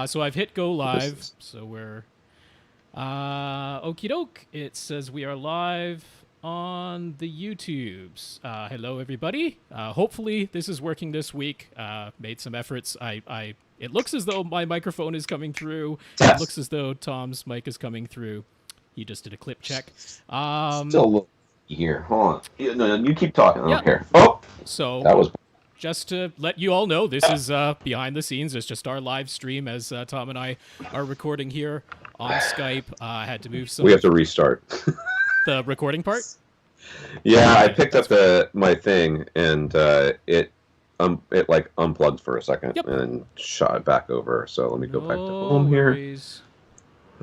So I've hit go live. So we're okie doke. It says we are live on the YouTubes. Hello, everybody. Hopefully this is working this week. Made some efforts. It looks as though my microphone is coming through. Test. It looks as though Tom's mic is coming through. He just did a clip check. Still a little here. Hold on. No, you keep talking. I don't care. Oh, so that was. Just to let you all know, this is behind the scenes. It's just our live stream as Tom and I are recording here on Skype. I had to move some. We have to restart. The recording part? Yeah, I picked up my thing and it like unplugged for a second and shot it back over. So let me go back to home here.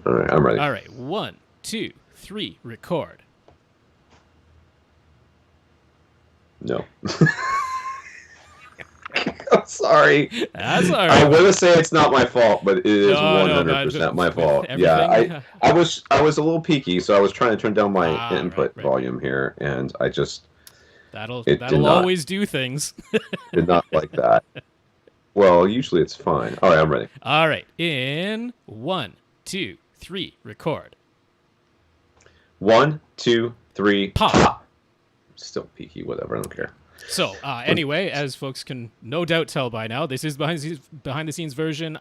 All right, I'm ready. All right, 1, 2, 3, record. No. I'm sorry. That's all right. I want to say it's not my fault, but it is 100% my fault. Yeah, I was a little peaky, so I was trying to turn down my input volume here, and I just that'll always do things. Did not like that. Well, usually it's fine. All right, I'm ready. All right, in 1, 2, 3, record. 1, 2, 3, pop. Still peaky, whatever. I don't care. So, anyway, as folks can no doubt tell by now, this is behind the scenes version.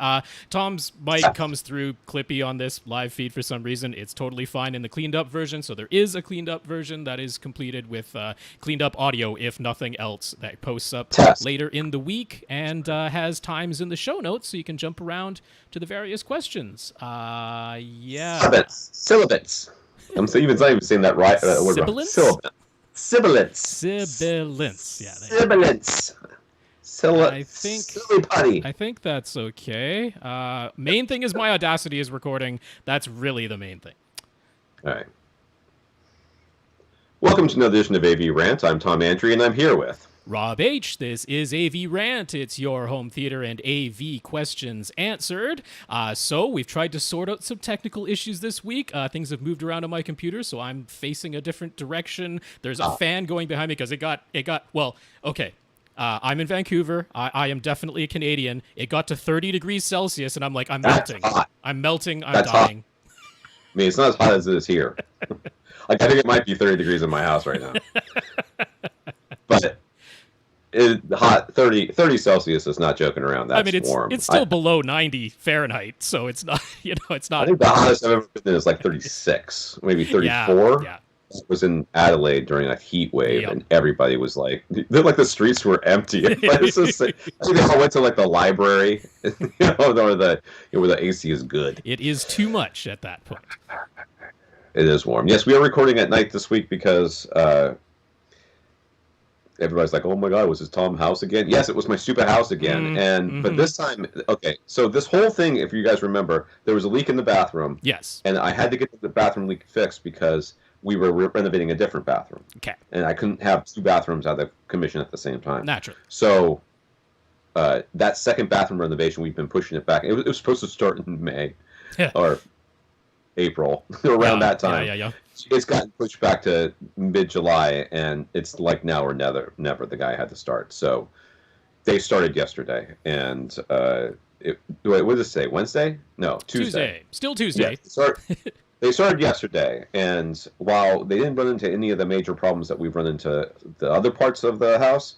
Tom's mic comes through clippy on this live feed for some reason. It's totally fine in the cleaned up version. So there is a cleaned up version that is completed with cleaned up audio, if nothing else, that posts up later in the week and has times in the show notes so you can jump around to the various questions. Yeah. Syllabants. I'm not even saying that right. Sibilance? Sibilance. Sibilance. Yeah. Sibilance. Silly putty. I think that's okay. Main thing is my Audacity is recording. That's really the main thing. All right. Welcome to another edition of AV Rant. I'm Tom Andry, and I'm here with Rob H. This is AV Rant. It's your home theater and AV questions answered. So we've tried to sort out some technical issues this week. Things have moved around on my computer, so I'm facing a different direction. There's a fan going behind me because it got well, okay. I'm in Vancouver. I am definitely a Canadian. It got to 30 degrees Celsius, and I'm like, I'm melting. I'm melting. I'm dying. Hot. I mean, it's not as hot as it is here. Like, I think it might be 30 degrees in my house right now. But hot 30 Celsius is not joking around. That's warm. It's still below 90 Fahrenheit, so it's not. It's not. I think the hottest I've ever been in is like 36, maybe 34. Yeah. I was in Adelaide during a heat wave, and everybody was like, the streets were empty. I think they all went to like the library, or where the AC is good. It is too much at that point. It is warm. Yes, we are recording at night this week because everybody's like, "Oh my God, was this Tom's house again?" Yes, it was my stupid house again. But this time, okay. So this whole thing, if you guys remember, there was a leak in the bathroom. Yes. And I had to get the bathroom leak fixed because we were renovating a different bathroom. Okay. And I couldn't have two bathrooms out of commission at the same time. Naturally. So that second bathroom renovation, we've been pushing it back. It was supposed to start in May or April, around that time. Yeah. It's gotten pushed back to mid-July, and it's like now or never the guy had to start. So they started yesterday, and what did it say? Wednesday? No, Tuesday. Still Tuesday. Yeah, they started yesterday, and while they didn't run into any of the major problems that we've run into the other parts of the house,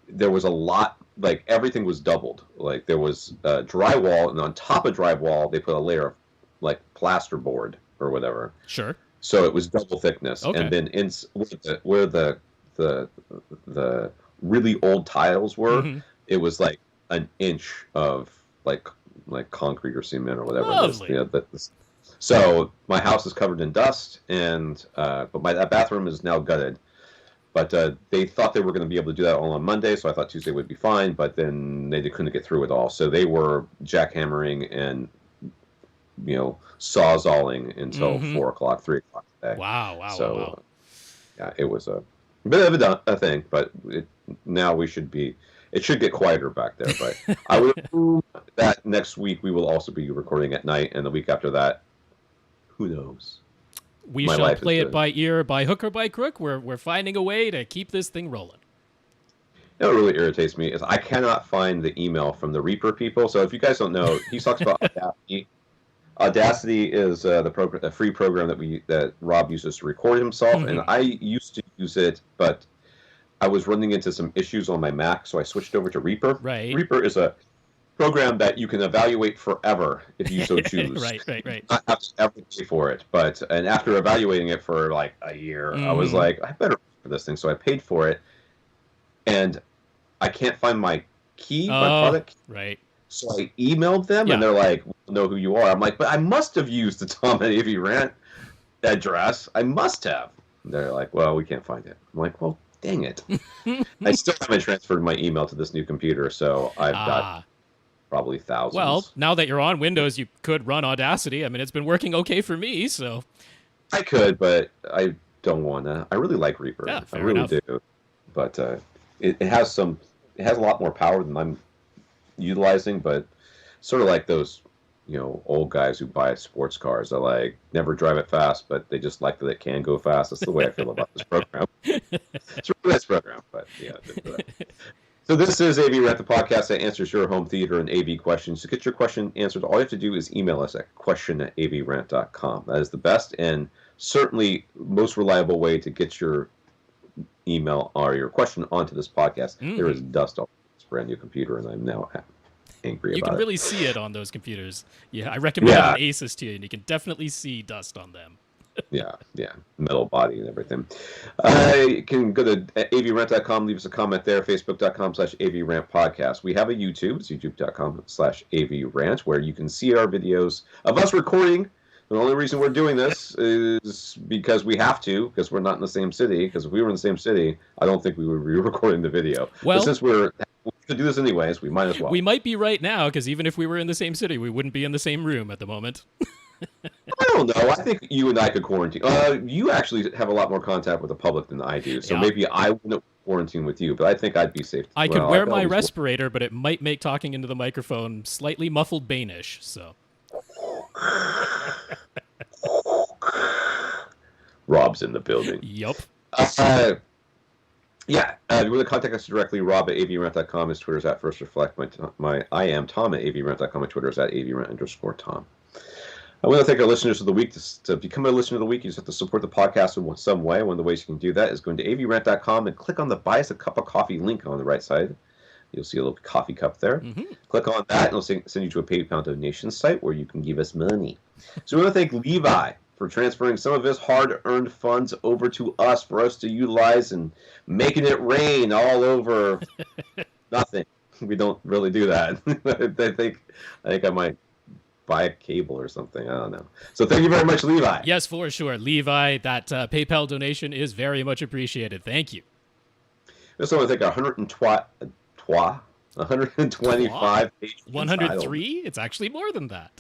there was a lot, like everything was doubled. Like there was drywall, and on top of drywall, they put a layer of like plasterboard or whatever. Sure. So it was double thickness, okay. And then where the really old tiles were, it was like an inch of like concrete or cement or whatever. Lovely. So my house is covered in dust, and but that bathroom is now gutted. But they thought they were going to be able to do that all on Monday, so I thought Tuesday would be fine. But then they couldn't get through it all, so they were jackhammering and sawzalling until 4 o'clock, 3 o'clock today. Wow. Yeah, it was a bit of a thing, but now it should get quieter back there. But I would assume that next week we will also be recording at night, and the week after that, who knows? We shall play it by ear, by hook or by crook. We're finding a way to keep this thing rolling. what really irritates me is I cannot find the email from the Reaper people. So if you guys don't know, he talks about Audacity. Audacity is the free program that Rob uses to record himself, and I used to use it, but I was running into some issues on my Mac, so I switched over to Reaper. Right. Reaper is a program that you can evaluate forever if you so choose. Right. Not have to ever pay for it, and after evaluating it for like a year, I was like, I better pay for this thing, so I paid for it, and I can't find my key, my product key. Right. So I emailed them, and they're like, "We'll know who you are." I'm like, "But I must have used the Tom at AVRant address. I must have." And they're like, "Well, we can't find it." I'm like, "Well, dang it." I still haven't transferred my email to this new computer, so I've got probably thousands. Well, now that you're on Windows, you could run Audacity. I mean, it's been working okay for me, so. I could, but I don't want to. I really like Reaper. Yeah, I really do. But it has a lot more power than I'm utilizing, but sort of like those old guys who buy sports cars that like never drive it fast, but they just like that it can go fast. That's the way I feel about this program. It's a really nice program, but yeah. So this is AV Rant, the podcast that answers your home theater and AV questions. To get your question answered, all you have to do is email us at question@avrant.com. That is the best and certainly most reliable way to get your email or your question onto this podcast. There is dust all brand new computer, and I'm now angry about it. You can really see it on those computers. Yeah, I recommend an Asus to you, and you can definitely see dust on them. yeah, metal body and everything. You can go to avrant.com, leave us a comment there, facebook.com/avrant podcast. We have a YouTube, it's youtube.com/avrant, where you can see our videos of us recording. The only reason we're doing this is because we have to, because we're not in the same city. Because if we were in the same city, I don't think we would be recording the video. Well, but since we're to do this anyways, we might as well. We might be right now, because even if we were in the same city, we wouldn't be in the same room at the moment. I don't know. I think you and I could quarantine. You actually have a lot more contact with the public than I do, so maybe I wouldn't quarantine with you, but I think I'd be safe. I could wear my respirator, but it might make talking into the microphone slightly muffled Banish, so... Rob's in the building. Yup. If you want to contact us directly, Rob at avrant.com. His Twitter's at First Reflect. I am Tom at avrant.com. My Twitter's at avrant_Tom. I want to thank our listeners of the week. To become a listener of the week, you just have to support the podcast in some way. One of the ways you can do that is going to avrant.com and click on the Buy Us a Cup of Coffee link on the right side. You'll see a little coffee cup there. Click on that, and it'll send you to a PayPal donation site where you can give us money. So we want to thank Levi for transferring some of his hard-earned funds over to us for us to utilize and making it rain all over nothing. We don't really do that. I think I might buy a cable or something. I don't know. So thank you very much, Levi. Yes, for sure. Levi, that PayPal donation is very much appreciated. Thank you. I also want to thank 125 patrons. 103? It's actually more than that.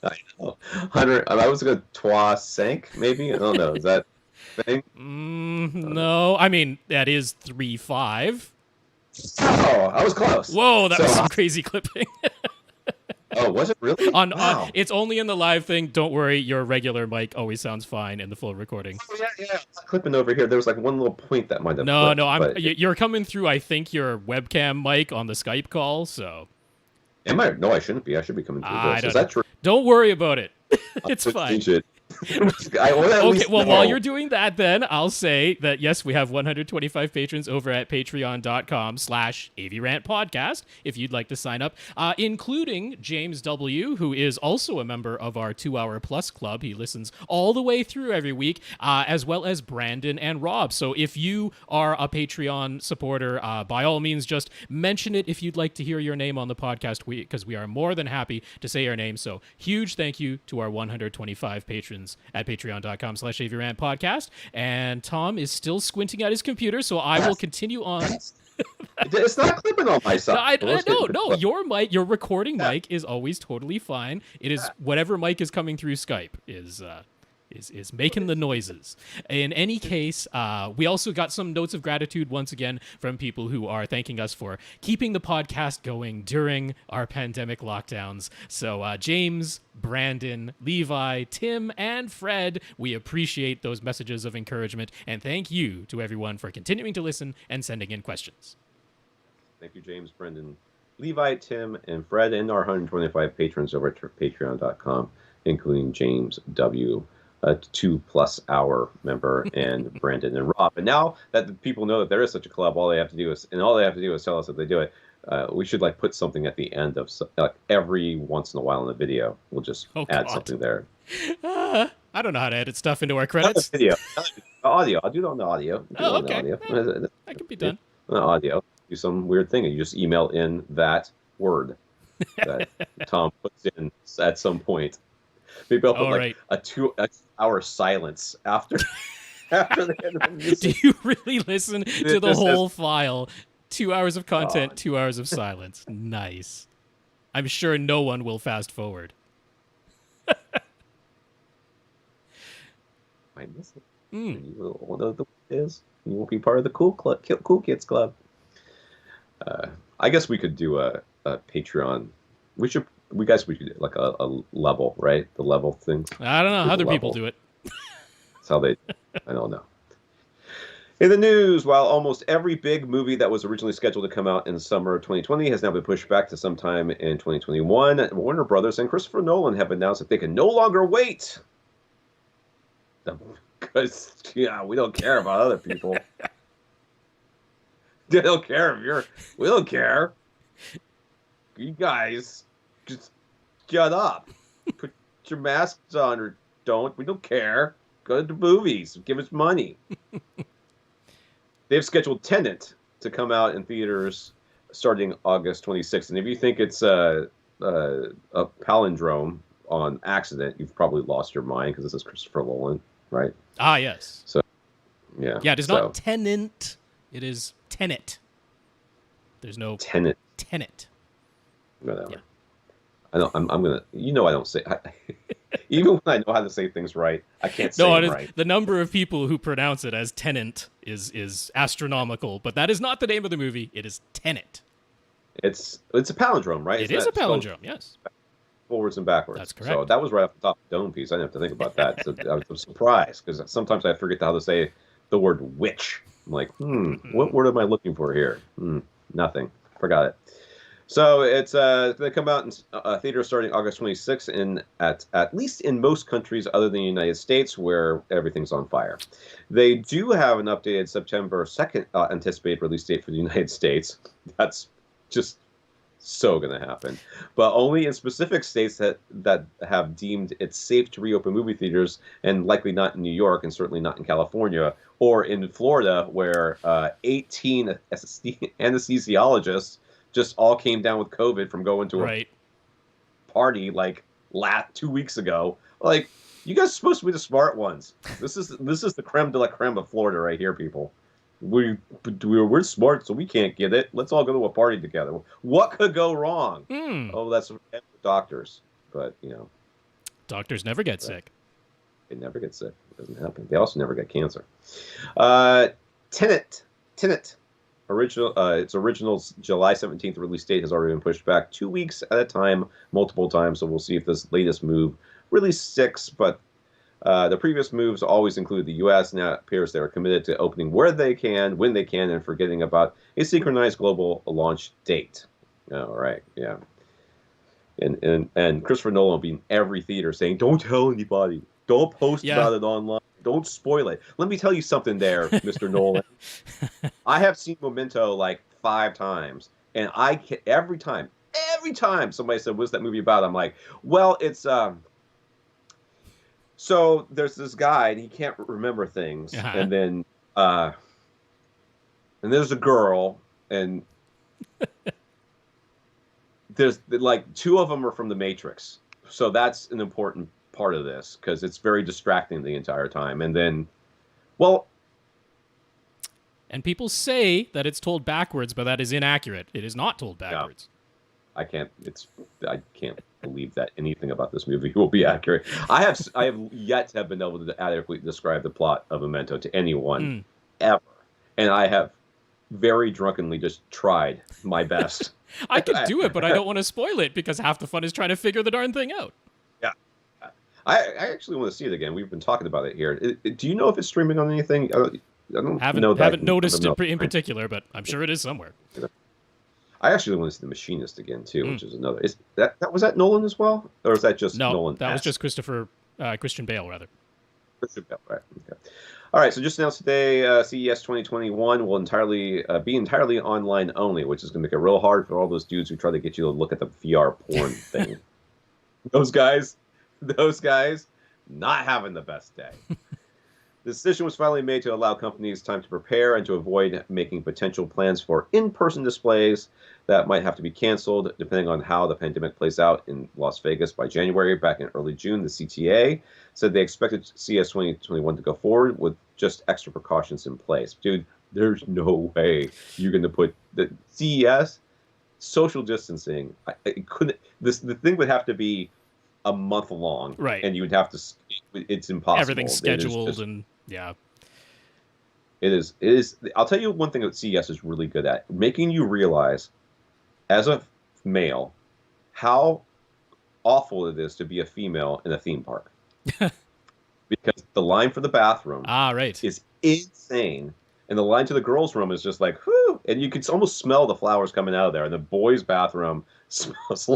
I know. 100. I was going to sank maybe. I don't know. Is that a thing? No. I mean, that is 3.5. Oh, I was close. Whoa, that was some crazy clipping. Oh, was it really? Wow. It's only in the live thing. Don't worry, your regular mic always sounds fine in the full recording. Oh, yeah. Clipping over here. There was like one little point that might have clipped, you're coming through, I think, your webcam mic on the Skype call, so... Am I? No, I shouldn't be. I should be coming through this. Is that true? Don't worry about it. It's fine. Okay, well, while you're doing that, then I'll say that yes, we have 125 patrons over at patreon.com/AVRant podcast if you'd like to sign up, including James W., who is also a member of our 2-Hour Plus Club. He listens all the way through every week, as well as Brandon and Rob. So if you are a Patreon supporter, by all means, just mention it if you'd like to hear your name on the podcast, because we are more than happy to say your name. So huge thank you to our 125 patrons at patreon.com/AVRant podcast. And Tom is still squinting at his computer, so I will continue on. It's not clipping on my side. No, your recording mic is always totally fine. It is whatever mic is coming through Skype is making the noises. In any case, we also got some notes of gratitude once again from people who are thanking us for keeping the podcast going during our pandemic lockdowns. So James, Brandon, Levi, Tim, and Fred, we appreciate those messages of encouragement, and thank you to everyone for continuing to listen and sending in questions. Thank you, James, Brendan, Levi, Tim, and Fred, and our 125 patrons over at patreon.com, including James W., a 2+ hour member, and Brandon and Rob. And now that the people know that there is such a club, all they have to do is tell us that they do it. We should put something at the end of every once in a while in the video. We'll just add something there. I don't know how to edit stuff into our credits. Video, audio. I'll do it on the audio. Okay. That can be done. On the audio. Do some weird thing, and you just email in that word that Tom puts in at some point. Maybe I'll put a 2-hour silence after the end of the music. Do you really listen to the whole file? 2 hours of content, 2 hours of silence. Nice. I'm sure no one will fast forward. Might miss it. You won't be part of the cool kids club. I guess we could do a Patreon. We could do like a level, right? The level thing. I don't know how other people do it. That's how they. I don't know. In the news, while almost every big movie that was originally scheduled to come out in the summer of 2020 has now been pushed back to sometime in 2021, Warner Brothers and Christopher Nolan have announced that they can no longer wait. Because, we don't care about other people. They don't care we don't care. You guys, just shut up. Put your masks on or don't. We don't care. Go to the movies. Give us money. They've scheduled Tenet to come out in theaters starting August 26th. And if you think it's a palindrome on accident, you've probably lost your mind because this is Christopher Nolan, right? Ah, yes. So, yeah. Yeah, it is not Tenant. It is Tenet. There's no Tenet. Yeah. Whatever. I don't. I'm gonna. I don't say. Even when I know how to say things right, I can't say it right. The number of people who pronounce it as Tenant is astronomical, but that is not the name of the movie. It is Tenet. It's a palindrome, right? It is a palindrome, yes. Forwards and backwards. That's correct. So that was right off the top of the dome piece. I didn't have to think about that. So I was surprised because sometimes I forget how to say the word witch. I'm like, what word am I looking for here? Nothing. Forgot it. So it's they come out in theaters starting August 26th at least in most countries other than the United States where everything's on fire. They do have an updated September 2nd anticipated release date for the United States. That's just so going to happen. But only in specific states that have deemed it safe to reopen movie theaters, and likely not in New York and certainly not in California or in Florida where 18 anesthesiologists just all came down with COVID from going to a party 2 weeks ago. Like, you guys are supposed to be the smart ones. This is the creme de la creme of Florida right here, people. We're smart, so we can't get it. Let's all go to a party together. What could go wrong? Oh, that's doctors. But, doctors never get sick. They never get sick. It doesn't happen. They also never get cancer. Tenet. Its original July 17th release date has already been pushed back 2 weeks at a time, multiple times. So we'll see if this latest move really sticks. But the previous moves always include the U.S. Now it appears they are committed to opening where they can, when they can, and forgetting about a synchronized global launch date. All right, yeah. And Christopher Nolan will be in every theater saying, "Don't tell anybody. Don't post about it online. Don't spoil it." Let me tell you something there, Mr. Nolan. I have seen Memento 5 times, and every time somebody said, "What's that movie about?" I'm like, "Well, it's so there's this guy and he can't remember things, and then and there's a girl, and there's 2 of them are from the Matrix, so that's an important part of this because it's very distracting the entire time. And then, and people say that it's told backwards, but that is inaccurate. It is not told backwards. I can't believe that anything about this movie will be accurate. I have yet to have been able to adequately describe the plot of Memento to anyone ever, and I have very drunkenly just tried my best. I could do it, but I don't want to spoil it because half the fun is trying to figure the darn thing out. Yeah. I actually want to see it again. We've been talking about it here. Do you know if it's streaming on anything? I haven't noticed it in particular, but I'm sure it is somewhere. I actually want to see The Machinist again too, which is another. Is that was that Nolan as well, or is that just No, Nolan? that was just Christian Bale, rather. Christian Bale, right? Okay. All right. So just announced today, CES 2021 will be entirely online only, which is going to make it real hard for all those dudes who try to get you to look at the VR porn thing. Those guys, not having the best day. The decision was finally made to allow companies time to prepare and to avoid making potential plans for in-person displays that might have to be canceled depending on how the pandemic plays out in Las Vegas by January. Back in early June, the CTA said they expected CES 2021 to go forward with just extra precautions in place. Dude, there's no way you're going to put the CES social distancing. It couldn't. The thing would have to be a month long, right? And you would have to. It's impossible. Everything's scheduled, and yeah. It is. I'll tell you one thing that CES is really good at: making you realize, as a male, how awful it is to be a female in a theme park. Because the line for the bathroom is insane, and the line to the girls' room is just like, whew, and you can almost smell the flowers coming out of there. And the boys' bathroom smells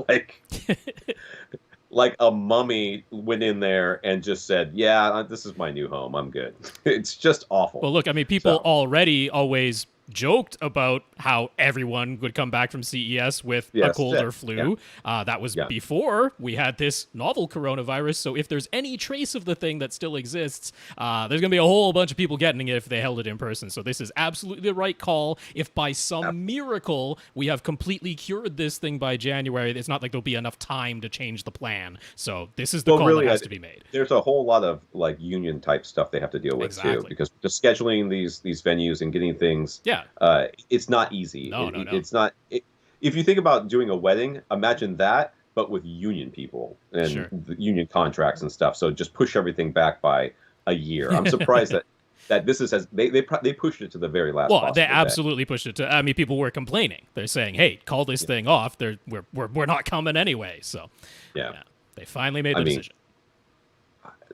like a mummy went in there and just said, yeah, this is my new home. I'm good. It's just awful. Well, look, I mean, people already always joked about how everyone would come back from CES with a cold or flu. Yeah. That was before we had this novel coronavirus. So if there's any trace of the thing that still exists, there's going to be a whole bunch of people getting it if they held it in person. So this is absolutely the right call. If by some miracle we have completely cured this thing by January, it's not like there'll be enough time to change the plan. So this is the call that has to be made. There's a whole lot of like union type stuff they have to deal with too, because just scheduling these venues and getting things. Yeah. It's not easy. No. It's not. If you think about doing a wedding, imagine that, but with union people and the union contracts and stuff. So just push everything back by a year. I'm surprised that this is they pushed it to the very last. Well, they absolutely pushed it to. I mean, people were complaining. They're saying, "Hey, call this thing off. We're not coming anyway." So yeah, they finally made the decision.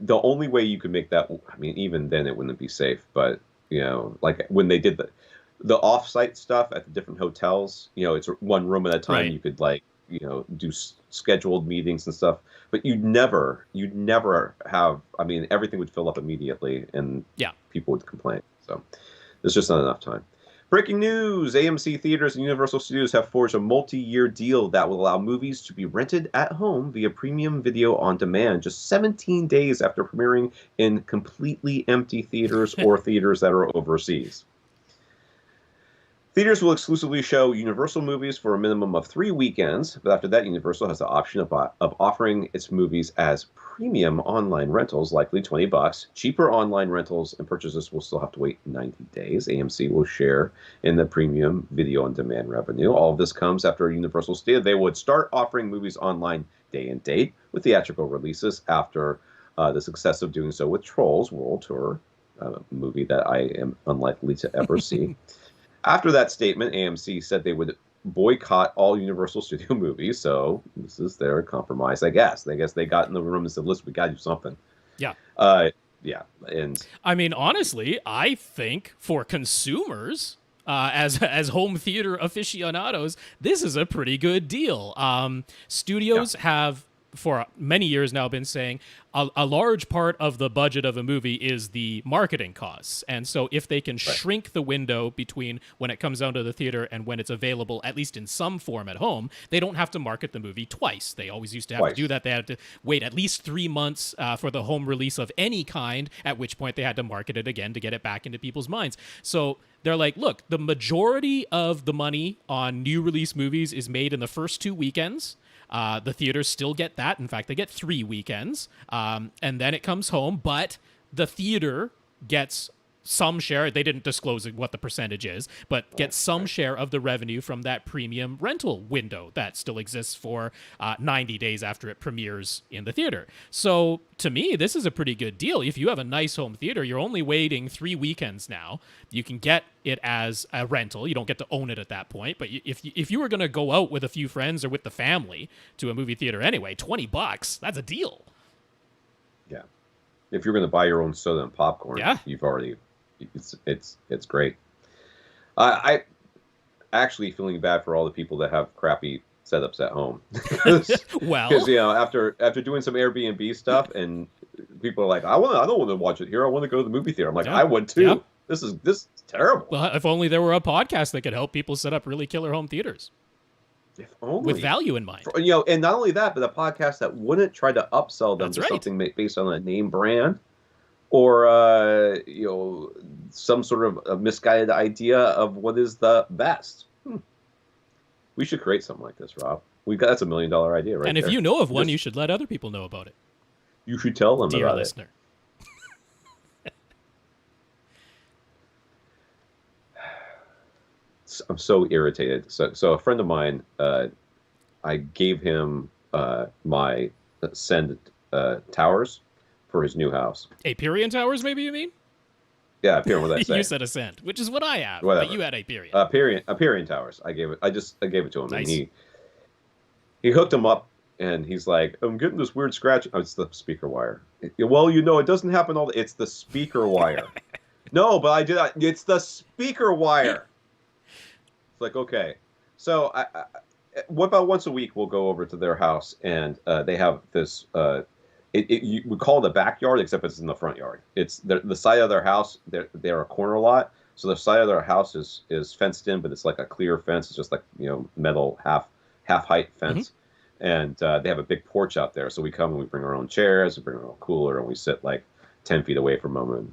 The only way you could make that, I mean, even then it wouldn't be safe, but like when they did the off-site stuff at the different hotels, it's one room at a time. Right. You could do scheduled meetings and stuff, but you'd never have. I mean, everything would fill up immediately, and people would complain. So there's just not enough time. Breaking news: AMC Theaters and Universal Studios have forged a multi-year deal that will allow movies to be rented at home via premium video on demand just 17 days after premiering in completely empty theaters or theaters that are overseas. Theaters will exclusively show Universal movies for a minimum of 3 weekends, but after that, Universal has the option of offering its movies as premium online rentals, likely $20. Cheaper online rentals and purchases will still have to wait 90 days. AMC will share in the premium video on demand revenue. All of this comes after Universal stated they would start offering movies online day and date with theatrical releases after the success of doing so with Trolls World Tour, a movie that I am unlikely to ever see. After that statement, AMC said they would boycott all Universal Studio movies, so this is their compromise, I guess. I guess they got in the room and said, listen, we got to do something. Yeah. Yeah. And I mean, honestly, I think for consumers, as home theater aficionados, this is a pretty good deal. Studios have for many years now been saying a large part of the budget of a movie is the marketing costs. And so if they can shrink the window between when it comes down to the theater and when it's available, at least in some form at home, they don't have to market the movie twice. They always used to have to do that. They had to wait at least 3 months for the home release of any kind, at which point they had to market it again to get it back into people's minds. So they're like, look, the majority of the money on new release movies is made in the first 2 weekends. The theaters still get that. In fact, they get 3 weekends. And then it comes home, but the theater gets some share. They didn't disclose what the percentage is, but gets some share of the revenue from that premium rental window that still exists for 90 days after it premieres in the theater. So to me, this is a pretty good deal. If you have a nice home theater, you're only waiting 3 weekends now. You can get it as a rental. You don't get to own it at that point. But if you were going to go out with a few friends or with the family to a movie theater anyway, $20, that's a deal. Yeah. If you're going to buy your own soda and popcorn, you've already... It's great. actually feeling bad for all the people that have crappy setups at home. Well, Because after doing some Airbnb stuff, and people are like, I don't want to watch it here. I want to go to the movie theater. I'm like, Yeah. I would too. Yeah. This is terrible. well, if only there were a podcast that could help people set up really killer home theaters If only. with value in mind. And not only that, but a podcast that wouldn't try to upsell them That's to right. something based on a name brand, or some sort of a misguided idea of what is the best. We should create something like this, Rob. That's $1 million idea, right? And if there. you know of one, you should let other people know about it, you should tell them dear about listener. it. I'm so irritated. So a friend of mine, I gave him my Send towers for his new house. Aperion Towers, maybe you mean? Yeah, Aperion. What did I say? You said Ascend, which is what I have. Whatever. But you had Aperion. Aperion towers. I gave it to him, Nice. and he hooked them up, and he's like, I'm getting this weird scratch. Oh, it's the speaker wire. Well, it doesn't happen it's the speaker wire. No, but I did. It's the speaker wire. It's like, okay. So what about once a week we'll go over to their house, and they have this. We call it a backyard, except it's in the front yard. It's the side of their house. They're a corner lot, so the side of their house is fenced in, but it's like a clear fence. It's just like metal half height fence, and they have a big porch out there. So we come and we bring our own chairs, we bring our own cooler, and we sit like 10 feet away from them, and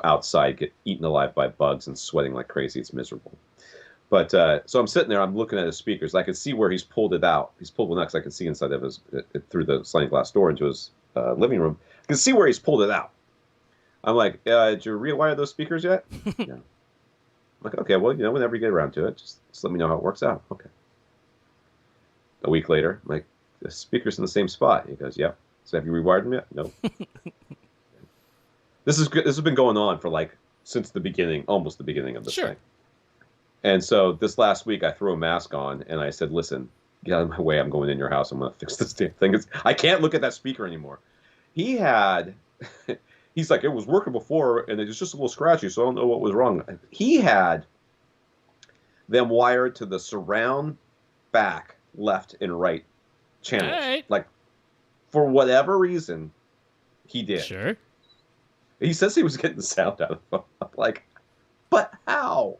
outside get eaten alive by bugs and sweating like crazy. It's miserable. But so I'm sitting there, I'm looking at his speakers. I can see where he's pulled it out. He's pulled one out because I can see inside of his through the sliding glass door into his living room. I can see where he's pulled it out. I'm like, did you rewire those speakers yet? Yeah. I'm like, okay, well, whenever you get around to it, just let me know how it works out. Okay. A week later, I'm like, the speaker's in the same spot. He goes, yep. So have you rewired them yet? No. This has been going on for since the beginning, almost the beginning of this thing. And so this last week, I threw a mask on, and I said, listen, get out of my way. I'm going in your house. I'm going to fix this damn thing. I can't look at that speaker anymore. He's like, it was working before, and it was just a little scratchy, so I don't know what was wrong. He had them wired to the surround back, left, and right channels. All right. For whatever reason, he did. Sure. He says he was getting the sound out of them. I'm like, but how?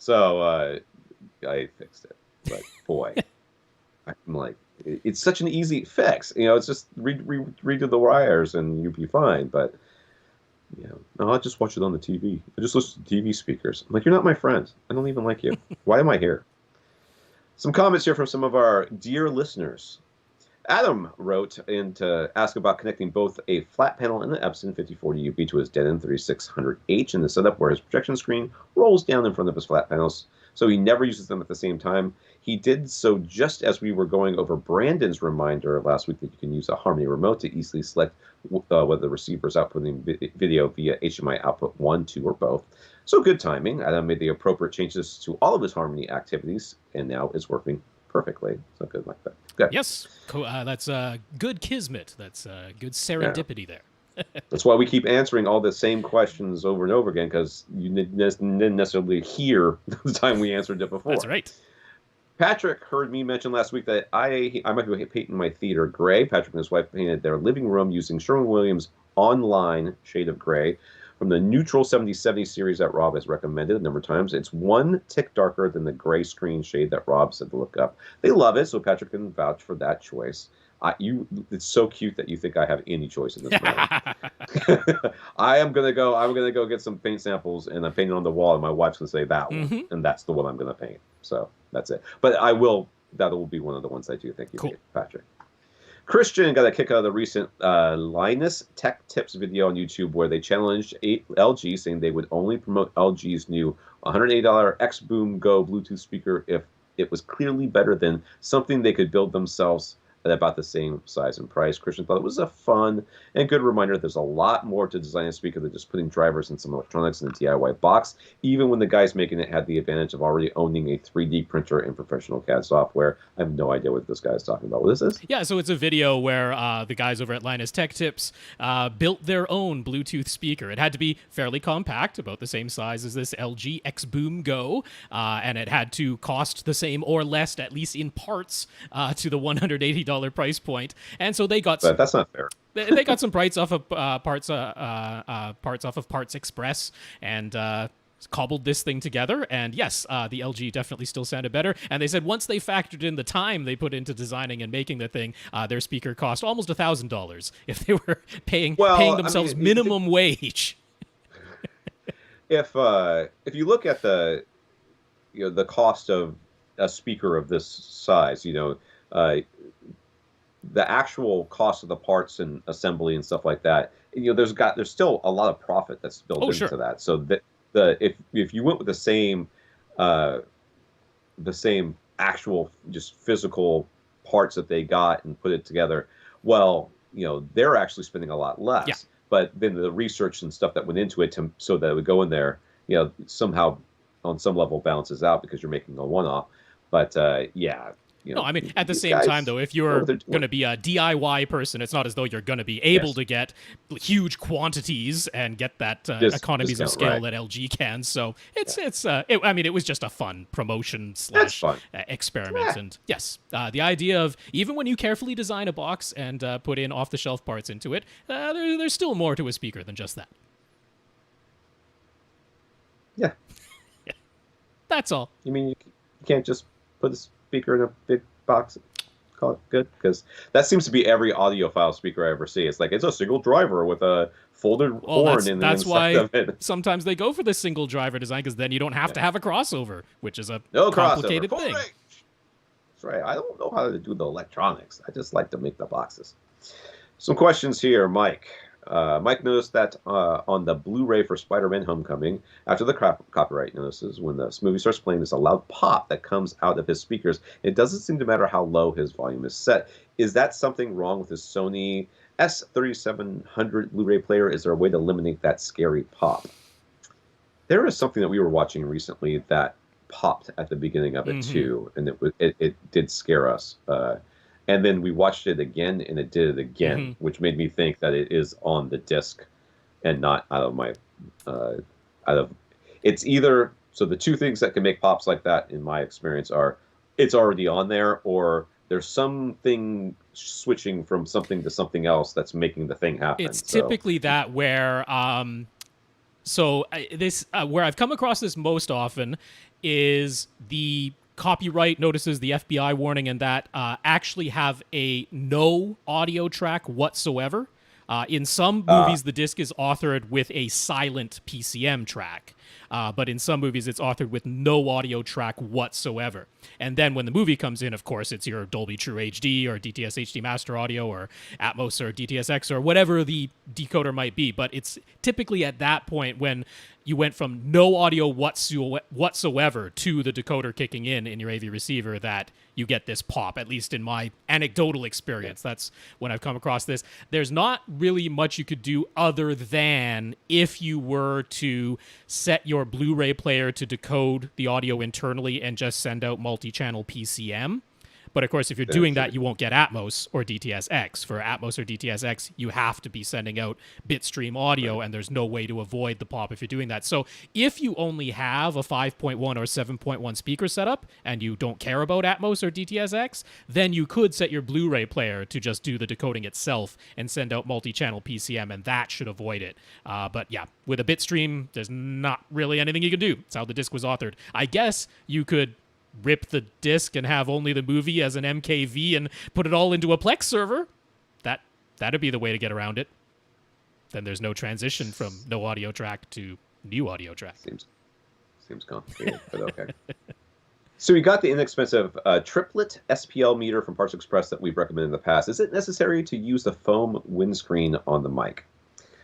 So I fixed it, but boy, I'm like, it's such an easy fix. It's just redo the wires and you'll be fine. But no, I'll just watch it on the TV. I just listen to TV speakers. I'm like, you're not my friend. I don't even like you. Why am I here? Some comments here from some of our dear listeners. Adam wrote in to ask about connecting both a flat panel and the Epson 5040 UB to his dead-end 3600H in the setup where his projection screen rolls down in front of his flat panels, so he never uses them at the same time. He did so just as we were going over Brandon's reminder last week that you can use a Harmony remote to easily select whether the receiver is outputting video via HDMI output 1, 2, or both. So good timing. Adam made the appropriate changes to all of his Harmony activities, and now it's working perfectly. So good like that. Good. Yes, that's good kismet. That's good serendipity there. That's why we keep answering all the same questions over and over again, because you didn't necessarily hear the time we answered it before. That's right. Patrick heard me mention last week that I might be painting my theater gray. Patrick and his wife painted their living room using Sherwin-Williams Online shade of gray from the Neutral 7070 series that Rob has recommended a number of times. It's one tick darker than the gray screen shade that Rob said to look up. They love it, so Patrick can vouch for that choice. It's so cute that you think I have any choice in this matter. I'm gonna go get some paint samples, and I'm painting on the wall, and my wife's gonna say that one, and that's the one I'm gonna paint. So that's it. But that will be one of the ones I do. Thank you, cool. Patrick. Christian got a kick out of the recent Linus Tech Tips video on YouTube where they challenged LG, saying they would only promote LG's new $180 X-Boom Go Bluetooth speaker if it was clearly better than something they could build themselves at about the same size and price. Christian thought it was a fun and good reminder there's a lot more to designing a speaker than just putting drivers and some electronics in a DIY box, even when the guys making it had the advantage of already owning a 3D printer and professional CAD software. I have no idea what this guy is talking about. What is this? Yeah, so it's a video where the guys over at Linus Tech Tips built their own Bluetooth speaker. It had to be fairly compact, about the same size as this LG X Boom Go, and it had to cost the same or less, at least in parts, to the $180 price point. And so they got... But that's not fair. They got some parts off of parts off of Parts Express and cobbled this thing together. And yes, the LG definitely still sounded better. And they said once they factored in the time they put into designing and making the thing, their speaker cost almost $1,000 if they were paying themselves minimum wage. If you look at the cost of a speaker of this size, the actual cost of the parts and assembly and stuff like that, there's still a lot of profit that's built into that. So if you went with the same actual just physical parts that they got and put it together, well, they're actually spending a lot less. Yeah. But then the research and stuff that went into it so that it would go in there, somehow on some level balances out because you're making a one-off. But no, I mean, at the same time, though, if you're going to be a DIY person, it's not as though you're going to be able to get huge quantities and get that economies of scale that LG can. So it was just a fun promotion / experiment. Yeah. And yes, the idea of even when you carefully design a box and put in off-the-shelf parts into it, there's still more to a speaker than just that. Yeah. Yeah. That's all. You mean you can't just put a speaker in a big box, call it good? Because that seems to be every audiophile speaker I ever see. It's like it's a single driver with a folded horn in the inside of it. Sometimes they go for the single driver design, because then you don't have to have a crossover, which is a no complicated crossover. thing. That's right. I don't know how to do the electronics. I just like to make the boxes. Some questions here, Mike. Mike noticed that on the Blu-ray for Spider-Man Homecoming, after the copyright notices, when this movie starts playing, there's a loud pop that comes out of his speakers. It doesn't seem to matter how low his volume is set. Is that something wrong with his Sony S3700 Blu-ray player? Is there a way to eliminate that scary pop? There is something that we were watching recently that popped at the beginning of it too, and it did scare us. And then we watched it again, and it did it again, which made me think that it is on the disc and not out of my It's either, so the two things that can make pops like that, in my experience, are it's already on there, or there's something switching from something to something else that's making the thing happen. It's typically that where, where I've come across this most often is the copyright notices, the FBI warning, and that actually have a no audio track whatsoever. In some movies, the disc is authored with a silent PCM track. But in some movies, it's authored with no audio track whatsoever. And then when the movie comes in, of course, it's your Dolby True HD or DTS HD Master Audio or Atmos or DTS:X or whatever the decoder might be. But it's typically at that point when you went from no audio whatsoever to the decoder kicking in your AV receiver that you get this pop, at least in my anecdotal experience. That's when I've come across this. There's not really much you could do other than if you were to set your Blu-ray player to decode the audio internally and just send out multi-channel PCM. But of course, if you're doing that, you won't get Atmos or DTS:X. For Atmos or DTS:X, you have to be sending out bitstream audio, and there's no way to avoid the pop if you're doing that. So if you only have a 5.1 or 7.1 speaker setup, and you don't care about Atmos or DTS:X, then you could set your Blu-ray player to just do the decoding itself and send out multi-channel PCM, and that should avoid it. But yeah, with a bitstream, there's not really anything you can do. It's how the disc was authored. I guess you could rip the disc and have only the movie as an MKV and put it all into a Plex server. That'd be the way to get around it. Then there's no transition from no audio track to new audio track. Seems complicated, but okay. So we got the inexpensive triplet SPL meter from Parts Express that we've recommended in the past. Is it necessary to use the foam windscreen on the mic?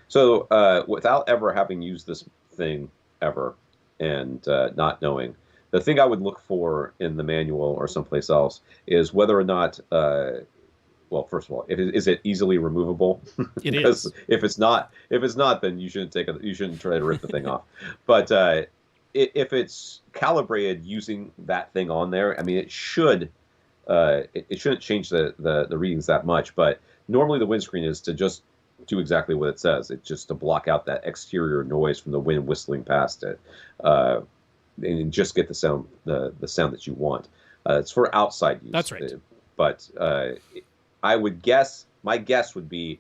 So without ever having used this thing ever and not knowing, the thing I would look for in the manual or someplace else is whether or not well, first of all, is it easily removable? It Because is. if it's not, then you shouldn't try to rip the thing off. But if it's calibrated using that thing on there, I mean, it shouldn't change the readings that much. But normally the windscreen is to just do exactly what it says. It's just to block out that exterior noise from the wind whistling past it, and just get the sound that you want. It's for outside use. That's right. But I would guess, my guess would be,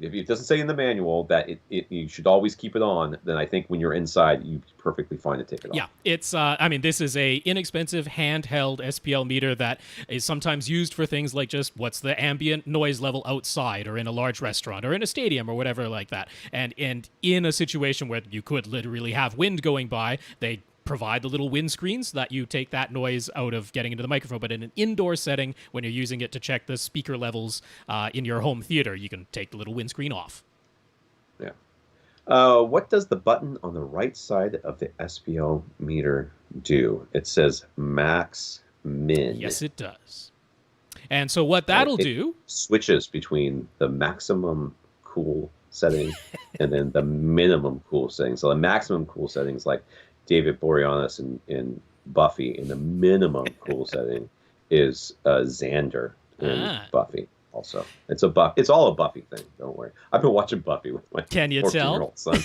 if it doesn't say in the manual that you should always keep it on, then I think when you're inside, you're perfectly fine to take it off. Yeah, it's, I mean, this is a inexpensive handheld SPL meter that is sometimes used for things like just what's the ambient noise level outside or in a large restaurant or in a stadium or whatever like that. And in a situation where you could literally have wind going by, they provide the little windscreens so that you take that noise out of getting into the microphone. But in an indoor setting, when you're using it to check the speaker levels in your home theater, you can take the little windscreen off. Yeah. What does the button on the right side of the SPL meter do? It says max min. Yes, it does. And so what that'll do... switches between the maximum cool setting and then the minimum cool setting. So the maximum cool setting is like David Boreanaz in Buffy, and the minimum cool setting is Xander in Buffy. Also, it's all a Buffy thing. Don't worry. I've been watching Buffy with my 14-year-old son.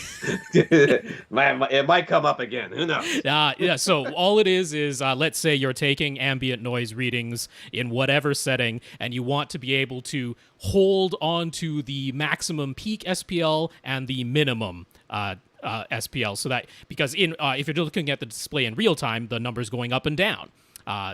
It might come up again. Who knows? Yeah. So all it is let's say you're taking ambient noise readings in whatever setting, and you want to be able to hold on to the maximum peak SPL and the minimum SPL, so that because if you're looking at the display in real time, the number's going up and down.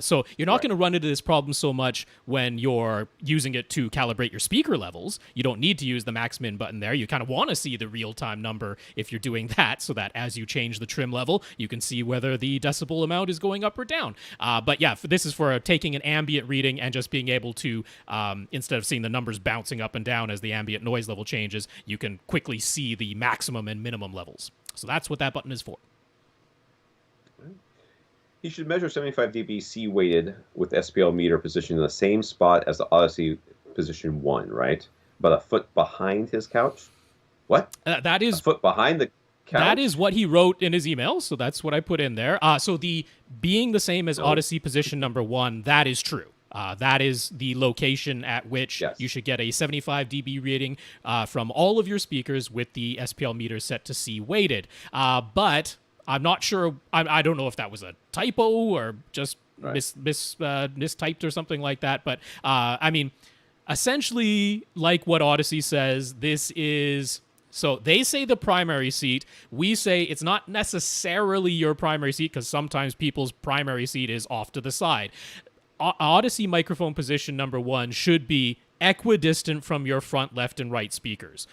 So you're not going to run into this problem so much when you're using it to calibrate your speaker levels. You don't need to use the max min button there. You kind of want to see the real-time number if you're doing that, so that as you change the trim level, you can see whether the decibel amount is going up or down. But yeah, this is for taking an ambient reading and just being able to, instead of seeing the numbers bouncing up and down as the ambient noise level changes, you can quickly see the maximum and minimum levels. So that's what that button is for. He should measure 75 dB C-weighted with SPL meter positioned in the same spot as the Odyssey position 1, right? About a foot behind his couch? What? That is a foot behind the couch? That is what he wrote in his email, so that's what I put in there. So the being the same as Odyssey position number 1, that is true. That is the location at which you should get a 75 dB reading from all of your speakers with the SPL meter set to C-weighted. But I'm not sure. I don't know if that was a typo or just mistyped or something like that. But I mean, essentially, like what Odyssey says, this is. So they say the primary seat. We say it's not necessarily your primary seat because sometimes people's primary seat is off to the side. Odyssey microphone position number 1 should be equidistant from your front, left, and right speakers.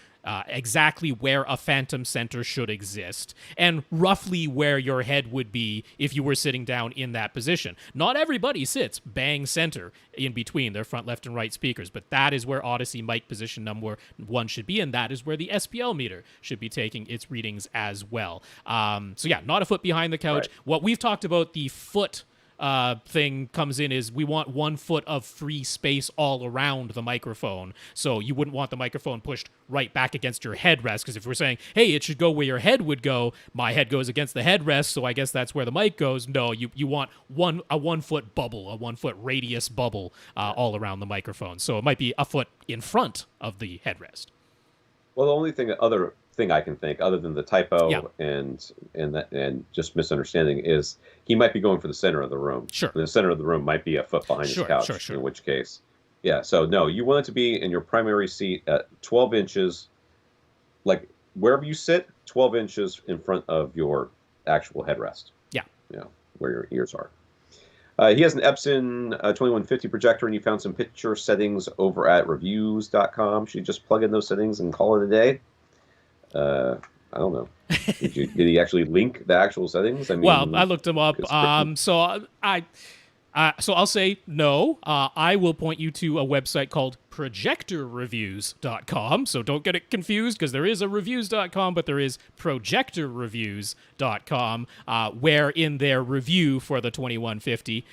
Exactly where a phantom center should exist, and roughly where your head would be if you were sitting down in that position. Not everybody sits bang center in between their front, left, and right speakers, but that is where Odyssey mic position number 1 should be, and that is where the SPL meter should be taking its readings as well. So yeah, not a foot behind the couch. Right. What we've talked about, the foot thing comes in is we want 1 foot of free space all around the microphone. So you wouldn't want the microphone pushed right back against your headrest, because if we're saying, hey, it should go where your head would go, my head goes against the headrest, so I guess that's where the mic goes. No, you want a 1 foot bubble, a 1 foot radius bubble all around the microphone. So it might be a foot in front of the headrest. Well, the only other thing I can think, other than the typo and just misunderstanding, is he might be going for the center of the room. Sure. And the center of the room might be a foot behind his couch. Sure. In which case, so no, you want it to be in your primary seat at 12 inches, like wherever you sit, 12 inches in front of your actual headrest. Yeah. Where your ears are. He has an Epson 2150 projector, and he found some picture settings over at reviews.com. Should you just plug in those settings and call it a day? I don't know. Did he actually link the actual settings? I mean, well, I looked them up. So So I'll say no. I will point you to a website called projectorreviews.com. So don't get it confused, because there is a reviews.com, but there is projectorreviews.com, where in their review for the 2150,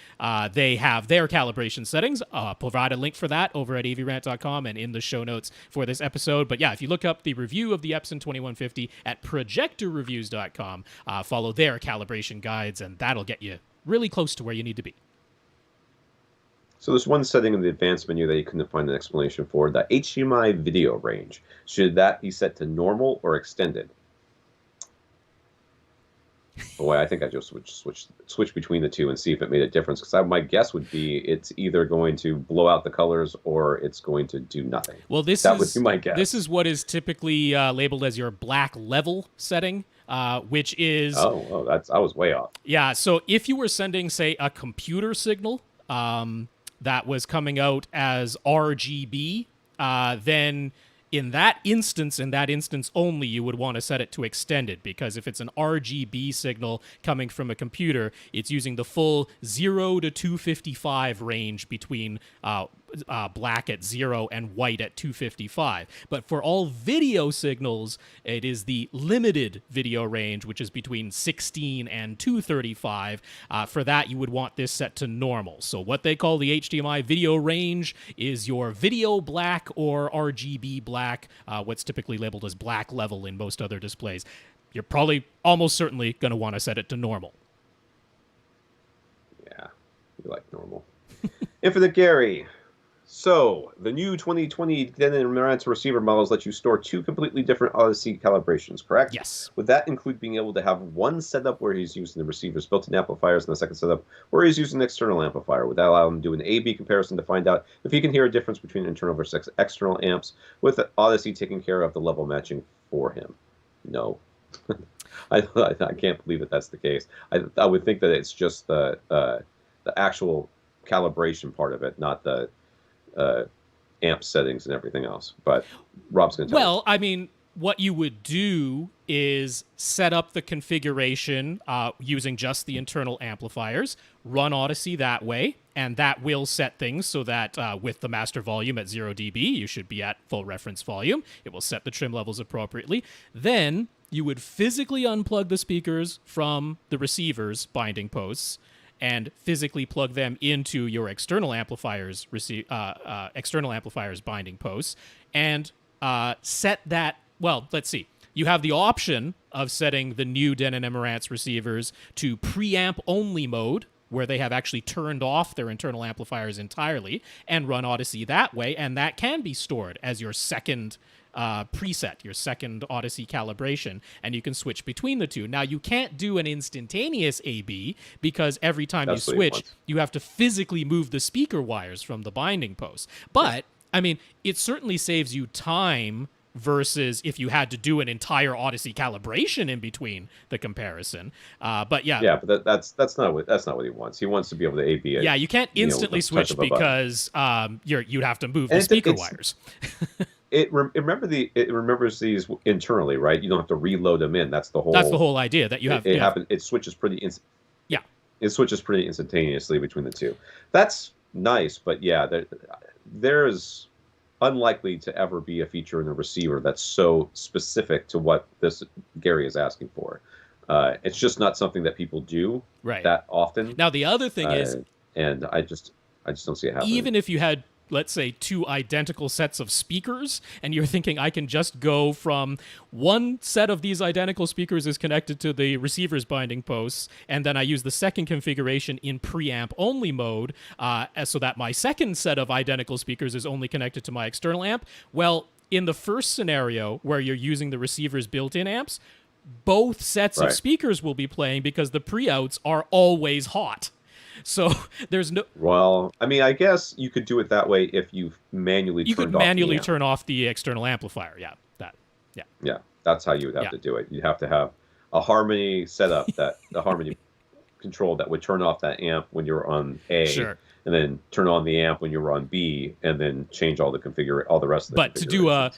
they have their calibration settings. Provide a link for that over at avrant.com and in the show notes for this episode. But yeah, if you look up the review of the Epson 2150 at projectorreviews.com, follow their calibration guides, and that'll get you really close to where you need to be. So there's one setting in the advanced menu that you couldn't find an explanation for, the HDMI video range. Should that be set to normal or extended? Boy, I think I just would switch between the two and see if it made a difference, because my guess would be it's either going to blow out the colors or it's going to do nothing. Well, would be my guess. This is what is typically labeled as your black level setting. Which is... I was way off. Yeah, so if you were sending, say, a computer signal that was coming out as RGB, then in that instance only, you would want to set it to extended, because if it's an RGB signal coming from a computer, it's using the full 0 to 255 range between black at 0 and white at 255. But for all video signals, it is the limited video range, which is between 16 and 235. For that, you would want this set to normal. So what they call the HDMI video range is your video black or RGB black, what's typically labeled as black level in most other displays. You're probably almost certainly going to want to set it to normal. Yeah, you like normal. Infinite Gary. So, the new 2020 Andry and Rob receiver models let you store two completely different Odyssey calibrations, correct? Yes. Would that include being able to have one setup where he's using the receiver's built-in amplifiers and the second setup where he's using an external amplifier? Would that allow him to do an A-B comparison to find out if he can hear a difference between internal versus external amps, with Odyssey taking care of the level matching for him? No. I can't believe that that's the case. I would think that it's just the actual calibration part of it, not the amp settings and everything else. But Rob's going to tell Well, I mean, what you would do is set up the configuration using just the internal amplifiers, run Odyssey that way, and that will set things so that with the master volume at 0 dB, you should be at full reference volume. It will set the trim levels appropriately. Then you would physically unplug the speakers from the receiver's binding posts and physically plug them into your external amplifiers binding posts, and set that. Well, let's see. You have the option of setting the new Denon and Marantz receivers to preamp only mode, where they have actually turned off their internal amplifiers entirely, and run Odyssey that way, and that can be stored as your second preset, your second Odyssey calibration, and you can switch between the two. Now, you can't do an instantaneous A/B, because every time you switch, you have to physically move the speaker wires from the binding post. But, I mean, it certainly saves you time versus if you had to do an entire Odyssey calibration in between the comparison. But yeah. Yeah, but that's not what he wants. He wants to be able to A/B it. Yeah, you can't instantly switch because you'd have to move the speaker wires. It remembers these internally, right? You don't have to reload them in. That's the whole idea, that you have. It switches pretty. Yeah. It switches pretty instantaneously between the two. That's nice, but yeah, there is unlikely to ever be a feature in the receiver that's so specific to what this Gary is asking for. It's just not something that people do that often. Now, the other thing is, and I just don't see it happening. Even if you had, let's say, two identical sets of speakers, and you're thinking, I can just go from one set of these identical speakers is connected to the receiver's binding posts, and then I use the second configuration in preamp only mode, so that my second set of identical speakers is only connected to my external amp. Well, in the first scenario, where you're using the receiver's built-in amps, both sets of speakers will be playing because the pre-outs are always hot. So there's no. Well, I mean, I guess you could do it that way if you manually turn off the external amplifier. Yeah, Yeah, that's how you would have to do it. You'd have to have a harmony setup, the harmony control that would turn off that amp when you're on A, and then turn on the amp when you were on B, and then change all the rest of the. But to do a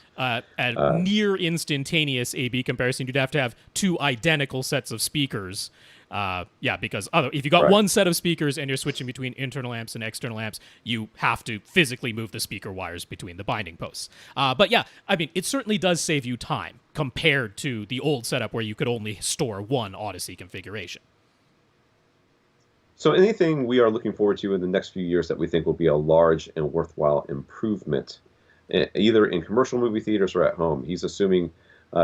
near instantaneous A/B comparison, you'd have to have two identical sets of speakers. Yeah, because if you got Right. one set of speakers and you're switching between internal amps and external amps, you have to physically move the speaker wires between the binding posts. But yeah, I mean, it certainly does save you time compared to the old setup where you could only store one Odyssey configuration. So anything we are looking forward to in the next few years that we think will be a large and worthwhile improvement, either in commercial movie theaters or at home? He's assuming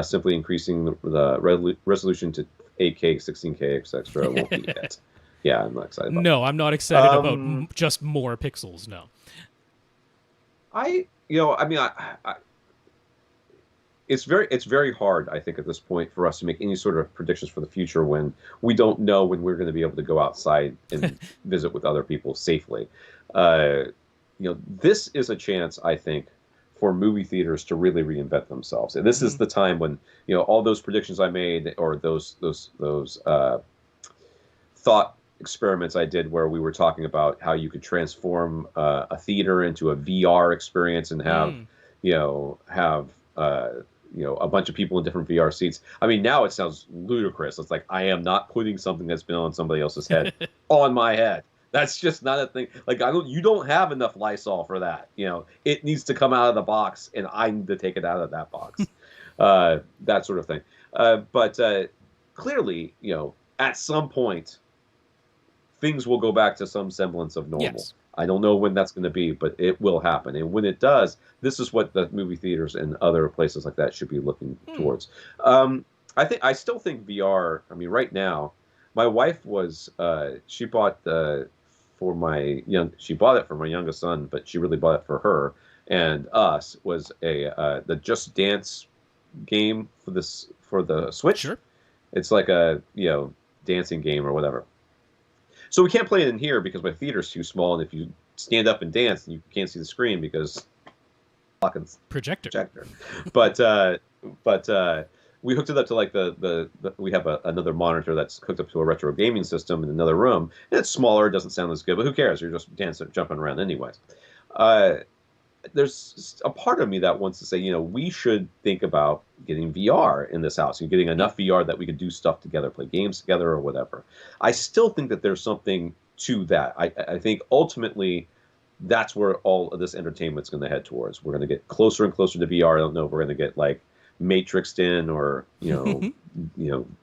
simply increasing the resolution to 8K, 16K, etc. won't be it. Yeah, I'm not excited about No, I'm not excited about just more pixels, no. I it's very hard, I think, at this point for us to make any sort of predictions for the future when we don't know when we're going to be able to go outside and visit with other people safely. This is a chance, I think, for movie theaters to really reinvent themselves. And this is the time when, all those predictions I made or those thought experiments I did where we were talking about how you could transform a theater into a VR experience and have a bunch of people in different VR seats. I mean, now it sounds ludicrous. It's like, I am not putting something that's been on somebody else's head on my head. That's just not a thing. Like, you don't have enough Lysol for that. It needs to come out of the box, and I need to take it out of that box. That sort of thing. But clearly, at some point, things will go back to some semblance of normal. Yes. I don't know when that's going to be, but it will happen. And when it does, this is what the movie theaters and other places like that should be looking towards. I still think VR. I mean, right now, my wife was she bought it for my youngest son, but she really bought it for her and us. Was the Just Dance game for the Switch. Sure. It's like a dancing game or whatever. So we can't play it in here because my theater's too small, and if you stand up and dance, you can't see the screen because projector. But we hooked it up to like we have another monitor that's hooked up to a retro gaming system in another room, and it's smaller, it doesn't sound as good, but who cares? You're just dancing, jumping around anyways. There's a part of me that wants to say, we should think about getting VR in this house and getting enough VR that we could do stuff together, play games together or whatever. I still think that there's something to that. I think ultimately that's where all of this entertainment's going to head towards. We're going to get closer and closer to VR. I don't know if we're going to get like matrixed in or,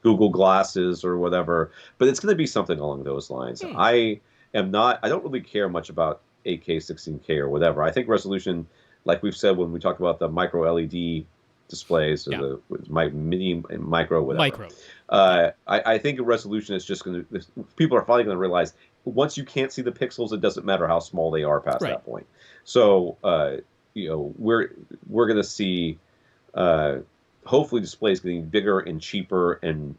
Google glasses or whatever, but it's going to be something along those lines. I don't really care much about 8K, 16K, or whatever. I think resolution, like we've said when we talked about the micro LED displays, or the mini and micro, whatever. I think resolution is just going to. People are finally going to realize once you can't see the pixels, it doesn't matter how small they are past that point. So we're going to see hopefully displays getting bigger and cheaper, and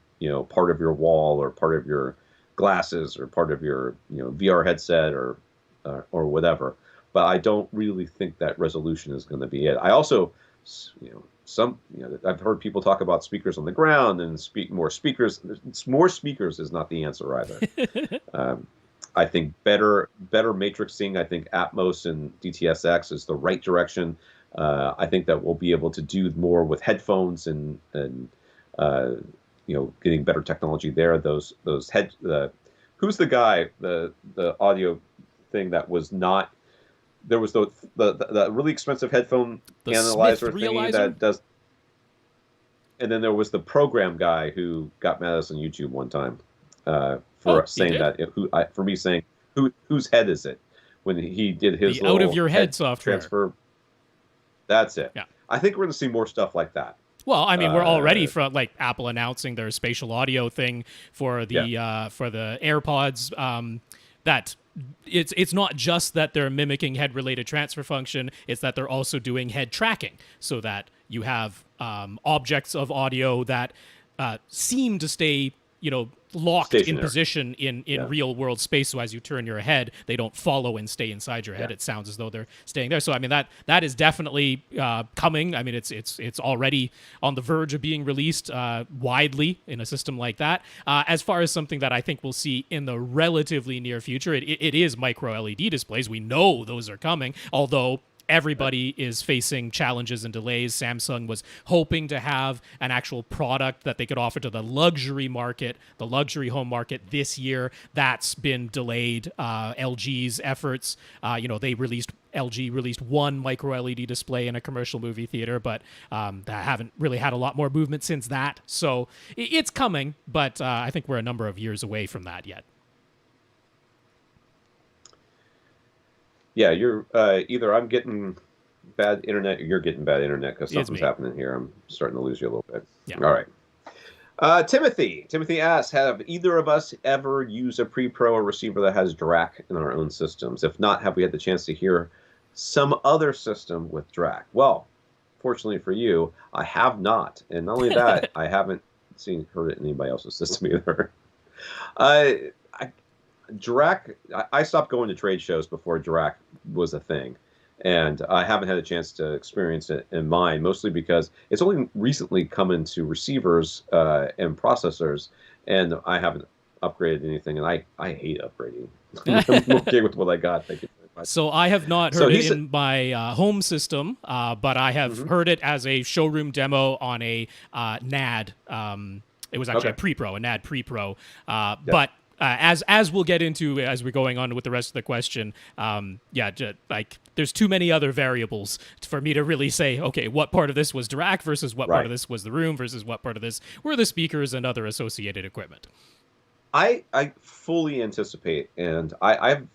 part of your wall or part of your glasses or part of your VR headset or whatever, but I don't really think that resolution is going to be it. I also, I've heard people talk about speakers on the ground and more speakers. More speakers is not the answer either. I think better matrixing. I think Atmos and DTSX is the right direction. I think that we'll be able to do more with headphones and getting better technology there. Who's the guy, the audio thing that was not, there was the really expensive headphone analyzer thingy that does, and then there was the program guy who got mad at us on YouTube one time for saying whose head is it when he did his the out of your head software transfer. That's it. Yeah. I think we're going to see more stuff like that. Well, I mean, we're already from like Apple announcing their spatial audio thing for the AirPods. That it's not just that they're mimicking head-related transfer function; it's that they're also doing head tracking, so that you have objects of audio that seem to stay, locked stationary in position in real world space. So as you turn your head, they don't follow and stay inside your head. It sounds as though they're staying there. So I mean that is definitely coming. I mean it's already on the verge of being released widely in a system like that. As far as something that I think we'll see in the relatively near future, it is micro LED displays. We know those are coming, although everybody is facing challenges and delays. Samsung was hoping to have an actual product that they could offer to the luxury market, the luxury home market this year. That's been delayed. LG's efforts, LG released one micro LED display in a commercial movie theater, but that haven't really had a lot more movement since that. So it's coming, but I think we're a number of years away from that yet. Yeah, you're either I'm getting bad internet or you're getting bad internet because something's happening here. I'm starting to lose you a little bit. Yeah. All right. Timothy asks, have either of us ever used a pre-pro or receiver that has Dirac in our own systems? If not, have we had the chance to hear some other system with Dirac? Well, fortunately for you, I have not. And not only that, I haven't heard it in anybody else's system either. Dirac, I stopped going to trade shows before Dirac was a thing, and I haven't had a chance to experience it in mine, mostly because it's only recently come into receivers and processors, and I haven't upgraded anything, and I hate upgrading. I'm okay with what I got. Thank you very much. So I have not heard it in my home system, but I have heard it as a showroom demo on a NAD. It was actually a pre-pro, a NAD pre-pro, but as we'll get into as we're going on with the rest of the question, there's too many other variables for me to really say, okay, what part of this was Dirac versus what part of this was the room versus what part of this were the speakers and other associated equipment. I fully anticipate, and I've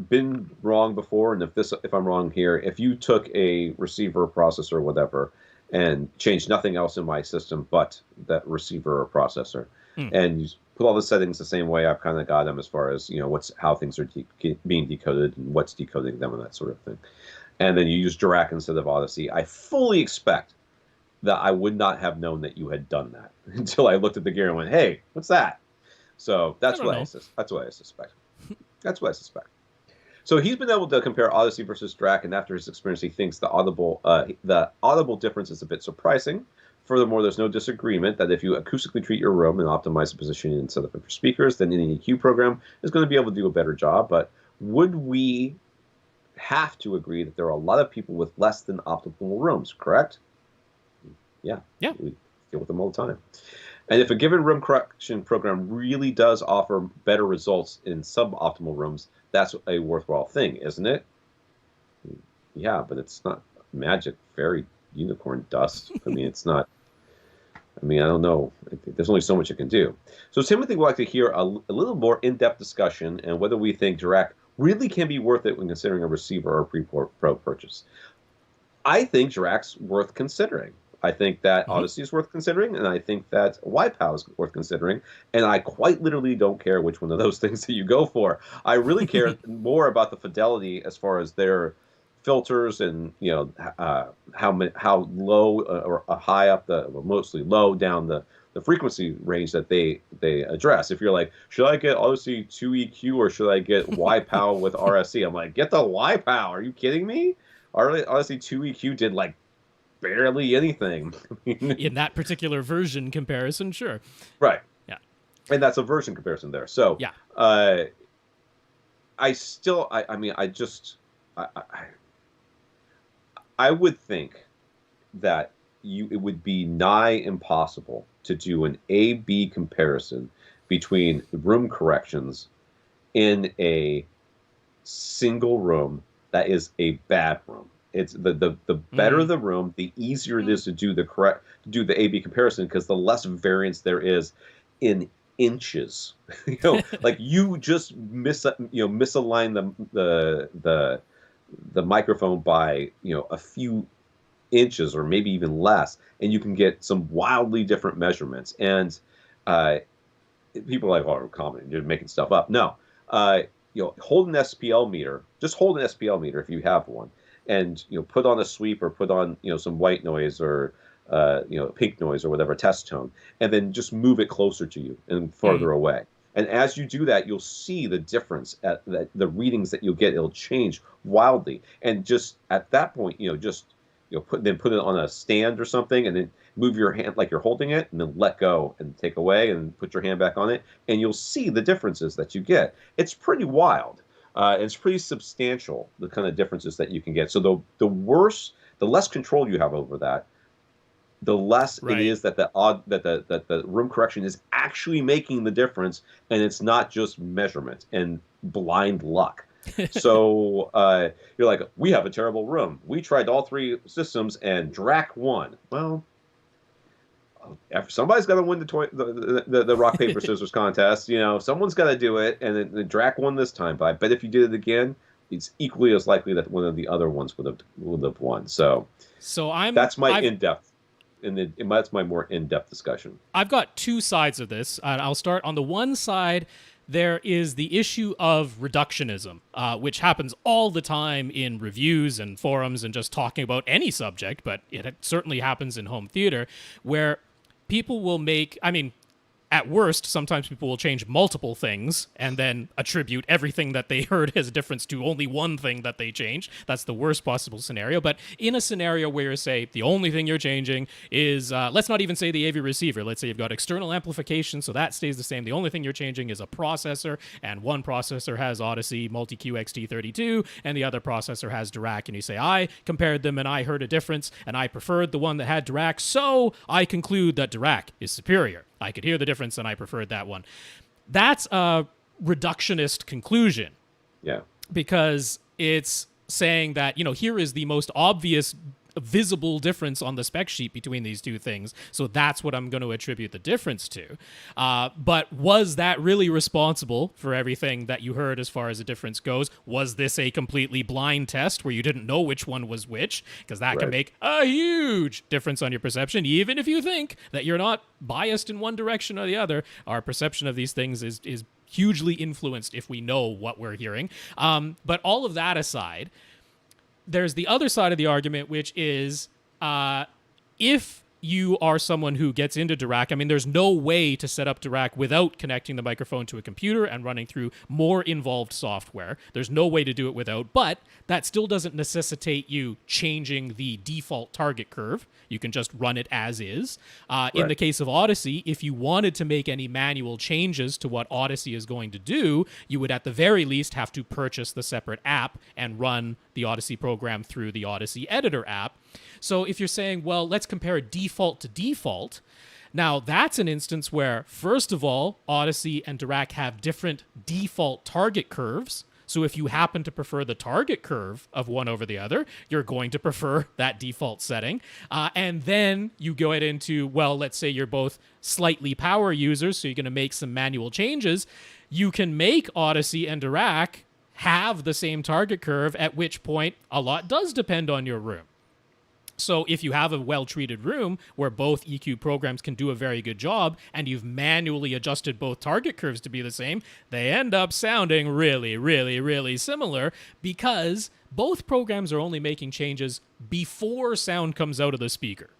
been wrong before, and if I'm wrong here, if you took a receiver, processor, whatever, and changed nothing else in my system but that receiver or processor, and you put all the settings the same way I've kind of got them as far as, how things are being decoded and what's decoding them and that sort of thing. And then you use Dirac instead of Odyssey. I fully expect that I would not have known that you had done that until I looked at the gear and went, hey, what's that? So that's what I suspect. That's what I suspect. So he's been able to compare Odyssey versus Dirac, and after his experience, he thinks the audible difference is a bit surprising. Furthermore, there's no disagreement that if you acoustically treat your room and optimize the positioning and setup of your speakers, then any EQ program is going to be able to do a better job. But would we have to agree that there are a lot of people with less than optimal rooms, correct? Yeah. We deal with them all the time. And if a given room correction program really does offer better results in suboptimal rooms, that's a worthwhile thing, isn't it? Yeah, but it's not magic fairy unicorn dust. I mean, it's not. I don't know. There's only so much it can do. So Timothy would like to hear a little more in-depth discussion and whether we think Dirac really can be worth it when considering a receiver or a pre-pro purchase. I think Dirac's worth considering. I think that Odyssey is worth considering, and I think that YPOW is worth considering, and I quite literally don't care which one of those things that you go for. I really care more about the fidelity as far as their filters and how low or high up mostly low down the frequency range that they address. If you're like, should I get Odyssey 2 EQ or should I get YPOW with RSC? I'm like, get the YPOW. Are you kidding me? Odyssey 2 EQ did like barely anything in that particular version comparison. Sure. Right. Yeah. And that's a version comparison there. So yeah. I would think that it would be nigh impossible to do an A/B comparison between room corrections in a single room that is a bad room. It's the better the room, the easier it is to do the A/B comparison because the less variance there is in inches. Like you just misalign the microphone by a few inches or maybe even less, and you can get some wildly different measurements. And people are like, "Oh, commenting, you're making stuff up." No, hold an SPL meter. Just hold an SPL meter if you have one, and put on a sweep or put on some white noise or pink noise or whatever test tone, and then just move it closer to you and further away. And as you do that, you'll see the difference at the readings that you'll get. It'll change wildly. And just at that point, put it on a stand or something, and then move your hand like you're holding it, and then let go and take away, and put your hand back on it, and you'll see the differences that you get. It's pretty wild. It's pretty substantial, the kind of differences that you can get. So the less control you have over that, the less it is that the room correction is actually making the difference, and it's not just measurement and blind luck. So you're like, we have a terrible room. We tried all three systems, and Dirac won. Well, somebody's got to win the rock paper scissors contest. Someone's got to do it, and the Dirac won this time. But I bet if you did it again, it's equally as likely that one of the other ones would have won. So that's my in-depth. That's my more in-depth discussion. I've got two sides of this. I'll start on the one side. There is the issue of reductionism, which happens all the time in reviews and forums and just talking about any subject, but it certainly happens in home theater, where people will at worst, sometimes people will change multiple things and then attribute everything that they heard as a difference to only one thing that they changed. That's the worst possible scenario. But in a scenario where, say, the only thing you're changing is, let's not even say the AV receiver. Let's say you've got external amplification, so that stays the same. The only thing you're changing is a processor, and one processor has Odyssey Multi-Q XT32, and the other processor has Dirac. And you say, I compared them and I heard a difference, and I preferred the one that had Dirac, so I conclude that Dirac is superior. I could hear the difference, and I preferred that one. That's a reductionist conclusion. Yeah. Because it's saying that, here is the most obvious visible difference on the spec sheet between these two things, so that's what I'm going to attribute the difference to. But was that really responsible for everything that you heard as far as the difference goes? Was this a completely blind test where you didn't know which one was which? Because that can make a huge difference on your perception, even if you think that you're not biased in one direction or the other. Our perception of these things is hugely influenced if we know what we're hearing. But all of that aside, there's the other side of the argument, which is if you are someone who gets into Dirac, there's no way to set up Dirac without connecting the microphone to a computer and running through more involved software. There's no way to do it without, but that still doesn't necessitate you changing the default target curve. You can just run it as is. In the case of Odyssey, if you wanted to make any manual changes to what Odyssey is going to do, you would at the very least have to purchase the separate app and run the Odyssey program through the Odyssey editor app. So if you're saying, well, let's compare default to default, now that's an instance where, first of all, Odyssey and Dirac have different default target curves. So if you happen to prefer the target curve of one over the other, you're going to prefer that default setting. And then you go into, well, let's say you're both slightly power users, so you're going to make some manual changes. You can make Odyssey and Dirac have the same target curve, at which point a lot does depend on your room. So if you have a well-treated room where both EQ programs can do a very good job and you've manually adjusted both target curves to be the same, they end up sounding really, really, really similar because both programs are only making changes before sound comes out of the speaker.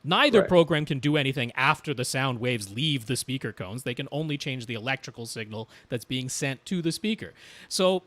Neither program can do anything after the sound waves leave the speaker cones. They can only change the electrical signal that's being sent to the speaker. So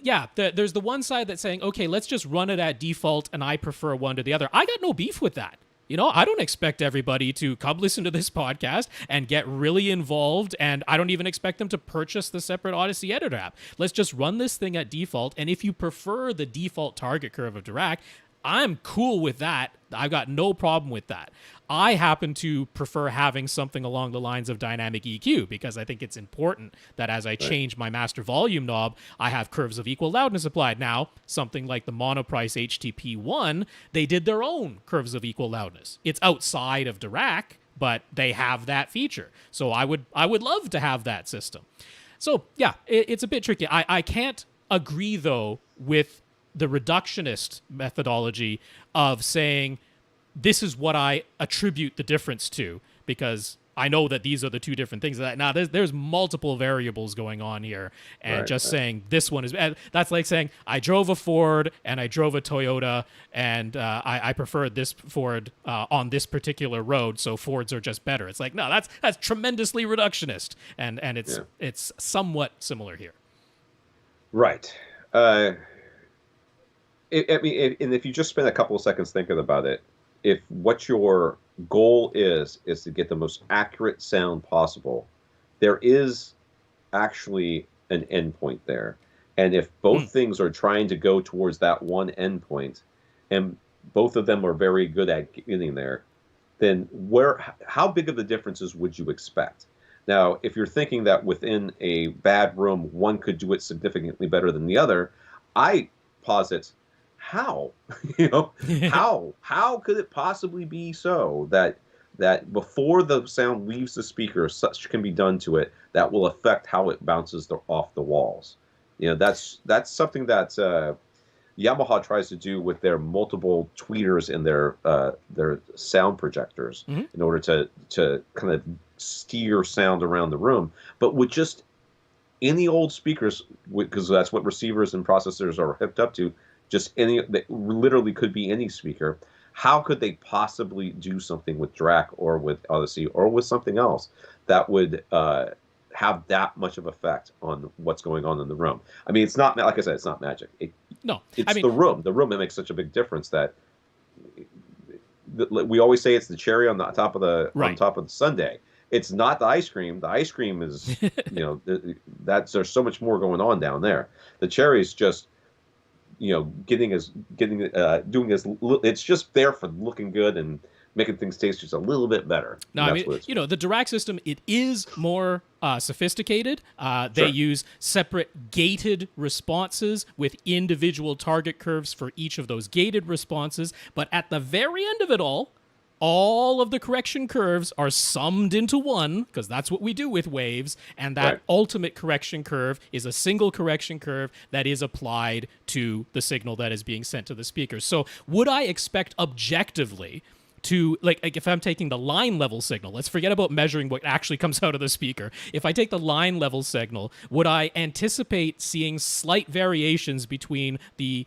yeah, there's the one side that's saying, okay, let's just run it at default and I prefer one to the other. I got no beef with that. I don't expect everybody to come listen to this podcast and get really involved, and I don't even expect them to purchase the separate Odyssey editor app. Let's just run this thing at default, and if you prefer the default target curve of Dirac, I'm cool with that. I've got no problem with that. I happen to prefer having something along the lines of dynamic EQ because I think it's important that as I change my master volume knob, I have curves of equal loudness applied. Now, something like the Monoprice HTP1, they did their own curves of equal loudness. It's outside of Dirac, but they have that feature. So I would love to have that system. So yeah, it's a bit tricky. I can't agree, though, with the reductionist methodology of saying this is what I attribute the difference to, because I know that these are the two different things. Now, there's multiple variables going on here, and saying this one is bad, that's like saying I drove a Ford and I drove a Toyota, and I preferred this Ford on this particular road, so Fords are just better. It's like, no, that's tremendously reductionist, and it's somewhat similar here. Right. And if you just spend a couple of seconds thinking about it, if what your goal is to get the most accurate sound possible, there is actually an endpoint there. And if both things are trying to go towards that one endpoint, and both of them are very good at getting there, then how big of the differences would you expect? Now, if you're thinking that within a bad room, one could do it significantly better than the other, I posit, how? How could it possibly be so that before the sound leaves the speaker, such can be done to it that will affect how it bounces off the walls? That's something that Yamaha tries to do with their multiple tweeters in their sound projectors in order to kind of steer sound around the room. But with just any old speakers, because that's what receivers and processors are hooked up to, that literally could be any speaker. How could they possibly do something with Dirac or with Odyssey or with something else that would have that much of effect on what's going on in the room? I mean, it's not, like I said, it's not magic. It's the room. The room that makes such a big difference that we always say it's the cherry on the top of the sundae. It's not the ice cream. The ice cream is, there's so much more going on down there. The cherry is just, doing it's just there for looking good and making things taste just a little bit better. No, I mean, the Dirac system, it is more sophisticated. They use separate gated responses with individual target curves for each of those gated responses. But at the very end of it all of the correction curves are summed into one, because that's what we do with waves, and that ultimate correction curve is a single correction curve that is applied to the signal that is being sent to the speaker. So would I expect objectively to, like if I'm taking the line level signal, let's forget about measuring what actually comes out of the speaker. If I take the line level signal, would I anticipate seeing slight variations between the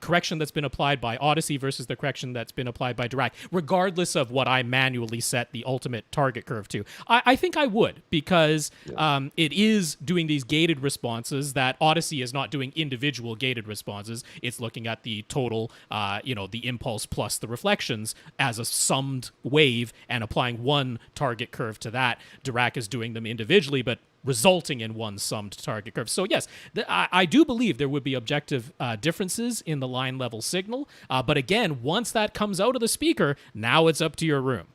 correction that's been applied by Odyssey versus the correction that's been applied by Dirac, regardless of what I manually set the ultimate target curve to? I think I would, because it is doing these gated responses that Odyssey is not doing individual gated responses. It's looking at the total, the impulse plus the reflections as a summed wave and applying one target curve to that. Dirac is doing them individually, but resulting in one summed target curve. So yes, I do believe there would be objective differences in the line level signal. But again, once that comes out of the speaker, now it's up to your room.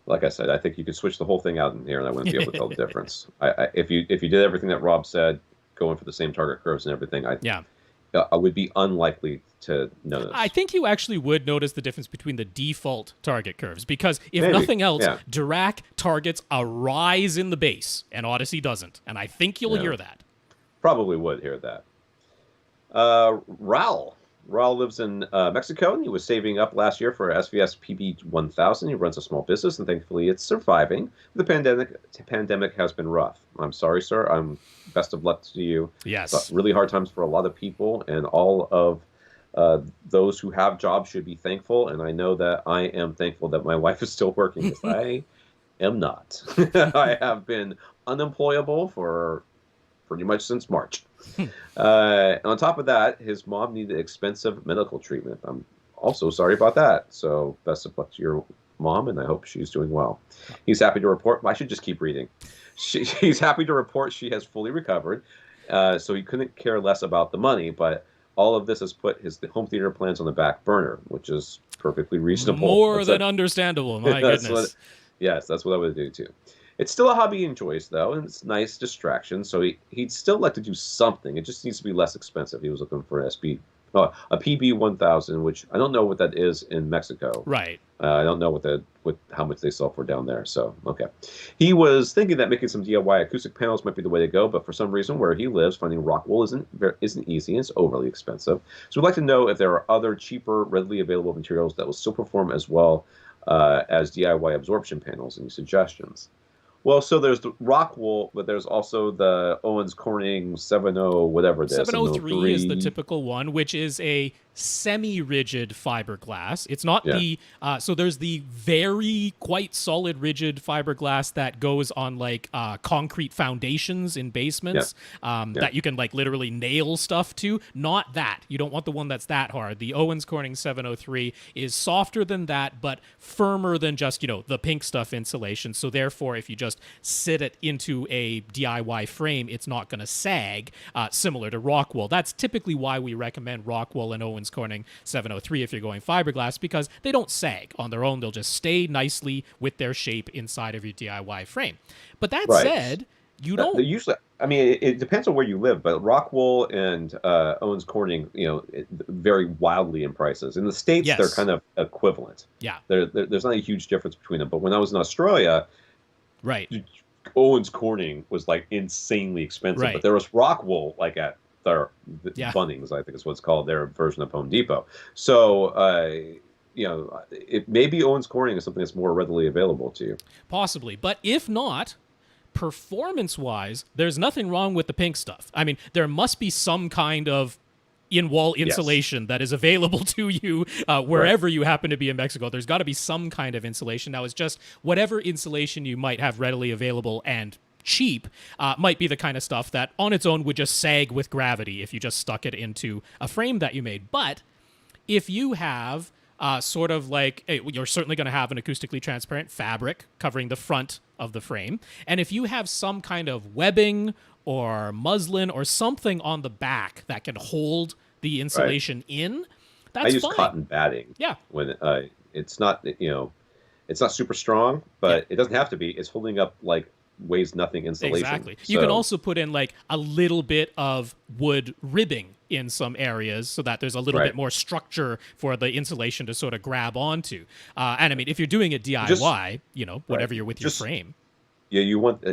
Like I said, I think you could switch the whole thing out in here, and I wouldn't be able to tell the difference. If you did everything that Rob said, going for the same target curves and everything, I would be unlikely to notice. I think you actually would notice the difference between the default target curves, because if nothing else, Dirac targets a rise in the bass, and Odyssey doesn't. And I think you'll hear that. Probably would hear that. Raul lives in Mexico, and he was saving up last year for SVS PB1000. He runs a small business, and thankfully it's surviving. The pandemic has been rough. I'm sorry, sir. Best of luck to you. Yes. But really hard times for a lot of people, and all of those who have jobs should be thankful. And I know that I am thankful that my wife is still working, because I am not. I have been unemployable for pretty much since March. On top of that, his mom needed expensive medical treatment. I'm also sorry about that. So best of luck to your mom, and I hope she's doing well. He's happy to report. I should just keep reading. He's happy to report she has fully recovered. So he couldn't care less about the money, but all of this has put his home theater plans on the back burner, which is perfectly reasonable. More than understandable. My goodness. Yes, that's what I would do too. It's still a hobby he enjoys, though, and it's a nice distraction. So he'd still like to do something. It just needs to be less expensive. He was looking for a PB1000, which I don't know what that is in Mexico. Right. I don't know how much they sell for down there. So, okay. He was thinking that making some DIY acoustic panels might be the way to go, but for some reason where he lives, finding rock wool isn't easy, and it's overly expensive. So we'd like to know if there are other cheaper, readily available materials that will still perform as well as DIY absorption panels. Any suggestions? Well, so there's the rock wool, but there's also the Owens Corning 70 whatever it is. 703 is the typical one, which is a semi-rigid fiberglass. It's not Yeah. the so there's the very quite solid rigid fiberglass that goes on like concrete foundations in basements that you can like literally nail stuff to. Not that. You don't want the one that's that hard. The Owens Corning 703 is softer than that, but firmer than just, you know, the pink stuff insulation. So therefore, if you just sit it into a DIY frame, it's not going to sag, similar to Rockwool. That's typically why we recommend Rockwool and Owens Corning 703 if you're going fiberglass, because they don't sag on their own. They'll just stay nicely with their shape inside of your DIY frame. But that said, you don't... Usually, I mean, it depends on where you live, but Rockwool and Owens Corning, you know, vary wildly in prices. In the States, they're kind of equivalent. Yeah. There's not a huge difference between them. But when I was in Australia, Owens Corning was like insanely expensive. But there was Rockwool like at their Bunnings, I think is what it's called, their version of Home Depot. So, you know, it maybe Owens Corning is something that's more readily available to you. Possibly. But if not, performance-wise, there's nothing wrong with the pink stuff. I mean, there must be some kind of in-wall insulation that is available to you wherever you happen to be in Mexico. There's got to be some kind of insulation. Now, it's just whatever insulation you might have readily available and cheap might be the kind of stuff that on its own would just sag with gravity if you just stuck it into a frame that you made. But if you have sort of like, you're certainly going to have an acoustically transparent fabric covering the front of the frame. And if you have some kind of webbing or muslin or something on the back that can hold the insulation in, that's fine. I use cotton batting. Yeah. When it's not, you know, it's not super strong, but it doesn't have to be. It's holding up like weighs nothing insulation. Exactly. You can also put in like a little bit of wood ribbing in some areas so that there's a little bit more structure for the insulation to sort of grab onto. And I mean, if you're doing it DIY, you know, whatever you're with your frame. Yeah, you want,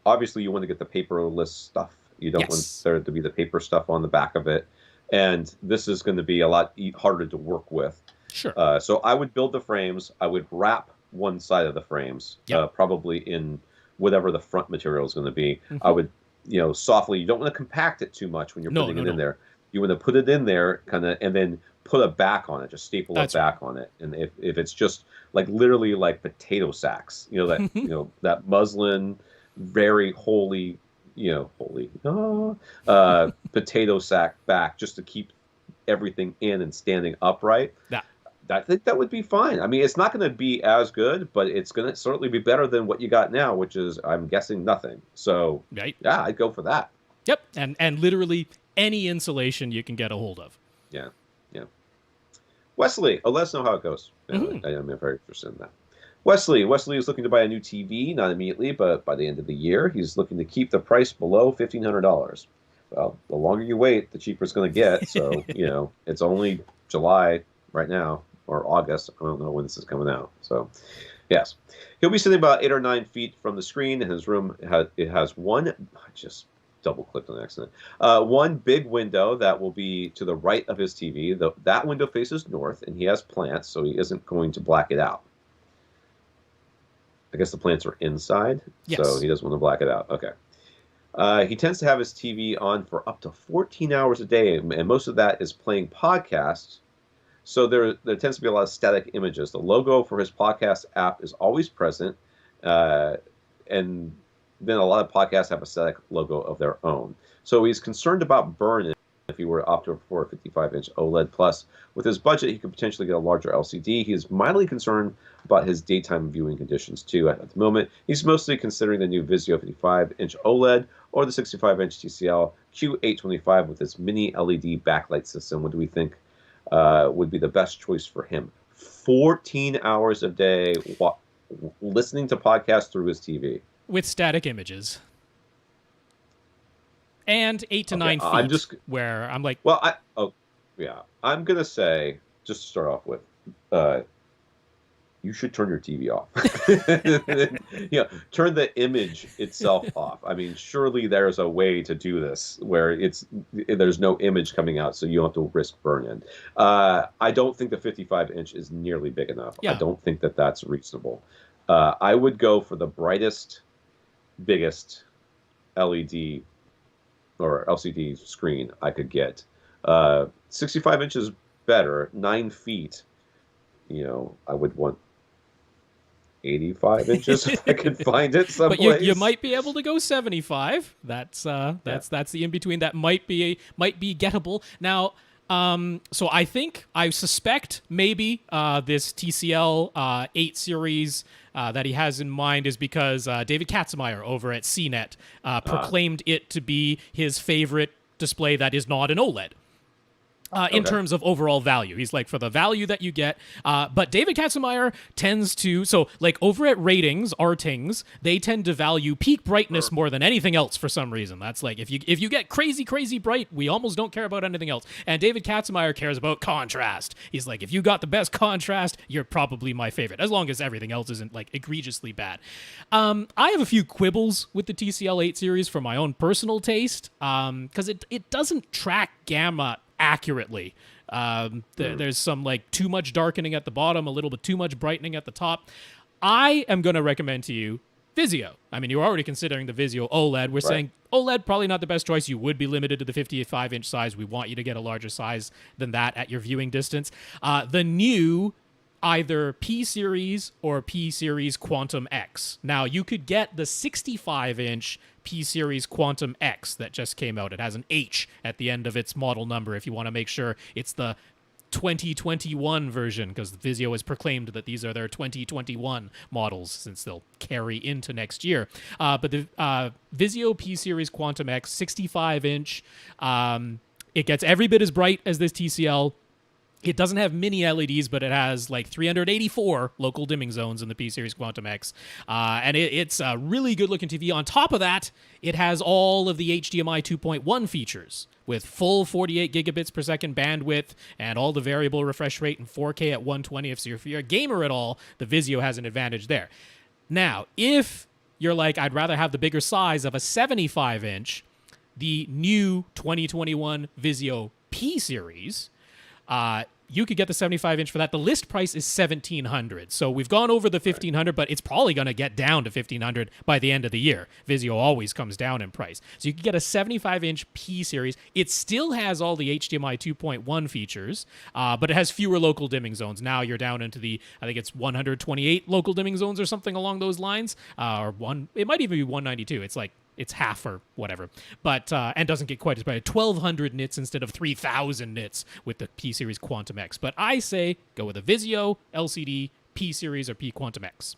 obviously you want to get the paperless stuff. You don't want there to be the paper stuff on the back of it. And this is going to be a lot harder to work with. Sure. So I would build the frames. I would wrap one side of the frames, probably in whatever the front material is going to be. I would, you know, softly. You don't want to compact it too much when you're putting it in there. You want to put it in there, kind of, and then put a back on it. Just staple a back on it. And if it's just like literally like potato sacks, you know, that you know, that muslin, very holy, you know, potato sack back, just to keep everything in and standing upright. I think that would be fine. I mean, it's not going to be as good, but it's going to certainly be better than what you got now, which is, I'm guessing, nothing. So, yeah, I'd go for that. Yep, and literally any insulation you can get a hold of. Yeah. Wesley, let us know how it goes. I'm very interested in that. Wesley is looking to buy a new TV, not immediately, but by the end of the year. He's looking to keep the price below $1,500. Well, the longer you wait, the cheaper it's going to get. So, you know, it's only July right now. Or August. I don't know when this is coming out. So, yes. He'll be sitting about 8 or 9 feet from the screen. In his room, it has one, I just double-clicked on accident, one big window that will be to the right of his TV. That window faces north, and he has plants, so he isn't going to black it out. I guess the plants are inside, so he doesn't want to black it out. Okay. He tends to have his TV on for up to 14 hours a day, and most of that is playing podcasts. So there tends to be a lot of static images. The logo for his podcast app is always present, and then a lot of podcasts have a static logo of their own. So he's concerned about burn-in if he were to opt for a 55-inch OLED. Plus, with his budget, he could potentially get a larger LCD. He is mildly concerned about his daytime viewing conditions, too. At the moment, he's mostly considering the new Vizio 55-inch OLED or the 65-inch TCL Q825 with its mini LED backlight system. What do we think would be the best choice for him? 14 hours a day listening to podcasts through his TV. With static images. And 8 to 9 feet, where I'm like... Well, I'm going to say, just to start off with, you should turn your TV off. You know, turn the image itself off. I mean, surely there's a way to do this where there's no image coming out, so you don't have to risk burn-in. I don't think the 55-inch is nearly big enough. I don't think that that's reasonable. I would go for the brightest, biggest LED or LCD screen I could get. 65 inches better, 9 feet. I would want 85 inches if I could find it someplace. But you might be able to go 75. That's the in between that might be gettable. Now, so I suspect maybe this TCL 8 series that he has in mind is because David Katzenmeier over at CNET proclaimed it to be his favorite display that is not an OLED. In terms of overall value. He's like, for the value that you get. But David Katzenmeier tends to, so like over at Ratings, they tend to value peak brightness more than anything else for some reason. That's like, if you get crazy, crazy bright, we almost don't care about anything else. And David Katzenmeier cares about contrast. He's like, if you got the best contrast, you're probably my favorite, as long as everything else isn't like egregiously bad. I have a few quibbles with the TCL 8 series for my own personal taste, because it doesn't track gamma accurately. There's some like too much darkening at the bottom, a little bit too much brightening at the top. I am going to recommend to you Vizio. I mean, you're already considering the Vizio OLED. We're saying OLED, probably not the best choice. You would be limited to the 55-inch size. We want you to get a larger size than that at your viewing distance. The new either P Series or P Series Quantum X. Now, you could get the 65-inch P Series Quantum X that just came out. It has an H at the end of its model number if you want to make sure it's the 2021 version, because Vizio has proclaimed that these are their 2021 models since they'll carry into next year. But the Vizio P Series Quantum X 65-inch, it gets every bit as bright as this TCL. It doesn't have mini LEDs, but it has like 384 local dimming zones in the P-Series Quantum X. And it's a really good-looking TV. On top of that, it has all of the HDMI 2.1 features with full 48 gigabits per second bandwidth and all the variable refresh rate and 4K at 120. So if you're a gamer at all, the Vizio has an advantage there. Now, if you're like, I'd rather have the bigger size of a 75-inch, the new 2021 Vizio P-Series, you could get the 75-inch for that. The list price is $1,700. So we've gone over the $1,500, but it's probably going to get down to $1,500 by the end of the year. Vizio always comes down in price. So you can get a 75-inch P-Series. It still has all the HDMI 2.1 features, but it has fewer local dimming zones. Now you're down into I think it's 128 local dimming zones or something along those lines. It might even be 192. It's half or whatever, but and doesn't get quite as bright. 1,200 nits instead of 3,000 nits with the P-Series Quantum X. But I say go with a Vizio, LCD, P-Series, or P Quantum X.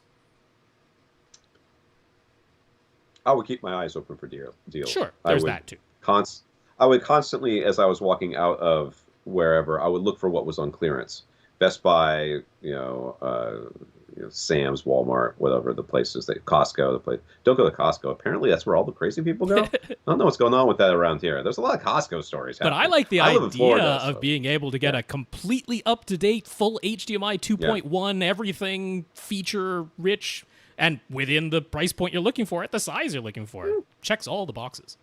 I would keep my eyes open for deals. Sure, there's that too. I would constantly, as I was walking out of wherever, I would look for what was on clearance. Best Buy, Sam's, Walmart, whatever the places, Costco, the place. Don't go to Costco. Apparently, that's where all the crazy people go. I don't know what's going on with that around here. There's a lot of Costco stories happening. But I like the idea of being able to get a completely up-to-date, full HDMI 2.1, everything feature-rich, and within the price point you're looking for, at the size you're looking for. Checks all the boxes.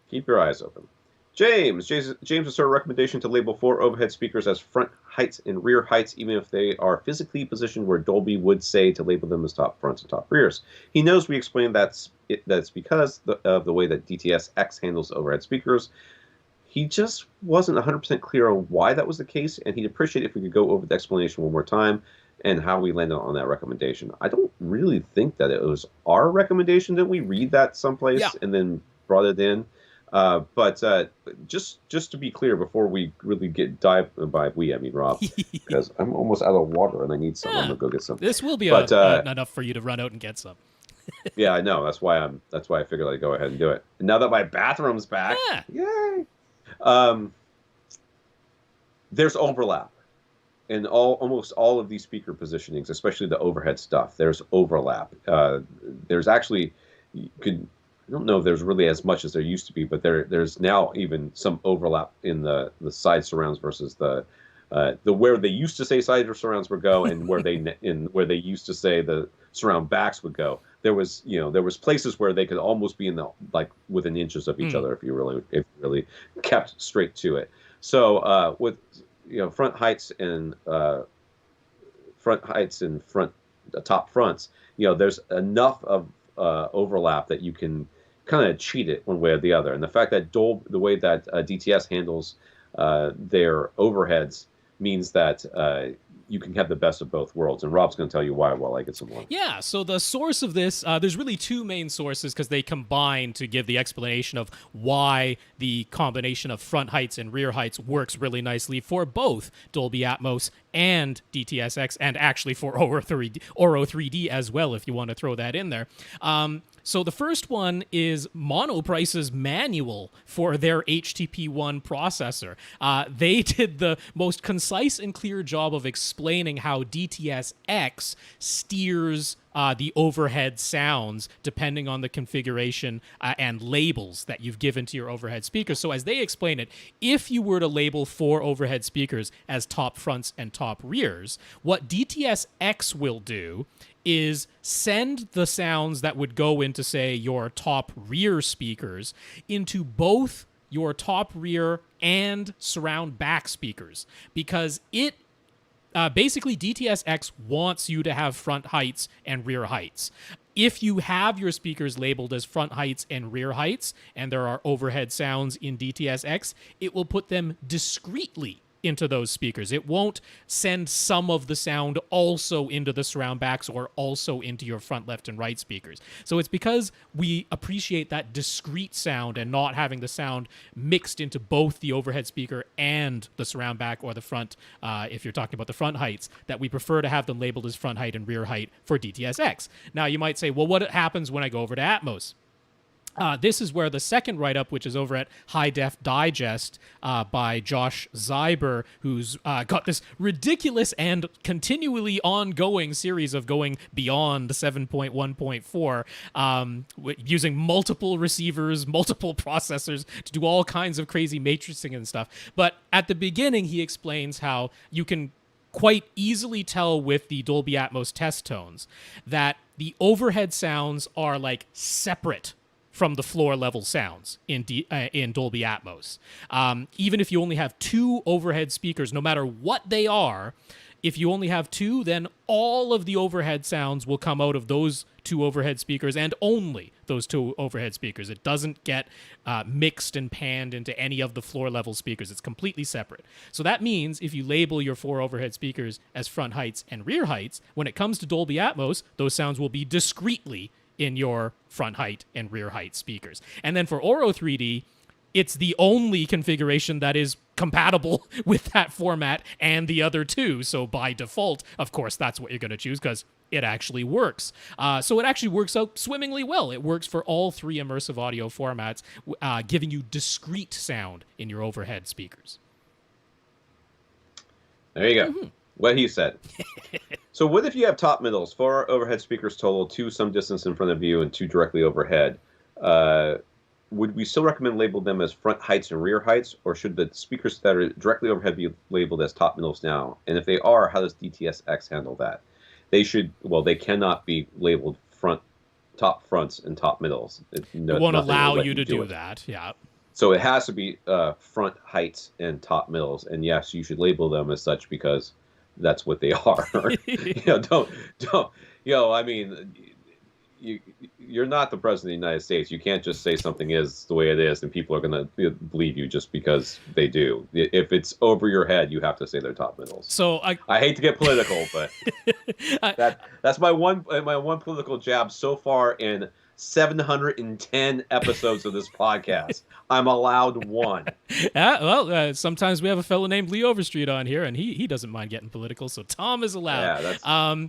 Keep your eyes open. James has started a recommendation to label 4 overhead speakers as front heights and rear heights, even if they are physically positioned where Dolby would say to label them as top fronts and top rears. He knows we explained that's because of the way that DTS X handles overhead speakers. He just wasn't 100% clear on why that was the case, and he'd appreciate if we could go over the explanation one more time and how we landed on that recommendation. I don't really think that it was our recommendation. Didn't we read that someplace and then brought it in? But just to be clear, before we really I mean Rob, because I'm almost out of water and I need some. I'm gonna go get some. This will be enough for you to run out and get some. Yeah, I know. That's why I figured I'd go ahead and do it. And now that my bathroom's back, yay! There's overlap in almost all of these speaker positionings, especially the overhead stuff. There's overlap. There's actually I don't know if there's really as much as there used to be, but there's now even some overlap in the side surrounds versus the where they used to say side surrounds would go and where they used to say the surround backs would go. There was places where they could almost be within inches of each other if you really kept straight to it. So with front heights and top fronts, there's enough of overlap that you can kind of cheat it one way or the other. And the fact that the way that DTS handles their overheads means that you can have the best of both worlds. And Rob's going to tell you why while I get some more. Yeah, so the source of this, there's really two main sources because they combine to give the explanation of why the combination of front heights and rear heights works really nicely for both Dolby Atmos and DTS:X, and actually for Oro 3D as well, if you want to throw that in there. So the first one is Monoprice's manual for their HTP1 processor. They did the most concise and clear job of explaining how DTS:X steers the overhead sounds depending on the configuration and labels that you've given to your overhead speakers. So as they explain it, if you were to label 4 overhead speakers as top fronts and top rears, what DTS:X will do is send the sounds that would go into, say, your top rear speakers into both your top rear and surround back speakers, because it basically DTS:X wants you to have front heights and rear heights. If you have your speakers labeled as front heights and rear heights, and there are overhead sounds in DTS:X, it will put them discreetly into those speakers. It won't send some of the sound also into the surround backs or also into your front left and right speakers. So it's because we appreciate that discrete sound and not having the sound mixed into both the overhead speaker and the surround back or the front, if you're talking about the front heights, that we prefer to have them labeled as front height and rear height for DTS:X. Now you might say, well, what happens when I go over to Atmos? This is where the second write-up, which is over at High Def Digest by Josh Zyber, who's got this ridiculous and continually ongoing series of going beyond 7.1.4, using multiple receivers, multiple processors to do all kinds of crazy matrixing and stuff. But at the beginning, he explains how you can quite easily tell with the Dolby Atmos test tones that the overhead sounds are like separate from the floor level sounds in Dolby Atmos. Even if you only have 2 overhead speakers, no matter what they are, if you only have 2, then all of the overhead sounds will come out of those 2 overhead speakers and only those 2 overhead speakers. It doesn't get mixed and panned into any of the floor level speakers. It's completely separate. So that means if you label your 4 overhead speakers as front heights and rear heights, when it comes to Dolby Atmos, those sounds will be discretely in your front height and rear height speakers. And then for Oro 3D, it's the only configuration that is compatible with that format and the other 2. So by default, of course, that's what you're going to choose because it actually works. So it actually works out swimmingly well. It works for all 3 immersive audio formats, giving you discrete sound in your overhead speakers. There you go. Mm-hmm. What he said. So what if you have top middles, 4 overhead speakers total, 2 some distance in front of you, and 2 directly overhead? Would we still recommend label them as front heights and rear heights, or should the speakers that are directly overhead be labeled as top middles now? And if they are, how does DTS:X handle that? They cannot be labeled top fronts and top middles. It won't allow you to do that, yeah. So it has to be front heights and top middles, and yes, you should label them as such because that's what they are. I mean, you're not the president of the United States. You can't just say something is the way it is and people are going to believe you just because they do. If it's over your head, you have to say they're top middles. So I hate to get political, but that's my one political jab so far in 710 episodes of this podcast. I'm allowed one. Sometimes we have a fellow named Lee Overstreet on here, and he doesn't mind getting political, so Tom is allowed. Yeah,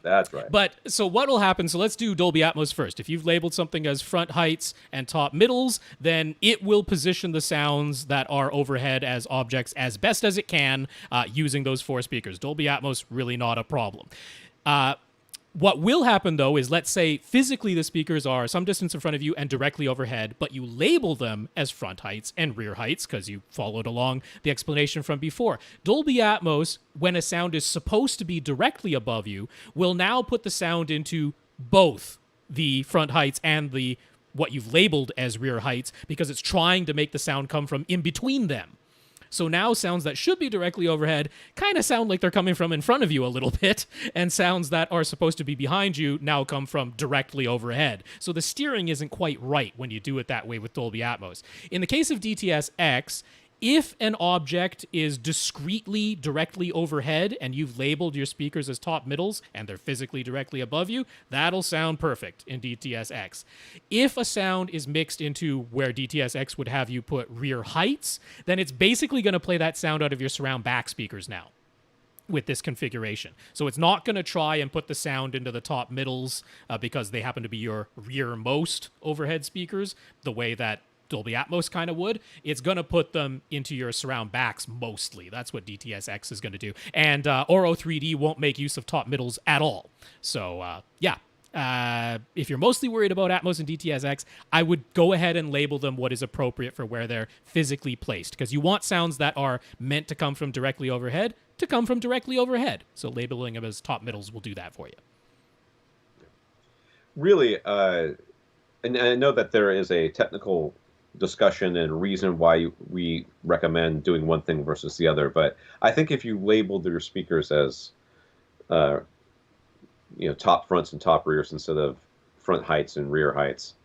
that's right. But so what will happen? So let's do Dolby Atmos first. If you've labeled something as front heights and top middles, then it will position the sounds that are overhead as objects as best as it can using those 4 speakers. Dolby Atmos, really not a problem. What will happen, though, is let's say physically the speakers are some distance in front of you and directly overhead, but you label them as front heights and rear heights because you followed along the explanation from before. Dolby Atmos, when a sound is supposed to be directly above you, will now put the sound into both the front heights and what you've labeled as rear heights because it's trying to make the sound come from in between them. So now sounds that should be directly overhead kind of sound like they're coming from in front of you a little bit, and sounds that are supposed to be behind you now come from directly overhead. So the steering isn't quite right when you do it that way with Dolby Atmos. In the case of DTS:X, If an object is discretely directly overhead and you've labeled your speakers as top middles and they're physically directly above you, that'll sound perfect in DTS-X. If a sound is mixed into where DTS-X would have you put rear heights, then it's basically going to play that sound out of your surround back speakers now with this configuration. So it's not going to try and put the sound into the top middles because they happen to be your rearmost overhead speakers, the way that Dolby Atmos kind of would. It's going to put them into your surround backs mostly. That's what DTS-X is going to do. And Oro 3D won't make use of top middles at all. So, if you're mostly worried about Atmos and DTS-X, I would go ahead and label them what is appropriate for where they're physically placed, because you want sounds that are meant to come from directly overhead to come from directly overhead. So labeling them as top middles will do that for you. Really, and I know that there is a technical discussion and reason why we recommend doing one thing versus the other, but I think if you labeled your speakers as top fronts and top rears instead of front heights and rear heights,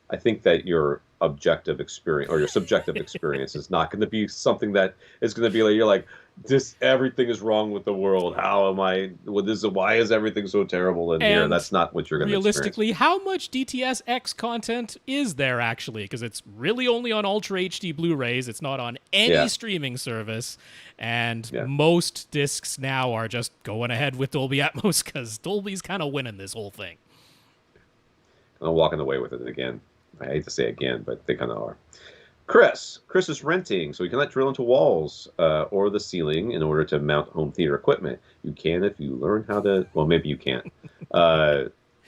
I think that your objective experience or your subjective experience is not going to be something that is going to be like, you're like, this, everything is wrong with the world. How am I, why is everything so terrible in here? That's not what you're going to experience. Realistically, how much DTS-X content is there actually? Because it's really only on Ultra HD Blu-rays. It's not on any streaming service. And most discs now are just going ahead with Dolby Atmos because Dolby's kind of winning this whole thing. I'm walking away with it again. I hate to say again, but they kind of are. Chris is renting, so he cannot drill into walls or the ceiling in order to mount home theater equipment. You can if you learn how to. Well, maybe you can't.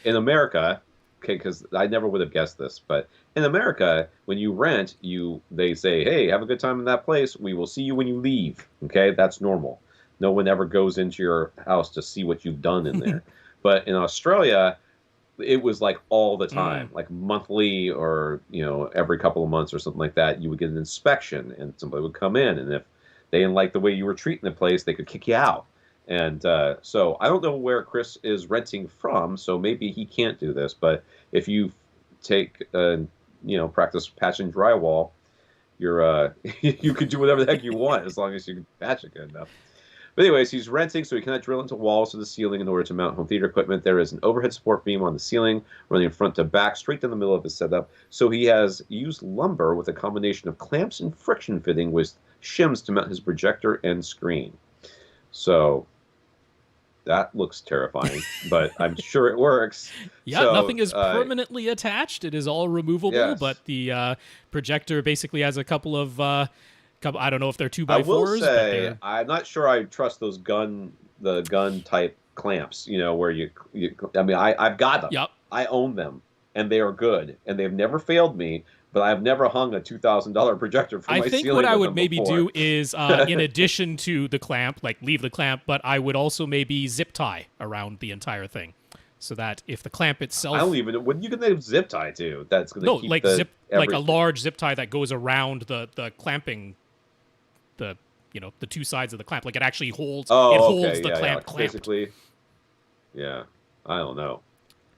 In America, okay, because I never would have guessed this, but in America, when you rent, they say, "Hey, have a good time in that place. We will see you when you leave." Okay, that's normal. No one ever goes into your house to see what you've done in there. But in Australia, it was like all the time, like monthly or, every couple of months or something like that. You would get an inspection and somebody would come in. And if they didn't like the way you were treating the place, they could kick you out. And so I don't know where Chris is renting from, so maybe he can't do this. But if you take, practice patching drywall, you're you could do whatever the heck you want as long as you can patch it good enough. But anyways, he's renting, so he cannot drill into walls or the ceiling in order to mount home theater equipment. There is an overhead support beam on the ceiling running front to back, straight down the middle of his setup. So he has used lumber with a combination of clamps and friction fitting with shims to mount his projector and screen. So that looks terrifying, but I'm sure it works. Yeah, so, nothing is permanently attached. It is all removable, but the projector basically has a couple of... I don't know if they're 2x4s. I will say, I'm not sure I trust those gun type clamps. Where you I've got them. Yep. I own them, and they are good, and they've never failed me. But I've never hung a $2,000 projector for my ceiling. I think what I would maybe do is, in addition to the clamp, leave the clamp, but I would also maybe zip tie around the entire thing, so that if the clamp itself, I don't even. What you can zip tie to? That's going to keep a large zip tie that goes around the clamping. The two sides of the clamp, it actually holds. Holds the clamp clamped. Basically, I don't know.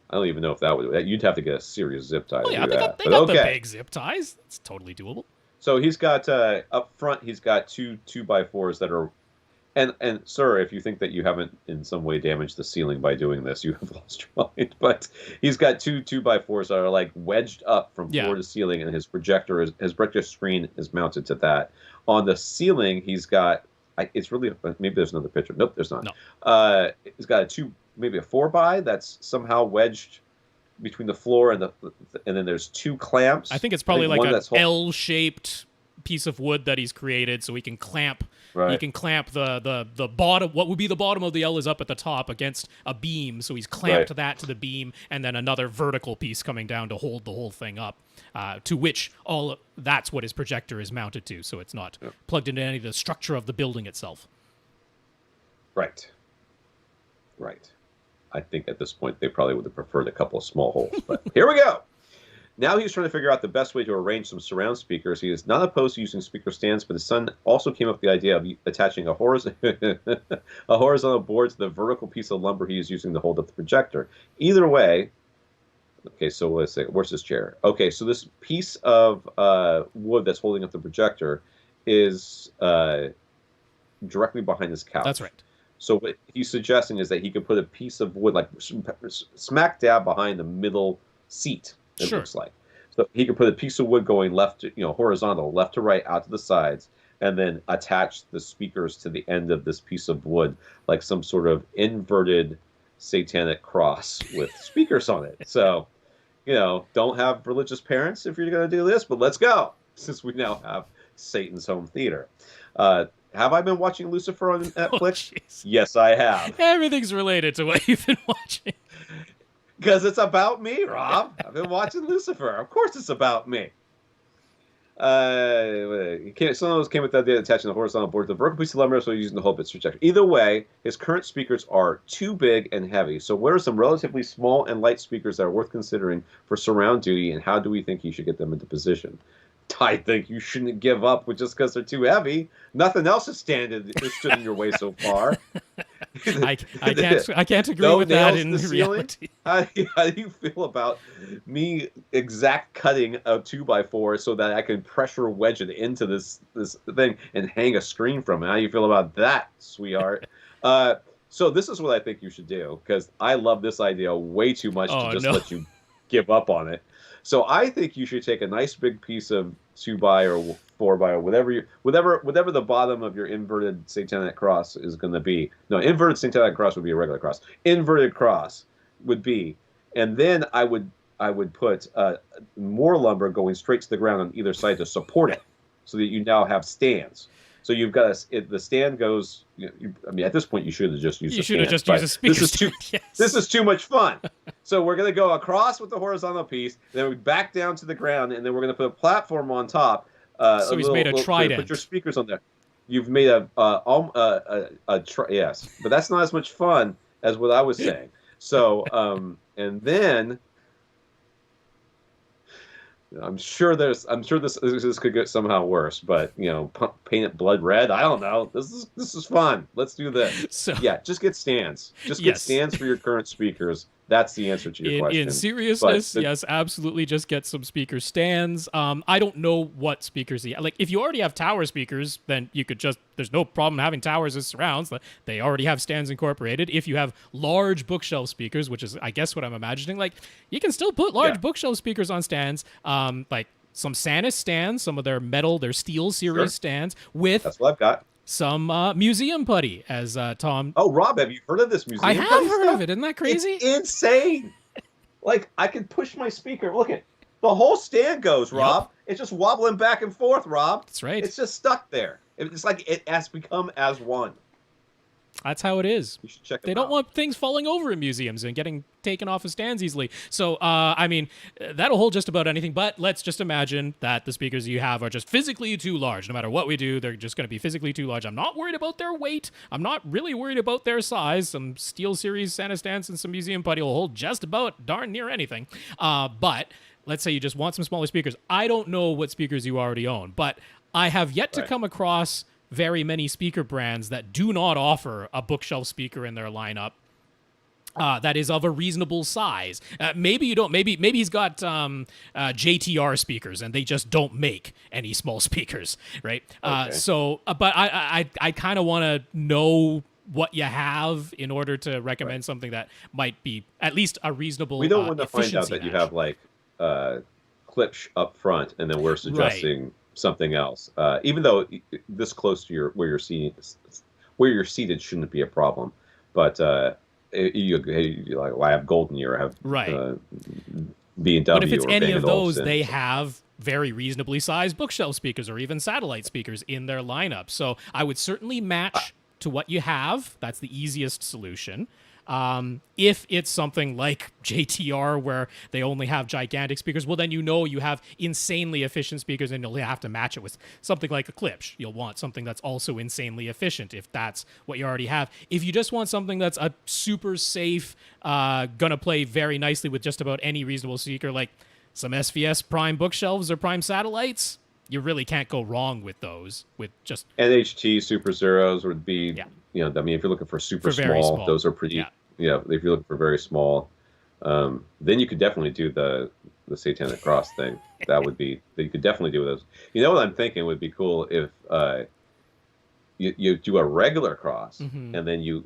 I don't even know if that would. You'd have to get a serious zip tie. They got the big zip ties. It's totally doable. So he's got up front. He's got two 2x4s that are. And sir, if you think that you haven't in some way damaged the ceiling by doing this, you have lost your mind. But he's got two 2x4s that are wedged up from floor to ceiling, and his projector screen is mounted to that. On the ceiling, he's got. It's really maybe there's another picture. Nope, there's not. No. He's got maybe a 4x that's somehow wedged between the floor and then there's two clamps. I think it's probably an L-shaped piece of wood that he's created, so he can clamp. Right. He can clamp the bottom. What would be the bottom of the L is up at the top against a beam, so he's clamped that to the beam, and then another vertical piece coming down to hold the whole thing up. To which that's what his projector is mounted to, so it's not plugged into any of the structure of the building itself. Right. I think at this point they probably would have preferred a couple of small holes, but here we go. Now he's trying to figure out the best way to arrange some surround speakers. He is not opposed to using speaker stands, but his son also came up with the idea of attaching a horizontal board to the vertical piece of lumber he is using to hold up the projector. Either way, okay, so let's say, where's this chair? Okay, so this piece of wood that's holding up the projector is directly behind his couch. That's right. So what he's suggesting is that he could put a piece of wood, like smack dab behind the middle seat. It looks like. So he could put a piece of wood going left, horizontal, left to right, out to the sides, and then attach the speakers to the end of this piece of wood, like some sort of inverted satanic cross with speakers on it. So, don't have religious parents if you're going to do this, but let's go, since we now have Satan's home theater. Have I been watching Lucifer on Netflix? Yes, I have. Everything's related to what you've been watching. Because it's about me, Rob. I've been watching Lucifer. Of course it's about me. Some of those came with the idea of attaching the horizontal board to the vertical piece of lumber, so using the whole bit's projector. Either way, his current speakers are too big and heavy. So what are some relatively small and light speakers that are worth considering for surround duty, and how do we think you should get them into position? I think you shouldn't give up with just because they're too heavy. Nothing else has stood in your way so far. I can't agree with that in reality. How do you feel about me exact cutting a 2x4 so that I can pressure wedge it into this thing and hang a screen from it? How do you feel about that, sweetheart? So this is what I think you should do, because I love this idea way too much to just let you give up on it. So I think you should take a nice big piece of 2x or 4x or whatever the bottom of your inverted satanic cross is going to be. No, inverted satanic cross would be a regular cross. Inverted cross would be, and then I would put more lumber going straight to the ground on either side to support it, so that you now have stands. So you've got the stand goes. At this point, you should have just used. You should have just used a speaker. This is too much fun. So we're going to go across with the horizontal piece, then we back down to the ground, and then we're going to put a platform on top. So he's made a trident. Put your speakers on there. You've made yes, but that's not as much fun as what I was saying. So and then. I'm sure this could get somehow worse, but paint it blood red. I don't know. This is fun. Let's do this. So yeah, just get stands. Get stands for your current speakers. That's the answer to your question. In seriousness, yes, absolutely. Just get some speaker stands. I don't know what speakers like. If you already have tower speakers, then you could there's no problem having towers as surrounds. They already have stands incorporated. If you have large bookshelf speakers, which is, I guess, what I'm imagining, like you can still put large bookshelf speakers on stands. Like some Sanus stands, some of their steel series stands with. That's what I've got. Some museum putty, as Tom. Oh, Rob, have you heard of this museum? I have heard of it. Isn't that crazy? It's insane. Like I can push my speaker. Look at the whole stand goes, Rob. Yep. It's just wobbling back and forth, Rob. That's right. It's just stuck there. It's like it has become as one. That's how it is. You should check it out. They don't want things falling over in museums and getting taken off of stands easily. So, that'll hold just about anything. But let's just imagine that the speakers you have are just physically too large. No matter what we do, they're just going to be physically too large. I'm not worried about their weight. I'm not really worried about their size. Some Steel Series Santa stands and some museum putty will hold just about darn near anything. But let's say you just want some smaller speakers. I don't know what speakers you already own, but I have yet to come across very many speaker brands that do not offer a bookshelf speaker in their lineup that is of a reasonable size. Maybe you don't. Maybe he's got JTR speakers and they just don't make any small speakers, right? Okay. But I kind of want to know what you have in order to recommend something that might be at least a reasonable. We don't want to find out that you have like clips up front, and then we're suggesting. Right. Something else, even though this close to where you're seated shouldn't be a problem, but you like, well, I have Golden Ear, I have B&W. But if it's or any Bang of those, Olufsen, they have very reasonably sized bookshelf speakers or even satellite speakers in their lineup. So I would certainly match to what you have. That's the easiest solution. If it's something like JTR where they only have gigantic speakers, well, then you have insanely efficient speakers, and you'll have to match it with something like a Klipsch. You'll want something that's also insanely efficient if that's what you already have. If you just want something that's a super safe, gonna play very nicely with just about any reasonable speaker, like some SVS Prime bookshelves or Prime satellites, you really can't go wrong with those. With just NHT Super Zeros would be, if you're looking for super small, those are pretty. Yeah, if you're looking for very small, then you could definitely do the the Satanic Cross thing. That would be, you could definitely do those. You know what I'm thinking would be cool if you do a regular cross, Mm-hmm. and then you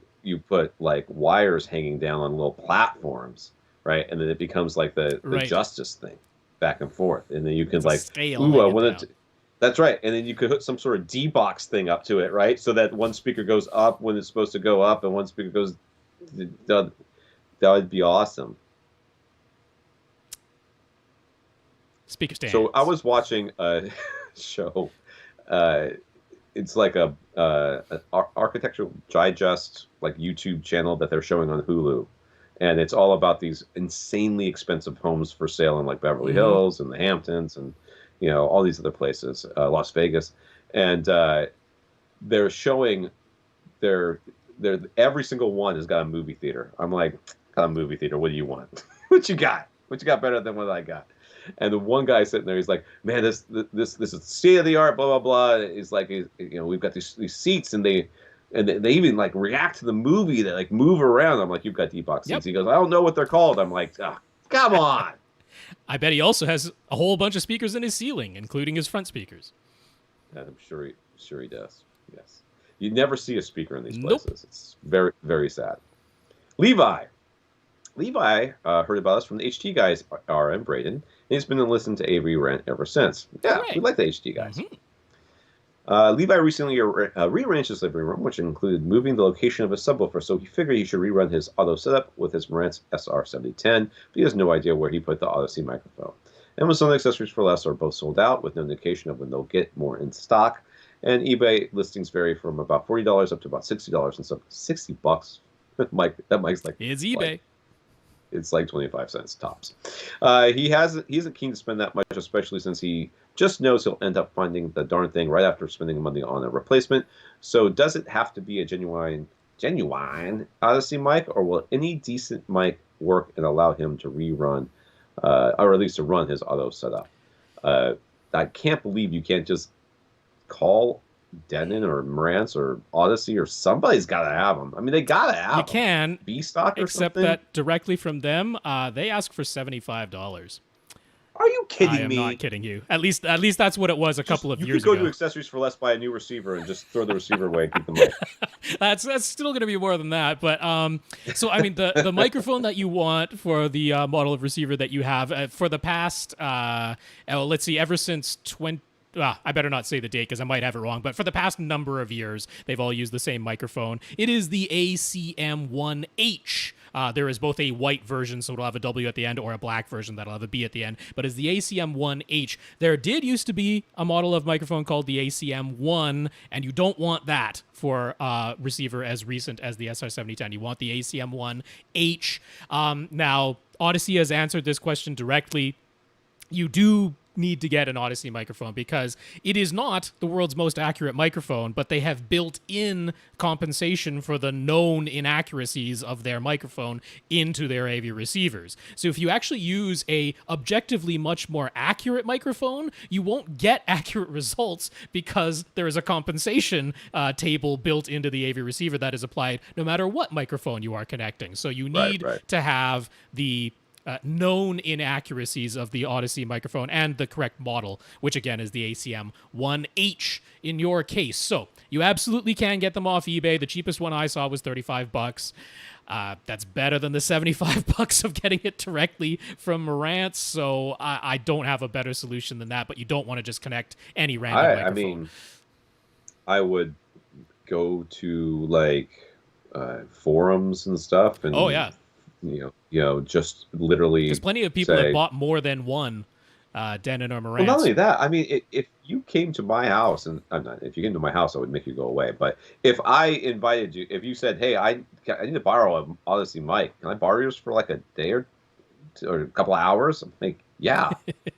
put like wires hanging down on little platforms, right? And then it becomes like the Right. justice thing, back and forth, and then you can It's a like, scale ooh, I hanging want down. to. That's right, and then you could hook some sort of D-box thing up to it, right? So that one speaker goes up when it's supposed to go up, and one speaker goes. That would be awesome. Speaker stands. So I was watching a show. It's like an architectural digest, like YouTube channel that they're showing on Hulu, and it's all about these insanely expensive homes for sale in like Beverly Mm-hmm. Hills and the Hamptons and all these other places, Las Vegas, and they're showing their every single one has got a movie theater. I'm like, got a movie theater? What do you want? What you got? What you got better than what I got? And the one guy sitting there, he's like, man, this is state of the art, blah blah blah. He's like, we've got these seats, and they even like react to the movie. They like move around. I'm like, you've got D-box seats. Yep. He goes, I don't know what they're called. I'm like, come on. I bet he also has a whole bunch of speakers in his ceiling, including his front speakers. I'm sure he does. Yes, you never see a speaker in these Nope. places. It's very very sad. Levi heard about us from the HT guys, R and Braden, and he's been listening to AV Rant ever since. Yeah, Hooray. we like the HT guys. Mm-hmm. Levi recently rearranged his living room, which included moving the location of his subwoofer, so he figured he should rerun his auto setup with his Marantz SR7010, but he has no idea where he put the Odyssey microphone. Amazon accessories for less are both sold out, with no indication of when they'll get more in stock, and eBay listings vary from about $40 up to about $60, and some $60. That mic's like It's eBay. It's like 25 cents tops. He isn't keen to spend that much, especially since he just knows he'll end up finding the darn thing right after spending money on a replacement. So does it have to be a genuine Odyssey mic, or will any decent mic work and allow him to rerun, or at least to run his auto setup? I can't believe you can't just call Denon or Marantz or Odyssey, or somebody's got to have them. I mean, they got to have You can, B-stock or except something. that directly from them, they ask for $75. Are you kidding I am me? not kidding you. At least that's what it was a couple of you years could go ago. to accessories for less, buy a new receiver, and just throw the receiver away and keep the mic. That's still going to be more than that, but so I mean the microphone that you want for the model of receiver that you have for the past let's see, ever since 20. I better not say the date because I might have it wrong, but for the past number of years, they've all used the same microphone. It is the ACM1H. There is both a white version, so it'll have a W at the end, or a black version that'll have a B at the end, but it's the ACM1H. There did used to be a model of microphone called the ACM1, and you don't want that for receiver as recent as the SR7010. You want the ACM1H. Now, Odyssey has answered this question directly. You do need to get an Odyssey microphone because it is not the world's most accurate microphone, but they have built in compensation for the known inaccuracies of their microphone into their AV receivers. So if you actually use a objectively much more accurate microphone, you won't get accurate results because there is a compensation table built into the AV receiver that is applied no matter what microphone you are connecting. So you need to have the known inaccuracies of the Odyssey microphone and the correct model, which again is the ACM1H in your case. So you absolutely can get them off eBay. The cheapest one I saw was $35. That's better than the $75 of getting it directly from Marantz. So I don't have a better solution than that, but you don't want to just connect any random microphone. I mean, I would go to like forums and stuff, and just literally. There's plenty of people that bought more than one Denon or Marantz. Well, not only that, I mean, if you came to my house, and if you came to my house, I would make you go away. But if I invited you, if you said, "Hey, I need to borrow an Odyssey mic. Can I borrow yours for like a day or a couple of hours?" I'm like, "Yeah,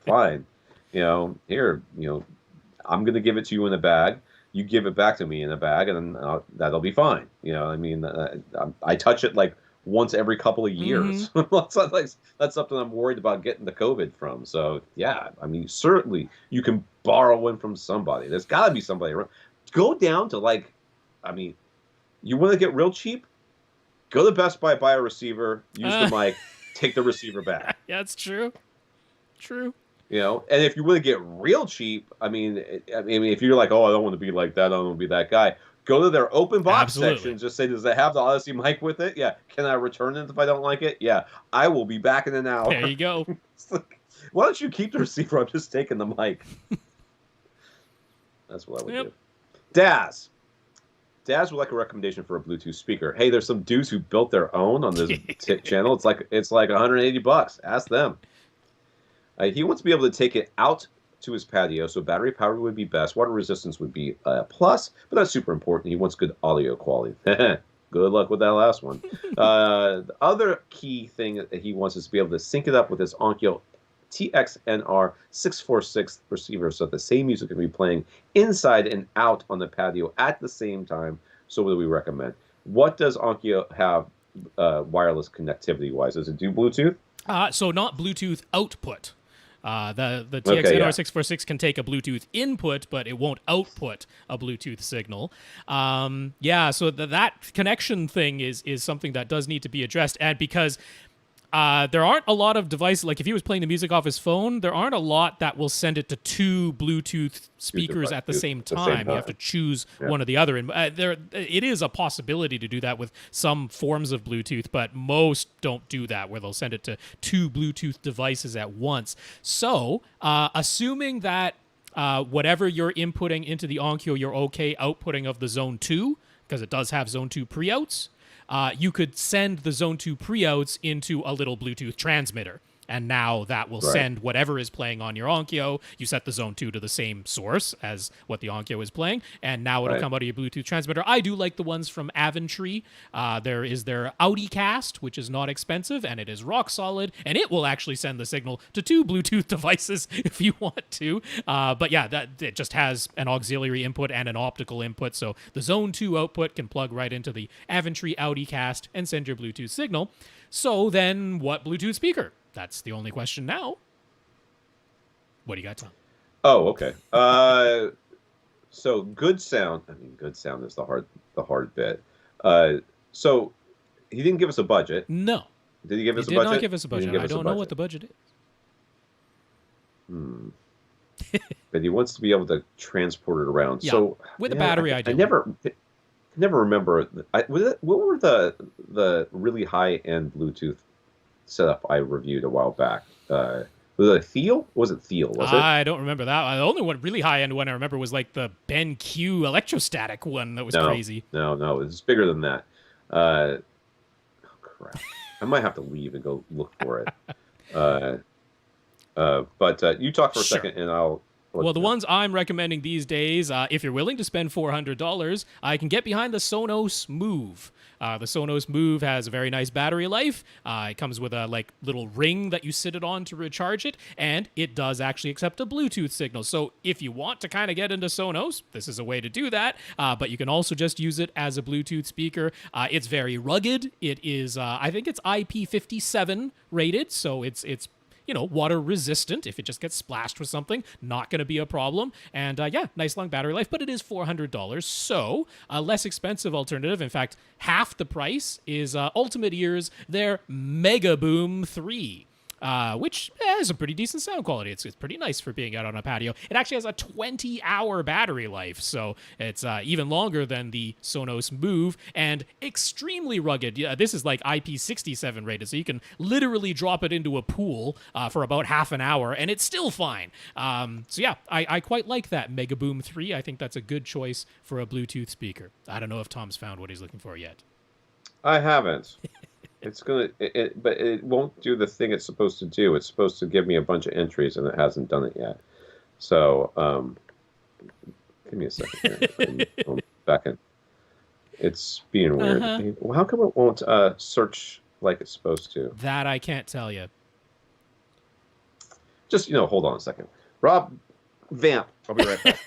fine. Here, I'm gonna give it to you in a bag. You give it back to me in a bag, and then that'll be fine." I mean, I touch it like once every couple of years. Mm-hmm. That's something I'm worried about getting the COVID from. So yeah, I mean, certainly you can borrow one from somebody. There's got to be somebody around. Go down to you want to get real cheap? Go to Best Buy, buy a receiver, use the mic, take the receiver back. Yeah, that's true. True. You know, and if you want to get real cheap, I mean, if you're like, oh, I don't want to be like that, I don't want to be that guy. Go to their open box section. Just say, does it have the Odyssey mic with it? Yeah. Can I return it if I don't like it? Yeah. I will be back in an hour. There you go. Like, why don't you keep the receiver? I'm just taking the mic. That's what I would do. Daz would like a recommendation for a Bluetooth speaker. Hey, there's some dudes who built their own on this channel. It's like $180. Ask them. He wants to be able to take it out to his patio, so battery power would be best. Water resistance would be a plus, but that's super important. He wants good audio quality. Good luck with that last one. The other key thing that he wants is to be able to sync it up with his Onkyo TXNR 646 receiver so that the same music can be playing inside and out on the patio at the same time. So what do we recommend? What does Onkyo have wireless connectivity-wise? Does it do Bluetooth? So not Bluetooth output. The TXNR 646 can take a Bluetooth input, but it won't output a Bluetooth signal. So that connection thing is something that does need to be addressed. And because there aren't a lot of devices, like if he was playing the music off his phone, there aren't a lot that will send it to two Bluetooth speakers at the same time. You have to choose one or the other. And it is a possibility to do that with some forms of Bluetooth, but most don't do that, where they'll send it to two Bluetooth devices at once. So, assuming that whatever you're inputting into the Onkyo, you're okay outputting of the Zone 2, because it does have Zone 2 pre-outs, you could send the Zone 2 pre-outs into a little Bluetooth transmitter. And now that will send whatever is playing on your Onkyo. You set the Zone 2 to the same source as what the Onkyo is playing, and now it'll come out of your Bluetooth transmitter. I do like the ones from AVRant. There is their AudiCast, which is not expensive, and it is rock solid, and it will actually send the signal to two Bluetooth devices if you want to. But yeah, it just has an auxiliary input and an optical input, so the Zone 2 output can plug right into the AVRant AudiCast and send your Bluetooth signal. So then what Bluetooth speaker? That's the only question now. What do you got, Tom? Oh, okay. So good sound. I mean, good sound is the hard bit. So he didn't give us a budget. No. Did he give us a budget? He did not give us a budget. I don't know what the budget is. But he wants to be able to transport it around. Yeah, so with a battery, I never remember. What were the really high end Bluetooth setup I reviewed a while back? Was it Thiel? Was it Thiel? I don't remember that. The only one really high end one I remember was like the BenQ electrostatic one that was crazy. No, it's bigger than that. Oh crap! I might have to leave and go look for it. But you talk for a second, and I'll. Well, the ones I'm recommending these days, if you're willing to spend $400, I can get behind the Sonos Move. The Sonos Move has a very nice battery life. It comes with a little ring that you sit it on to recharge it, and it does actually accept a Bluetooth signal. So if you want to kind of get into Sonos, this is a way to do that. But you can also just use it as a Bluetooth speaker. It's very rugged. It is, I think it's IP57 rated, so it's water resistant. If it just gets splashed with something, not going to be a problem. And nice long battery life, but it is $400. So a less expensive alternative, in fact, half the price, is Ultimate Ears, their Mega Boom 3. Which has a pretty decent sound quality. It's pretty nice for being out on a patio. It actually has a 20-hour battery life, so it's even longer than the Sonos Move, and extremely rugged. Yeah, this is like IP67 rated, so you can literally drop it into a pool for about half an hour, and it's still fine. I quite like that Mega Boom 3. I think that's a good choice for a Bluetooth speaker. I don't know if Tom's found what he's looking for yet. I haven't. It's but it won't do the thing it's supposed to do. It's supposed to give me a bunch of entries, and it hasn't done it yet. So, give me a second here. I'm back in. It's being weird. Well, how come it won't search like it's supposed to? That I can't tell you. Just hold on a second. Rob, vamp. I'll be right back.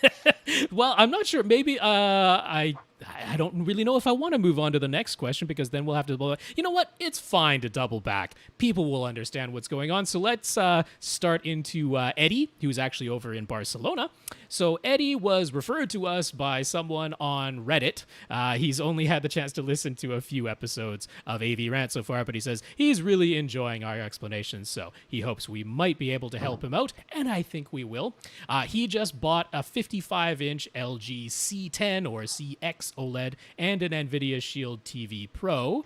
Well, I'm not sure. Maybe I I don't really know if I want to move on to the next question, because then we'll have to, you know what? It's fine to double back. People will understand what's going on. So let's start into Eddie, who's actually over in Barcelona. So Eddie was referred to us by someone on Reddit. He's only had the chance to listen to a few episodes of AV Rant so far, but he says he's really enjoying our explanations. So he hopes we might be able to help him out, and I think we will. He just bought a 55-inch LG C10 or CX OLED and an NVIDIA Shield TV Pro.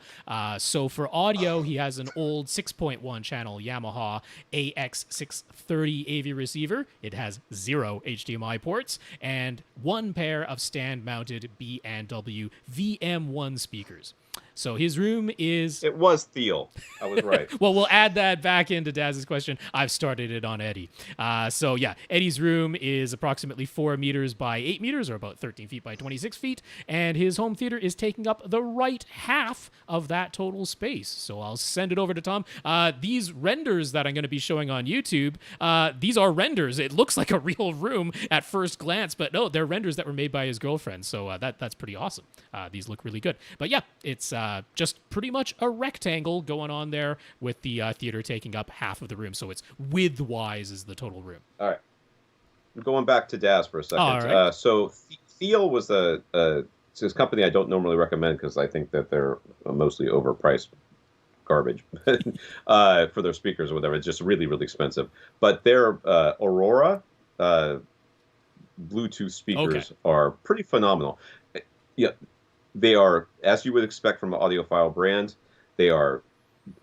So for audio, he has an old 6.1 channel Yamaha AX630 AV receiver. It has 0 HDMI ports and 1 pair of stand-mounted B&W VM1 speakers. So his room is... It was Thiel. I was right. Well, we'll add that back into Daz's question. I've started it on Eddie. So yeah, Eddie's room is approximately 4 meters by 8 meters, or about 13 feet by 26 feet. And his home theater is taking up the right half of that total space. So I'll send it over to Tom. These renders that I'm going to be showing on YouTube, these are renders. It looks like a real room at first glance, but no, they're renders that were made by his girlfriend. So that's pretty awesome. These look really good. But yeah, it's just pretty much a rectangle going on there, with the theater taking up half of the room. So it's width-wise is the total room. All right. I'm going back to Daz for a second. All right. So Thiel was it's a company I don't normally recommend, because I think that they're mostly overpriced garbage for their speakers or whatever. It's just really, really expensive. But their Aurora Bluetooth speakers are pretty phenomenal. Yeah. They are, as you would expect from an audiophile brand, they are,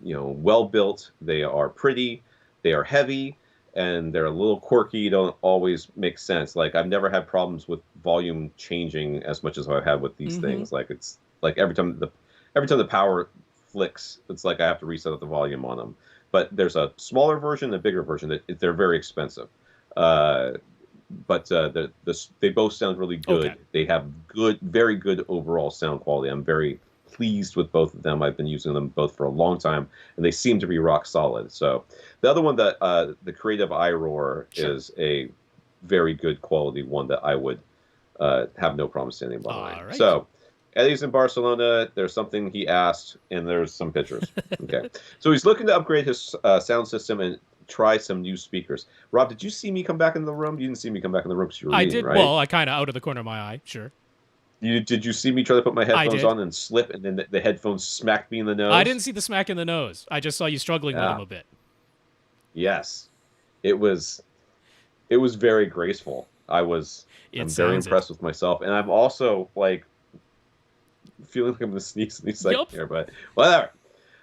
well built. They are pretty. They are heavy, and they're a little quirky. Don't always make sense. Like, I've never had problems with volume changing as much as I've had with these things. Like, it's like every time the power flicks, it's like I have to reset the volume on them. But there's a smaller version and a bigger version. They're very expensive. But they both sound really good. Okay. They have very good overall sound quality. I'm very pleased with both of them. I've been using them both for a long time, and they seem to be rock solid. So the other one, that the Creative iRoar, is a very good quality one that I would have no problem standing behind. Right. So Eddie's in Barcelona. There's something he asked, and there's some pictures. Okay, so he's looking to upgrade his sound system and try some new speakers. Rob, did you see me come back in the room? You didn't see me come back in the room because you were reading, I did. right? Well, I kind of out of the corner of my eye. Sure. Did you see me try to put my headphones on and slip, and then the headphones smacked me in the nose? I didn't see the smack in the nose. I just saw you struggling with them a bit. Yes, it was very graceful. I'm very impressed with myself, and I'm also like feeling like I'm gonna sneeze in a second here, but whatever.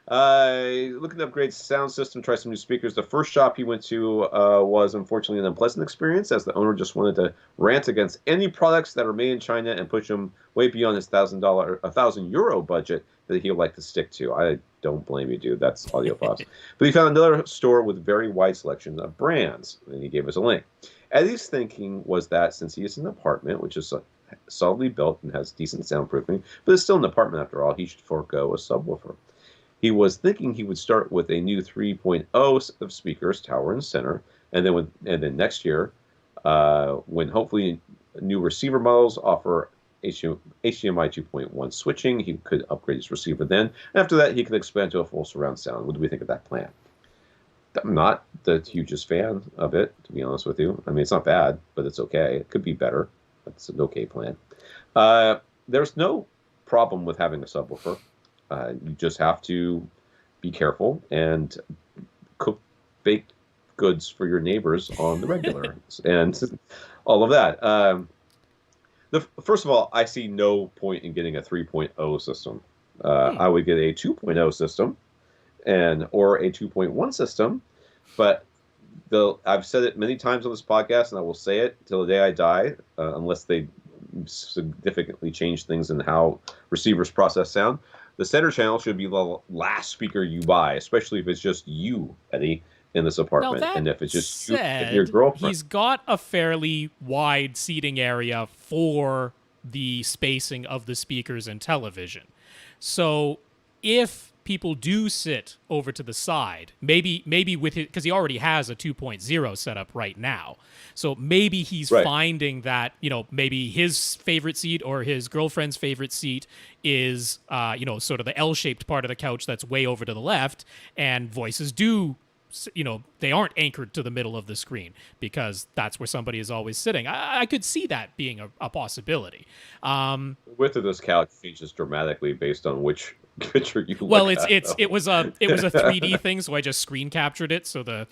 Looking to upgrade sound system, try some new speakers. The first shop he went to was unfortunately an unpleasant experience, as the owner just wanted to rant against any products that are made in China and push him way beyond his €1,000 budget that he would like to stick to. I don't blame you, dude. That's audiophiles. But he found another store with very wide selection of brands, and he gave us a link. Eddie's thinking was that since he is in an apartment, which is solidly built and has decent soundproofing, but it's still an apartment after all, he should forego a subwoofer. He was thinking he would start with a new 3.0 of speakers, tower and center, and then next year, when hopefully new receiver models offer HDMI 2.1 switching, he could upgrade his receiver then. After that, he could expand to a full surround sound. What do we think of that plan? I'm not the hugest fan of it, to be honest with you. I mean, it's not bad, but it's okay. It could be better. That's an okay plan. There's no problem with having a subwoofer. You just have to be careful and cook baked goods for your neighbors on the regular and all of that. First of all, I see no point in getting a 3.0 system. I would get a 2.0 system or a 2.1 system, but I've said it many times on this podcast, and I will say it till the day I die, unless they significantly change things in how receivers process sound. The center channel should be the last speaker you buy, especially if it's just you, Eddie, in this apartment. Now, and if it's just you said, and your girlfriend. He's got a fairly wide seating area for the spacing of the speakers and television. So if people do sit over to the side, maybe with it, because he already has a 2.0 set up right now. So maybe he's finding that, maybe his favorite seat or his girlfriend's favorite seat is, sort of the L-shaped part of the couch that's way over to the left, and voices do, they aren't anchored to the middle of the screen because that's where somebody is always sitting. I could see that being a possibility. Width of this couch changes dramatically based on which picture you look at. It was a 3D thing, so I just screen captured it. So the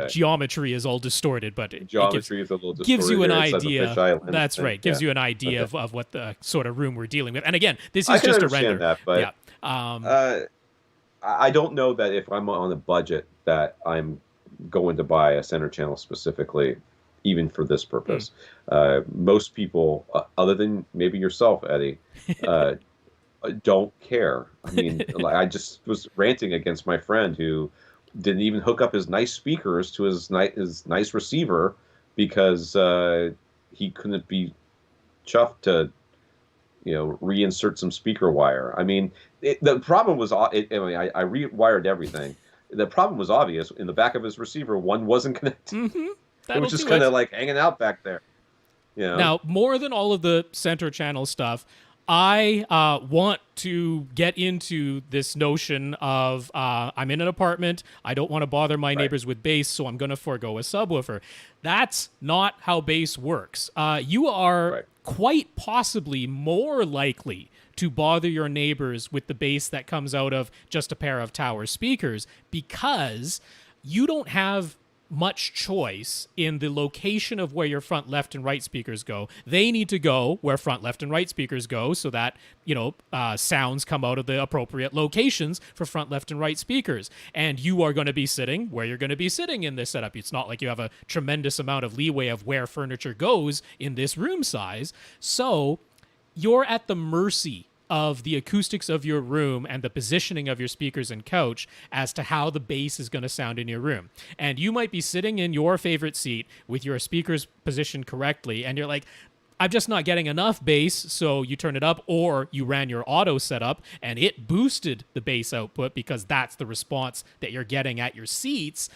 geometry is all distorted, but is a little distorted. Gives you an idea. That's right. Gives you an idea of what the sort of room we're dealing with. And again, this is just a render. That, but, I don't know that if I'm on a budget that I'm going to buy a center channel specifically, even for this purpose. Most people, other than maybe yourself, Eddie, don't care. I mean, I just was ranting against my friend who didn't even hook up his nice speakers to his nice receiver because he couldn't be chuffed to reinsert some speaker wire. I mean, the problem was, I rewired everything. The problem was obvious. In the back of his receiver, one wasn't connected. Mm-hmm. It was just kind of like hanging out back there. Now, more than all of the center channel stuff, I want to get into this notion of I'm in an apartment. I don't want to bother my neighbors with bass, so I'm going to forego a subwoofer. That's not how bass works. You are quite possibly more likely to bother your neighbors with the bass that comes out of just a pair of tower speakers because you don't have much choice in the location of where your front, left, and right speakers go. They need to go where front, left, and right speakers go so that, sounds come out of the appropriate locations for front, left, and right speakers. And you are going to be sitting where you're going to be sitting in this setup. It's not like you have a tremendous amount of leeway of where furniture goes in this room size. So you're at the mercy of the acoustics of your room and the positioning of your speakers and couch as to how the bass is going to sound in your room. And you might be sitting in your favorite seat with your speakers positioned correctly, and you're like, I'm just not getting enough bass, so you turn it up, or you ran your auto setup and it boosted the bass output because that's the response that you're getting at your seats.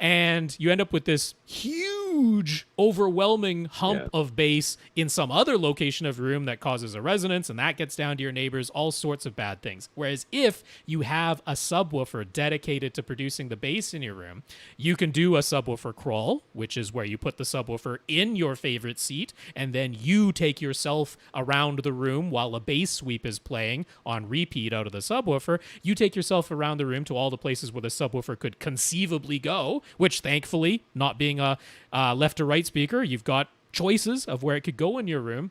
And you end up with this huge, overwhelming hump of bass in some other location of room that causes a resonance, and that gets down to your neighbors, all sorts of bad things. Whereas if you have a subwoofer dedicated to producing the bass in your room, you can do a subwoofer crawl, which is where you put the subwoofer in your favorite seat, and then you take yourself around the room while a bass sweep is playing on repeat out of the subwoofer. You take yourself around the room to all the places where the subwoofer could conceivably go, which thankfully, not being a left or right speaker, you've got choices of where it could go in your room,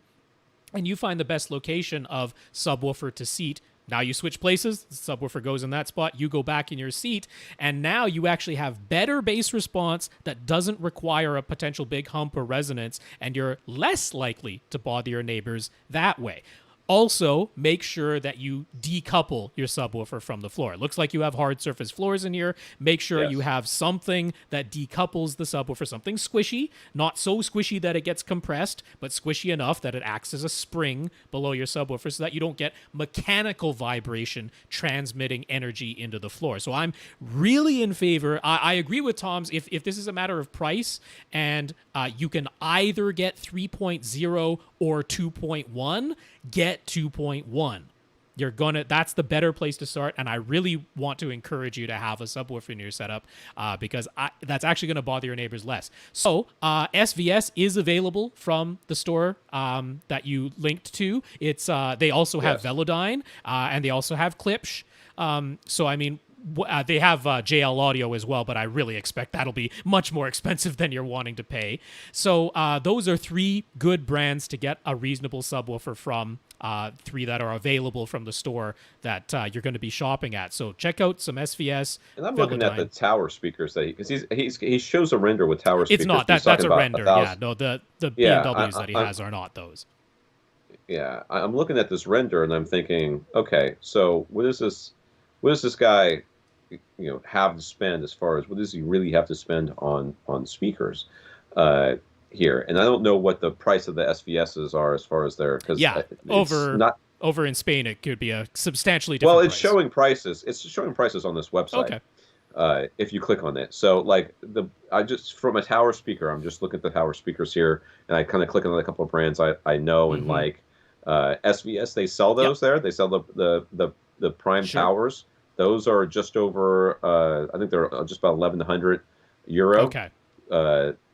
and you find the best location of subwoofer to seat. Now you switch places, the subwoofer goes in that spot, you go back in your seat, and now you actually have better bass response that doesn't require a potential big hump or resonance, and you're less likely to bother your neighbors that way. Also, make sure that you decouple your subwoofer from the floor. It looks like you have hard surface floors in here. Make sure you have something that decouples the subwoofer, something squishy, not so squishy that it gets compressed, but squishy enough that it acts as a spring below your subwoofer so that you don't get mechanical vibration transmitting energy into the floor. So I'm really in favor. I agree with Tom's. If this is a matter of price and you can either get 3.0 or 2.1, get 2.1. That's the better place to start, and I really want to encourage you to have a subwoofer in your setup because that's actually going to bother your neighbors less. So SVS is available from the store that you linked to. It's they also have Velodyne and they also have Klipsch. So I mean, they have JL Audio as well, but I really expect that'll be much more expensive than you're wanting to pay. So those are three good brands to get a reasonable subwoofer from, three that are available from the store that you're going to be shopping at. So check out some SVS. And I'm looking at the tower speakers because he shows a render with tower speakers. It's not that's a render. Yeah, no, the BMWs that he has are not those. Yeah, I'm looking at this render and I'm thinking, okay, so what does this guy have to spend as far as what does he really have to spend on speakers here? And I don't know what the price of the SVSs are as far as their over over in Spain, it could be a substantially Well, different it's price. showing prices. It's showing prices on this website. Okay. If you click on it. So like I just from a tower speaker, I'm just looking at the tower speakers here, and I kind of click on a couple of brands I know and like. SVS, they sell those there. They sell the prime towers. Those are just over. I think they're just about 1,100 euro. Okay.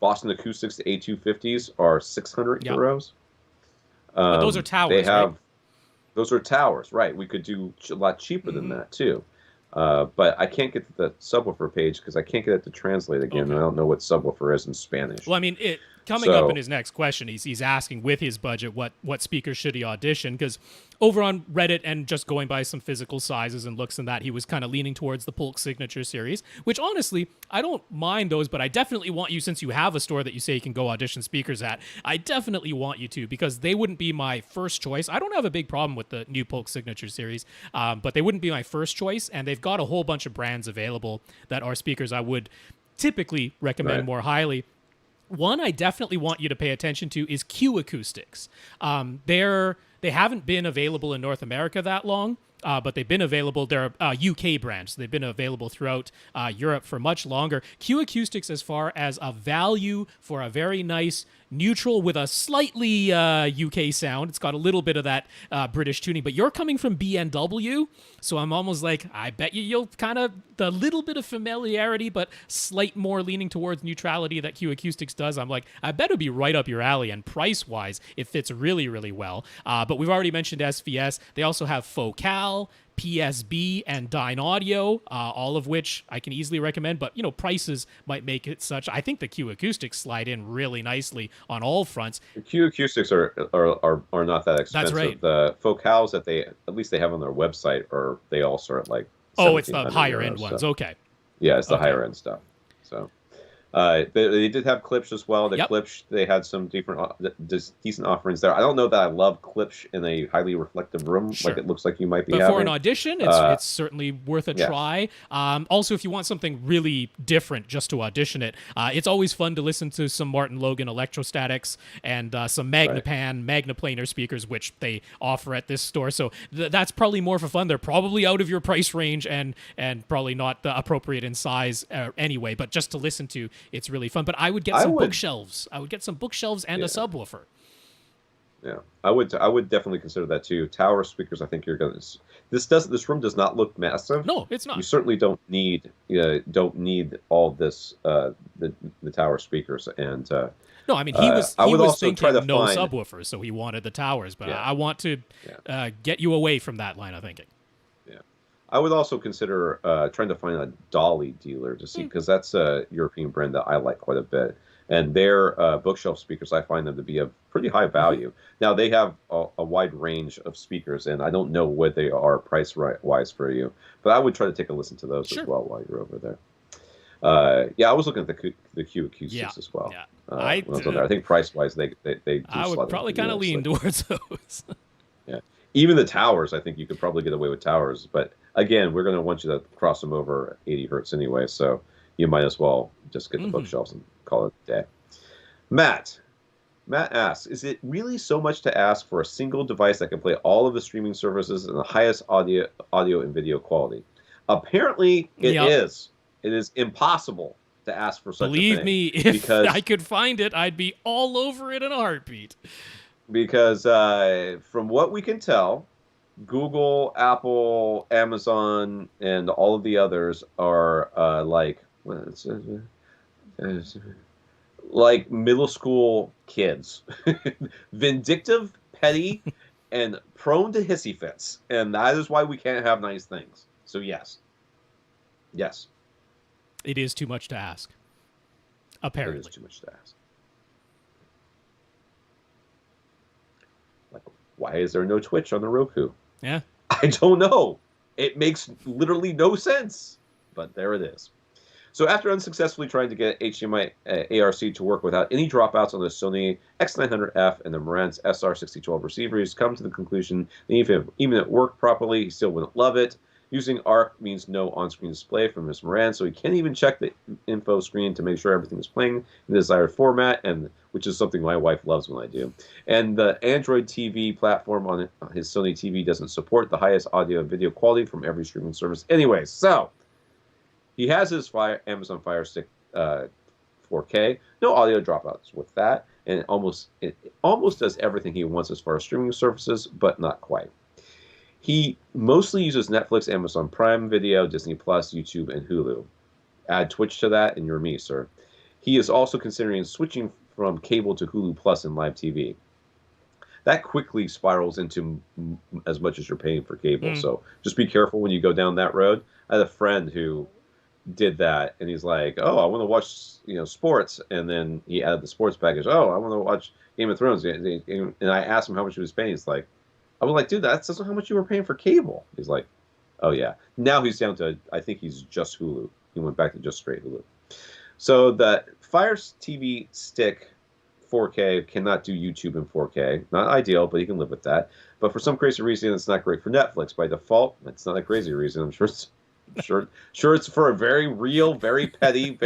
Boston Acoustics, the A250s are 600 euros. But those are towers. They have. Right? Those are towers, right? We could do a lot cheaper than that too. But I can't get to the subwoofer page because I can't get it to translate again. And I don't know what subwoofer is in Spanish. Well, I mean, coming up in his next question, he's asking with his budget what speakers should he audition, because over on Reddit and just going by some physical sizes and looks and that, he was kind of leaning towards the Polk Signature series, which honestly, I don't mind those, but I definitely want you, since you have a store that you say you can go audition speakers at, I definitely want you to, because they wouldn't be my first choice. I don't have a big problem with the new Polk Signature series, but they wouldn't be my first choice, and they've got a whole bunch of brands available that are speakers I would typically recommend more highly. One I definitely want you to pay attention to is Q Acoustics. They haven't been available in North America that long, but they've been available. They're a UK brand, so they've been available throughout Europe for much longer. Q Acoustics, as far as a value for a very nice neutral with a slightly UK sound. It's got a little bit of that British tuning, but you're coming from B&W, so I'm almost like, I bet you'll kind of, the little bit of familiarity, but slight more leaning towards neutrality that Q Acoustics does. I'm like, I bet it'll be right up your alley, and price-wise, it fits really, really well. But we've already mentioned SVS. They also have Focal, PSB, and Dyne Audio, all of which I can easily recommend, but, prices might make it such. I think the Q Acoustics slide in really nicely on all fronts. The Q Acoustics are not that expensive. That's right. The Focals that at least they have on their website, or they all start like it's the higher end ones. Okay. Yeah, it's the higher end stuff. So they did have Klipsch as well. The Klipsch, they had some decent offerings there. I don't know that I love Klipsch in a highly reflective room like it looks like you might be having. But for an audition, it's certainly worth a try. Also, if you want something really different just to audition it, it's always fun to listen to some Martin Logan electrostatics and some Magnapan, Magnaplanar speakers, which they offer at this store. So that's probably more for fun. They're probably out of your price range and probably not appropriate in size anyway, but just to listen to, it's really fun. But I would get some bookshelves. I would get some bookshelves and a subwoofer. Yeah, I would definitely consider that too. Tower speakers, I think you're gonna. This room does not look massive. No, it's not. You certainly don't need all this the tower speakers and. No, I mean he was thinking no subwoofers, so he wanted the towers. But I want to get you away from that line of thinking. I would also consider trying to find a Dolly dealer to see, because that's a European brand that I like quite a bit. And their bookshelf speakers, I find them to be of pretty high value. Now, they have a wide range of speakers, and I don't know what they are price-wise for you. But I would try to take a listen to those as well while you're over there. I was looking at the Q Acoustics as well. Yeah. When I was on there. I think price-wise, they do I would probably kind of lean towards those. Yeah. Even the towers, I think you could probably get away with towers. But again, we're going to want you to cross them over 80 hertz anyway, so you might as well just get the bookshelves and call it a day. Matt asks, is it really so much to ask for a single device that can play all of the streaming services in the highest audio and video quality? Apparently, it is. It is impossible to ask for such a thing. Believe me, if I could find it, I'd be all over it in a heartbeat. Because from what we can tell, Google, Apple, Amazon, and all of the others are like middle school kids, vindictive, petty, and prone to hissy fits, and that is why we can't have nice things. So yes, it is too much to ask. Apparently, it is too much to ask. Why is there no Twitch on the Roku? Yeah. I don't know. It makes literally no sense, but there it is. So after unsuccessfully trying to get HDMI ARC to work without any dropouts on the Sony X900F and the Marantz SR6012 receiver, he's come to the conclusion that even if it worked properly, he still wouldn't love it. Using ARC means no on-screen display from Ms. Moran, so he can't even check the info screen to make sure everything is playing in the desired format, and which is something my wife loves when I do. And the Android TV platform on his Sony TV doesn't support the highest audio and video quality from every streaming service. Anyways, so he has his Amazon Fire Stick 4K, no audio dropouts with that, and it almost does everything he wants as far as streaming services, but not quite. He mostly uses Netflix, Amazon Prime Video, Disney Plus, YouTube, and Hulu. Add Twitch to that, and you're me, sir. He is also considering switching from cable to Hulu Plus and live TV. That quickly spirals into as much as you're paying for cable. So just be careful when you go down that road. I had a friend who did that, and he's like, "Oh, I want to watch sports," and then he added the sports package. "Oh, I want to watch Game of Thrones," and I asked him how much he was paying. He's like, I was like, dude, that's how much you were paying for cable. He's like, oh, yeah. Now he's down to, I think he's just Hulu. He went back to just straight Hulu. So the Fire TV Stick 4K cannot do YouTube in 4K. Not ideal, but you can live with that. But for some crazy reason, it's not great for Netflix. By default, it's not a crazy reason. I'm sure it's for a very real, very petty,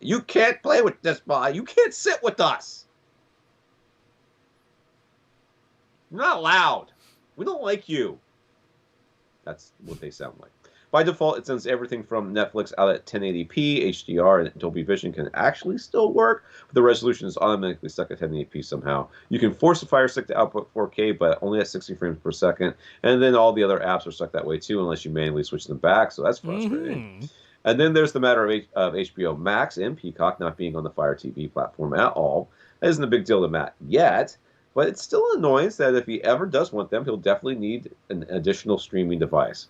you can't play with this, boy. You can't sit with us. You're not allowed. We don't like you. That's what they sound like. By default, it sends everything from Netflix out at 1080p, HDR, and Dolby Vision can actually still work, but the resolution is automatically stuck at 1080p somehow. You can force the Fire Stick to output 4K, but only at 60 frames per second, and then all the other apps are stuck that way too, unless you manually switch them back, so that's frustrating. And then there's the matter of HBO Max and Peacock not being on the Fire TV platform at all. That isn't a big deal to Matt yet. But it's still an annoyance that if he ever does want them, he'll definitely need an additional streaming device.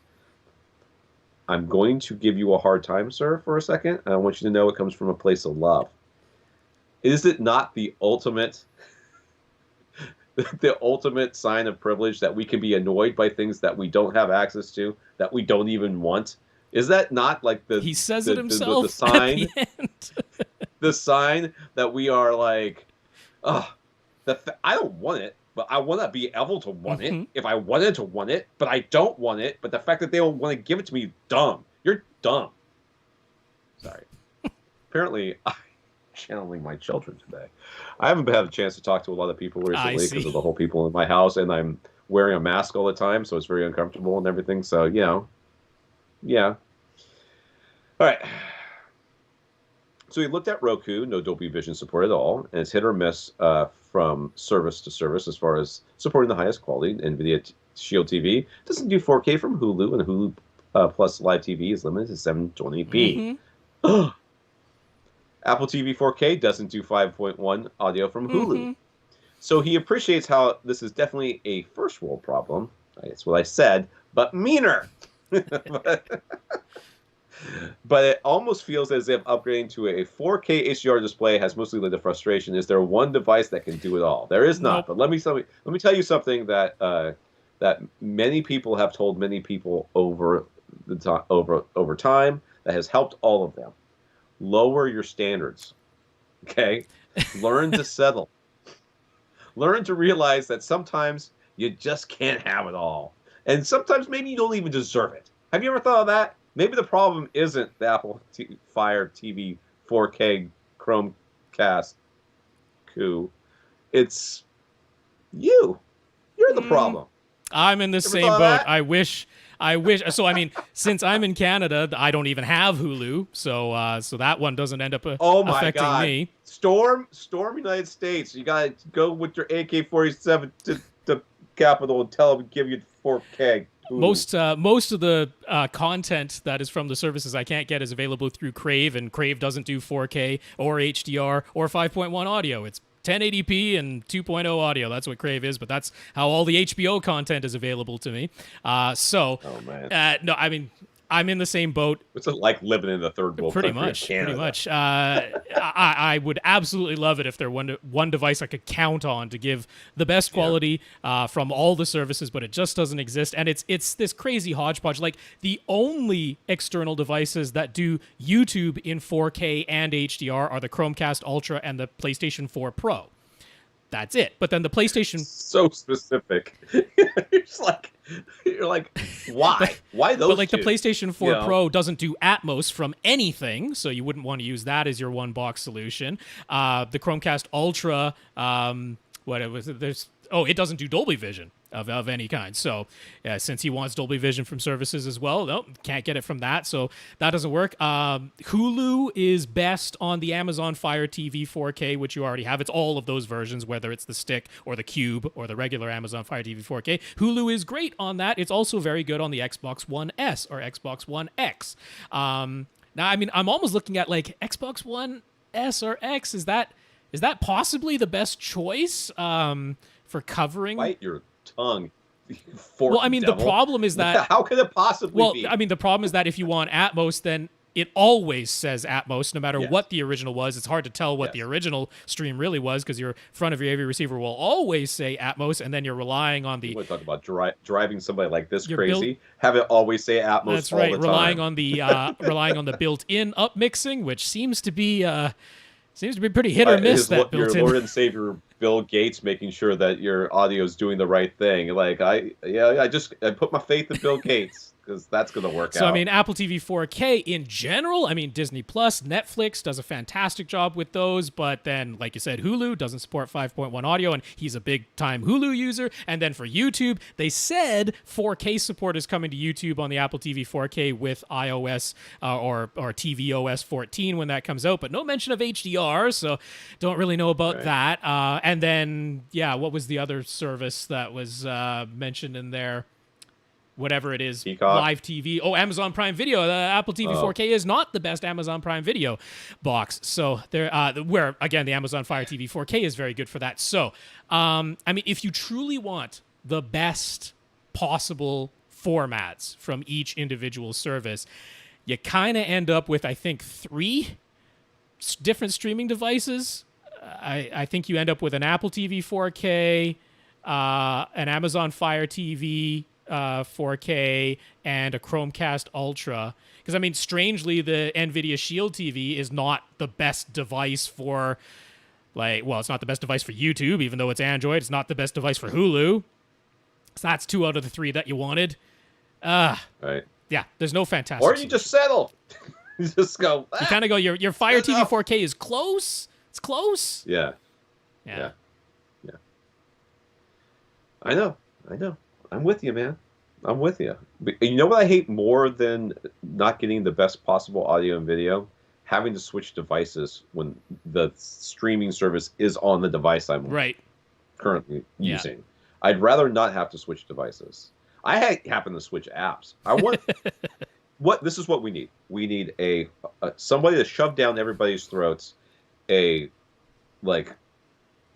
I'm going to give you a hard time, sir, for a second. I want you to know it comes from a place of love. Is it not the ultimate sign of privilege that we can be annoyed by things that we don't have access to, that we don't even want? Is that not like he says it himself the sign? At the end. The sign that we are like, ugh. I don't want it, but I want to be able to want it if I wanted to want it, but I don't want it. But the fact that they don't want to give it to me, dumb. You're dumb. Sorry. Apparently, I'm channeling my children today. I haven't had a chance to talk to a lot of people recently because of the whole people in my house, and I'm wearing a mask all the time, so it's very uncomfortable and everything. So, yeah. All right. So we looked at Roku, no Dolby Vision support at all, and it's hit or miss from service to service as far as supporting the highest quality. NVIDIA Shield TV doesn't do 4K from Hulu, and Hulu Plus Live TV is limited to 720p. Apple TV 4K doesn't do 5.1 audio from Hulu. So he appreciates how this is definitely a first world problem. That's what I said, but meaner. But it almost feels as if upgrading to a 4K HDR display has mostly led to frustration. Is there one device that can do it all? There is not. But let me tell you something that that many people have told many people over time that has helped all of them. Lower your standards. Okay? Learn to settle. Learn to realize that sometimes you just can't have it all. And sometimes maybe you don't even deserve it. Have you ever thought of that? Maybe the problem isn't the Apple Fire TV 4K Chromecast coup. It's you. You're the problem. I'm in the same boat. That? I wish. So, I mean, since I'm in Canada, I don't even have Hulu. So that one doesn't end up affecting me. Storm United States. You got to go with your AK-47 to the Capitol and tell them to give you 4K. Ooh. Most of the content that is from the services I can't get is available through Crave, and Crave doesn't do 4K or HDR or 5.1 audio. It's 1080p and 2.0 audio. That's what Crave is, but that's how all the HBO content is available to me. No, I mean, I'm in the same boat. What's it like living in the third world country of Canada? Pretty much. I would absolutely love it if there were one device I could count on to give the best quality from all the services, but it just doesn't exist. And it's this crazy hodgepodge. Like, the only external devices that do YouTube in 4K and HDR are the Chromecast Ultra and the PlayStation 4 Pro. That's it. But then the PlayStation So specific. you're like, why? Why those? But like two? the PlayStation 4 You know? Pro doesn't do Atmos from anything, so you wouldn't want to use that as your one box solution. The Chromecast Ultra, it doesn't do Dolby Vision of any kind. So since he wants Dolby Vision from services as well, no, can't get it from that. So that doesn't work. Hulu is best on the Amazon Fire TV 4K, which you already have. It's all of those versions, whether it's the stick or the cube or the regular Amazon Fire TV 4K. Hulu is great on that. It's also very good on the Xbox One S or Xbox One X. Now, I mean, I'm almost looking at like Xbox One S or X. Is that possibly the best choice for covering? Bite your tongue. Well, I mean, the problem is that... How could it possibly be? Well, I mean, the problem is that if you want Atmos, then it always says Atmos, no matter Yes. what the original was. It's hard to tell what Yes. the original stream really was, because your front of your AV receiver will always say Atmos, and then you're relying on the... You want to talk about driving somebody like this Your crazy? Have it always say Atmos That's all right, the time. relying on the built-in upmixing, which seems to be pretty hit or miss. That your built-in. Lord and Savior Bill Gates making sure that your audio is doing the right thing. Like I put my faith in Bill Gates because that's going to work out. So, I mean, Apple TV 4K in general, I mean, Disney Plus, Netflix does a fantastic job with those, but then, like you said, Hulu doesn't support 5.1 audio, and he's a big-time Hulu user. And then for YouTube, they said 4K support is coming to YouTube on the Apple TV 4K with iOS or tvOS 14 when that comes out, but no mention of HDR, so don't really know about that. And then, what was the other service that was mentioned in there? Whatever it is, Peacock. Live TV. Oh, Amazon Prime Video. The Apple TV 4K is not the best Amazon Prime Video box. So there, where again, the Amazon Fire TV 4K is very good for that. So, I mean, if you truly want the best possible formats from each individual service, you kind of end up with, I think, 3 different streaming devices. I think you end up with an Apple TV 4K, an Amazon Fire TV 4K, and a Chromecast Ultra. Because, I mean, strangely, the NVIDIA Shield TV is not the best device for, it's not the best device for YouTube, even though it's Android. It's not the best device for Hulu. So that's 2 out of the 3 that you wanted. Right. Yeah, there's no fantastic Or you solution. just settle. You just go. You kind of go, your Fire TV 4K is close. It's close. Yeah. I know. I'm with you, man. I'm with you. But you know what I hate more than not getting the best possible audio and video? Having to switch devices when the streaming service is on the device I'm currently using. I'd rather not have to switch devices. I happen to switch apps. I want this is what we need. We need a somebody to shove down everybody's throats a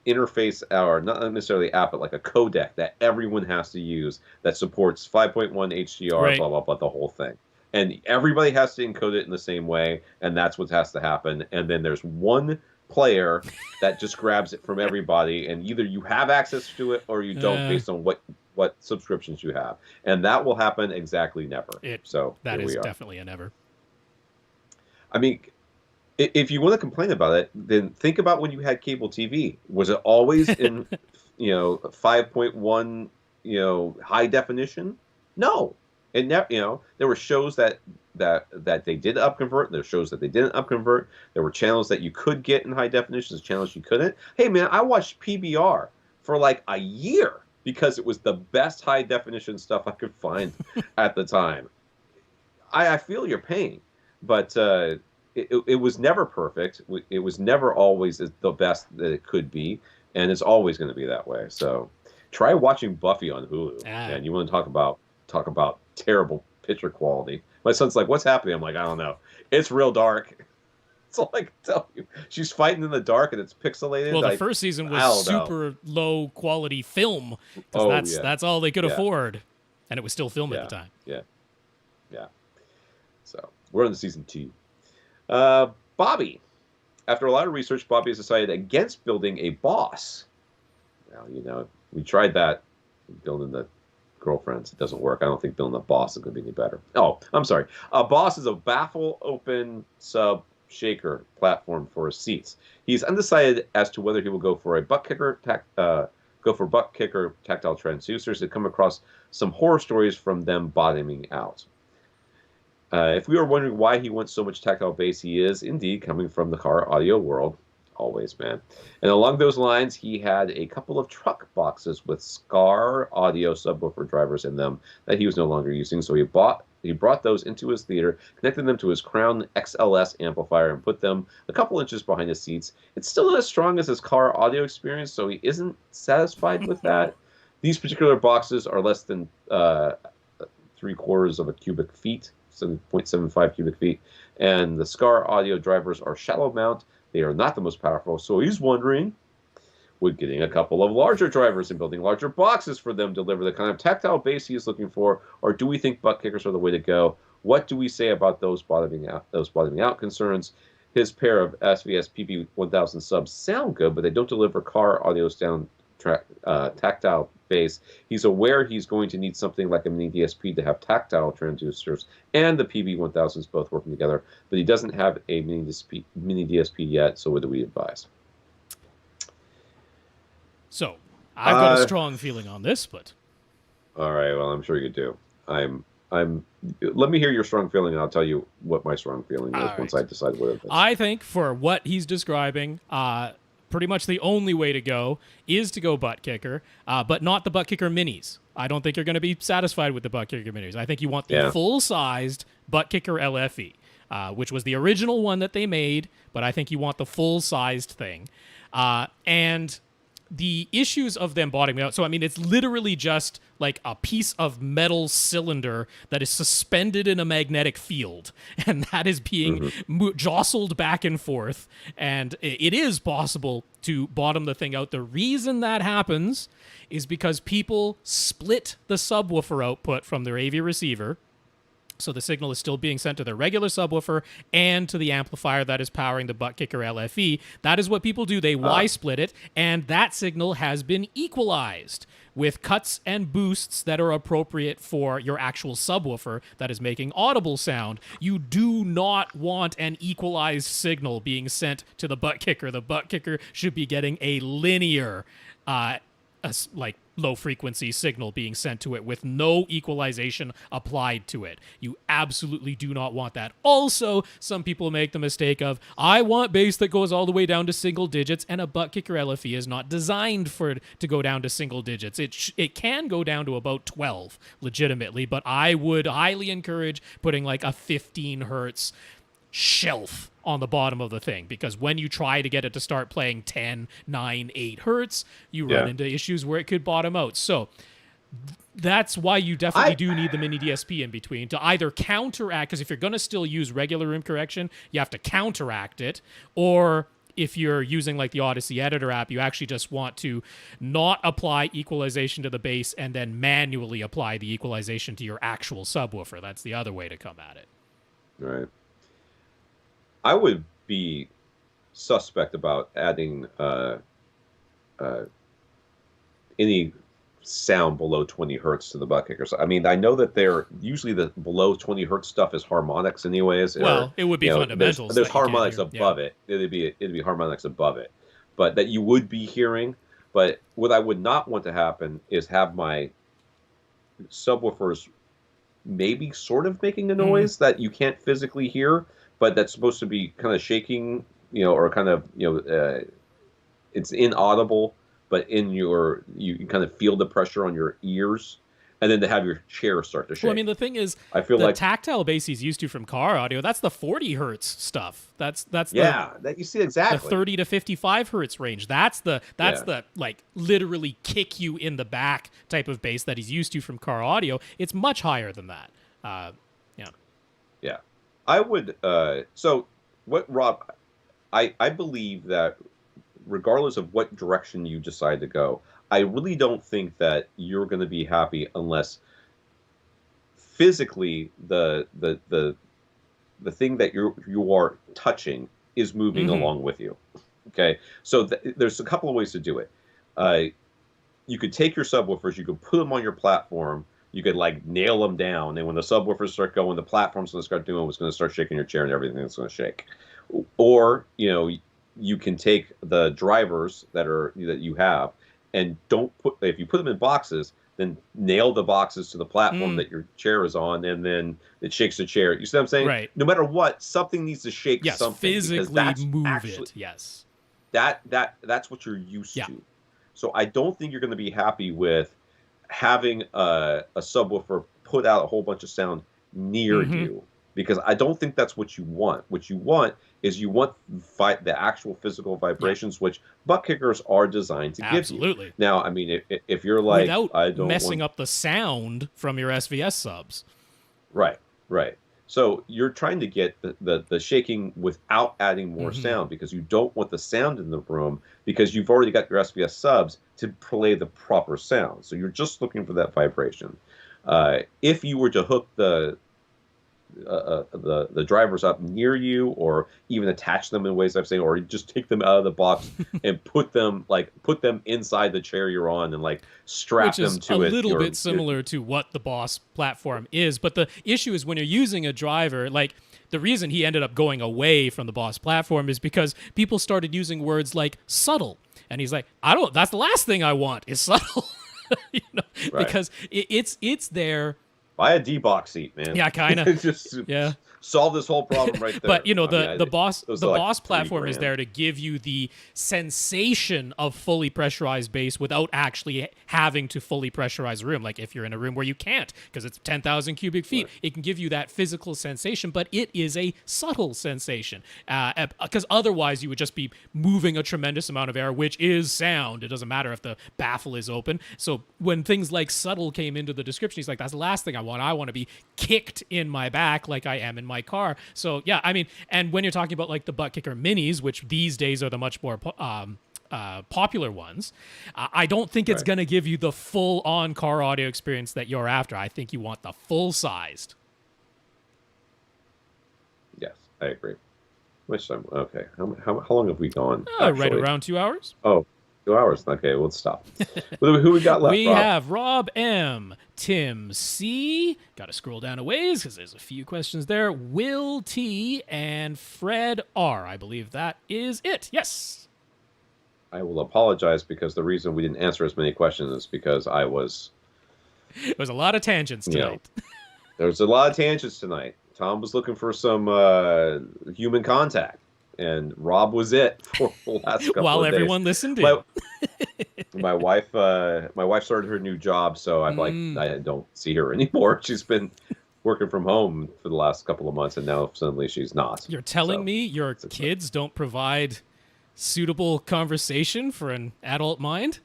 interface, or not necessarily app, but like a codec that everyone has to use that supports 5.1 HDR, blah, blah, blah, the whole thing. And everybody has to encode it in the same way, and that's what has to happen. And then there's one player that just grabs it from everybody, and either you have access to it or you don't based on what subscriptions you have. And that will happen exactly never. That is definitely a never. I mean, if you want to complain about it, then think about when you had cable TV. Was it always in, 5.1, high definition? No. And there were shows that they did upconvert. There were shows that they didn't upconvert. There were channels that you could get in high definition, channels you couldn't. Hey, man, I watched PBR for like a year because it was the best high definition stuff I could find at the time. I feel your pain, but it was never perfect. It was never always the best that it could be, and it's always going to be that way. So try watching Buffy on Hulu. And you want to talk about terrible picture quality. My son's like, "What's happening?" I'm like, "I don't know. It's real dark." That's all I can tell you. She's fighting in the dark and it's pixelated. Well, the first season was super low quality film. That's all they could afford, and it was still film at the time. Yeah. So we're on season 2. Bobby. After a lot of research, Bobby has decided against building a boss. Well, we tried that, building the girlfriends. It doesn't work. I don't think building a boss is going to be any better. Oh, I'm sorry. A boss is a baffle open sub shaker platform for his seats. He's undecided as to whether he will go for a butt kicker tactile transducers. That come across some horror stories from them bottoming out. If we were wondering why he wants so much tactile bass, he is indeed coming from the car audio world. Always, man. And along those lines, he had a couple of truck boxes with Scar audio subwoofer drivers in them that he was no longer using. So he brought those into his theater, connected them to his Crown XLS amplifier, and put them a couple inches behind his seats. It's still not as strong as his car audio experience, so he isn't satisfied with that. These particular boxes are less than 3/4 of a cubic feet, 7.75 cubic feet, and the Scar audio drivers are shallow mount. They are not the most powerful, so he's wondering, would getting a couple of larger drivers and building larger boxes for them deliver the kind of tactile bass he is looking for, or do we think butt kickers are the way to go? What do we say about those bottoming out concerns? His pair of SVS PP1000 subs sound good, but they don't deliver car audio sound tactile bass. He's aware he's going to need something like a mini DSP to have tactile transducers and the PB1000s both working together, but he doesn't have a mini DSP yet, so what do we advise? So, I've got a strong feeling on this, but... All right, well, I'm sure you do. Let me hear your strong feeling, and I'll tell you what my strong feeling is once I decide what it is. I think for what he's describing, pretty much the only way to go is to go butt kicker, but not the butt kicker minis. I don't think you're going to be satisfied with the butt kicker minis. I think you want the full-sized butt kicker LFE, which was the original one that they made, but I think you want the full-sized thing. And the issues of them bottoming out, so I mean, it's literally just like a piece of metal cylinder that is suspended in a magnetic field, and that is being jostled back and forth, and it is possible to bottom the thing out. The reason that happens is because people split the subwoofer output from their AV receiver, so the signal is still being sent to the regular subwoofer and to the amplifier that is powering the butt kicker LFE. That is what people do. They Y-split it, and that signal has been equalized with cuts and boosts that are appropriate for your actual subwoofer that is making audible sound. You do not want an equalized signal being sent to the butt kicker. The butt kicker should be getting a linear like low frequency signal being sent to it with no equalization applied to it. You absolutely do not want that. Also, some people make the mistake of, I want bass that goes all the way down to single digits, and a butt kicker LFE is not designed for it to go down to single digits. It can go down to about 12 legitimately, but I would highly encourage putting like a 15 hertz shelf on the bottom of the thing, because when you try to get it to start playing 10, 9, 8 hertz, you run into issues where it could bottom out. So that's why you definitely do need the mini DSP in between to either counteract, because if you're going to still use regular room correction, you have to counteract it, or if you're using like the Odyssey editor app, you actually just want to not apply equalization to the bass and then manually apply the equalization to your actual subwoofer. That's the other way to come at it. Right. I would be suspect about adding any sound below 20 hertz to the butt kickers. I mean, I know that they're usually the below 20 hertz stuff is harmonics anyways. Well, it would be fundamentals. There's harmonics above it. It'd be harmonics above it, but that you would be hearing. But what I would not want to happen is have my subwoofers maybe sort of making a noise that you can't physically hear, but that's supposed to be kind of shaking, or kind of, it's inaudible, but you kind of feel the pressure on your ears, and then to have your chair start to shake. Well, I mean, the thing is, I feel the like tactile bass he's used to from car audio, that's the 40 hertz stuff. That's that you see exactly the 30 to 55 hertz range. That's the like literally kick you in the back type of bass that he's used to from car audio. It's much higher than that. Yeah. I would, so what, Rob, I believe that regardless of what direction you decide to go, I really don't think that you're going to be happy unless physically the thing that you are touching is moving along with you. Okay, so there's a couple of ways to do it. You could take your subwoofers, you could put them on your platform, you could like nail them down, and when the subwoofers start going, the platform's going to start doing what's going to start shaking your chair, and everything's going to shake. Or, you can take the drivers that you have and if you put them in boxes, then nail the boxes to the platform that your chair is on, and then it shakes the chair. You see what I'm saying? Right. No matter what, something needs to shake Yes, something. physically move it. Yes. That's what you're used Yeah. to. So I don't think you're going to be happy with having a subwoofer put out a whole bunch of sound near you, because I don't think that's what you want. What you want is the actual physical vibrations, which butt kickers are designed to give you. Absolutely. Now, I mean, if you're like, without I don't messing up the sound from your SVS subs. Right. So you're trying to get the shaking without adding more sound, because you don't want the sound in the room, because you've already got your SVS subs to play the proper sound. So you're just looking for that vibration. If you were to hook the drivers up near you, or even attach them in ways I've seen, or just take them out of the box and put them inside the chair you're on, and strap them to it. Which is a little bit similar to what the Boss platform is, but the issue is when you're using a driver, the reason he ended up going away from the Boss platform is because people started using words like subtle, and he's like, that's the last thing I want is subtle. Right. Because it's there. Buy a D-box seat, man. Yeah, kind of. Just yeah. solve this whole problem right there. But the Boss platform is $3,000 there to give you the sensation of fully pressurized bass without actually having to fully pressurize a room. Like if you're in a room where you can't, because it's 10,000 cubic feet, it can give you that physical sensation, but it is a subtle sensation. Because otherwise you would just be moving a tremendous amount of air, which is sound. It doesn't matter if the baffle is open. So when things like subtle came into the description, he's like, that's the last thing I want. I want to be kicked in my back like I am in my car. So yeah, I mean, and when you're talking about the butt kicker minis, which these days are the much more popular ones, I don't think it's going to give you the full on car audio experience that you're after. I think you want the full sized. Yes, I agree. Which I'm okay. How long have we gone? Right around 2 hours. Oh, 2 hours. Okay, we'll stop. Who we got left? We Rob? have Rob M, Tim C. Got to scroll down a ways because there's a few questions there. Will T and Fred R. I believe that is it. Yes. I will apologize, because the reason we didn't answer as many questions is because I was. There was a lot of tangents tonight. There was a lot of tangents tonight. Tom was looking for some human contact, and Rob was it for the last couple While of days. everyone listened in. My wife started her new job, so I don't see her anymore. She's been working from home for the last couple of months, and now suddenly she's not. You're telling me your kids don't provide suitable conversation for an adult mind?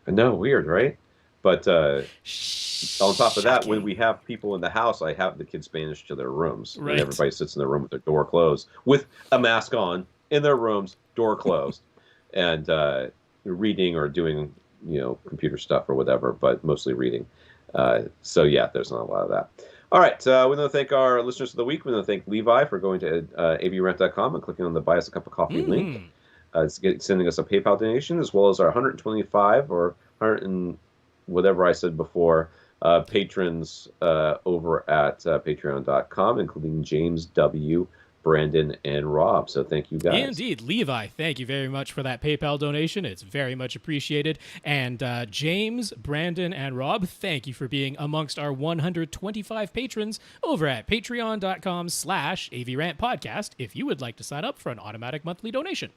No, weird, right? But on top of that, when we have people in the house, I have the kids banished to their rooms. Right. And everybody sits in their room with their door closed, with a mask on, in their rooms, door closed, and reading or doing, computer stuff or whatever, but mostly reading. So yeah, there's not a lot of that. All right, we want to thank our listeners of the week. We want to thank Levi for going to avrant.com and clicking on the Buy Us a Cup of Coffee link. Sending us a PayPal donation, as well as our 125 or 100 and whatever I said before, patrons over at patreon.com, including James W., Brandon, and Rob. So thank you, guys. Indeed. Levi, thank you very much for that PayPal donation. It's very much appreciated. And James, Brandon, and Rob, thank you for being amongst our 125 patrons over at patreon.com/AVRant Podcast if you would like to sign up for an automatic monthly donation.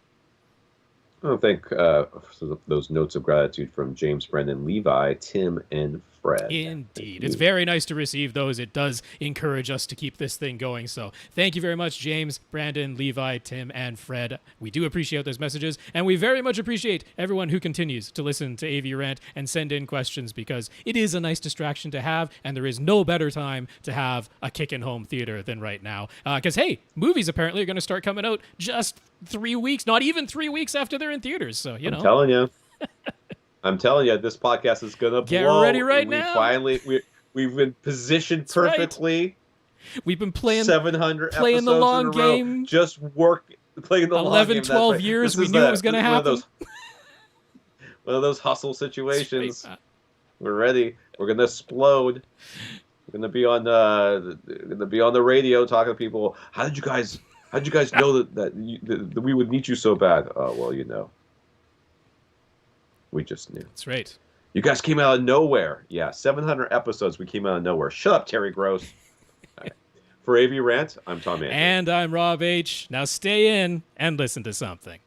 I want to thank for those notes of gratitude from James, Brendan, Levi, Tim, and Fred. Indeed. It's very nice to receive those. It does encourage us to keep this thing going. So thank you very much, James, Brandon, Levi, Tim, and Fred. We do appreciate those messages, and we very much appreciate everyone who continues to listen to AV Rant and send in questions, because it is a nice distraction to have, and there is no better time to have a kick-in-home theater than right now. Because, hey, movies apparently are going to start coming out just 3 weeks, not even 3 weeks after they're in theaters. So, I'm telling you. I'm telling you, this podcast is going to blow. Get ready now. We've been positioned That's perfectly. Right. We've been playing 700 playing episodes the long in a row. game. Just playing the 11, long game. 12 years, we knew it was going to happen. One of those hustle situations. We're ready. We're going to explode. We're going to be on the radio talking to people. How did you guys How'd you guys know that we would need you so bad? Oh, well, we just knew. That's right. You guys came out of nowhere. Yeah, 700 episodes. We came out of nowhere. Shut up, Terry Gross. All right. For AV Rant, I'm Tom Andry. And I'm Rob H. Now stay in and listen to something.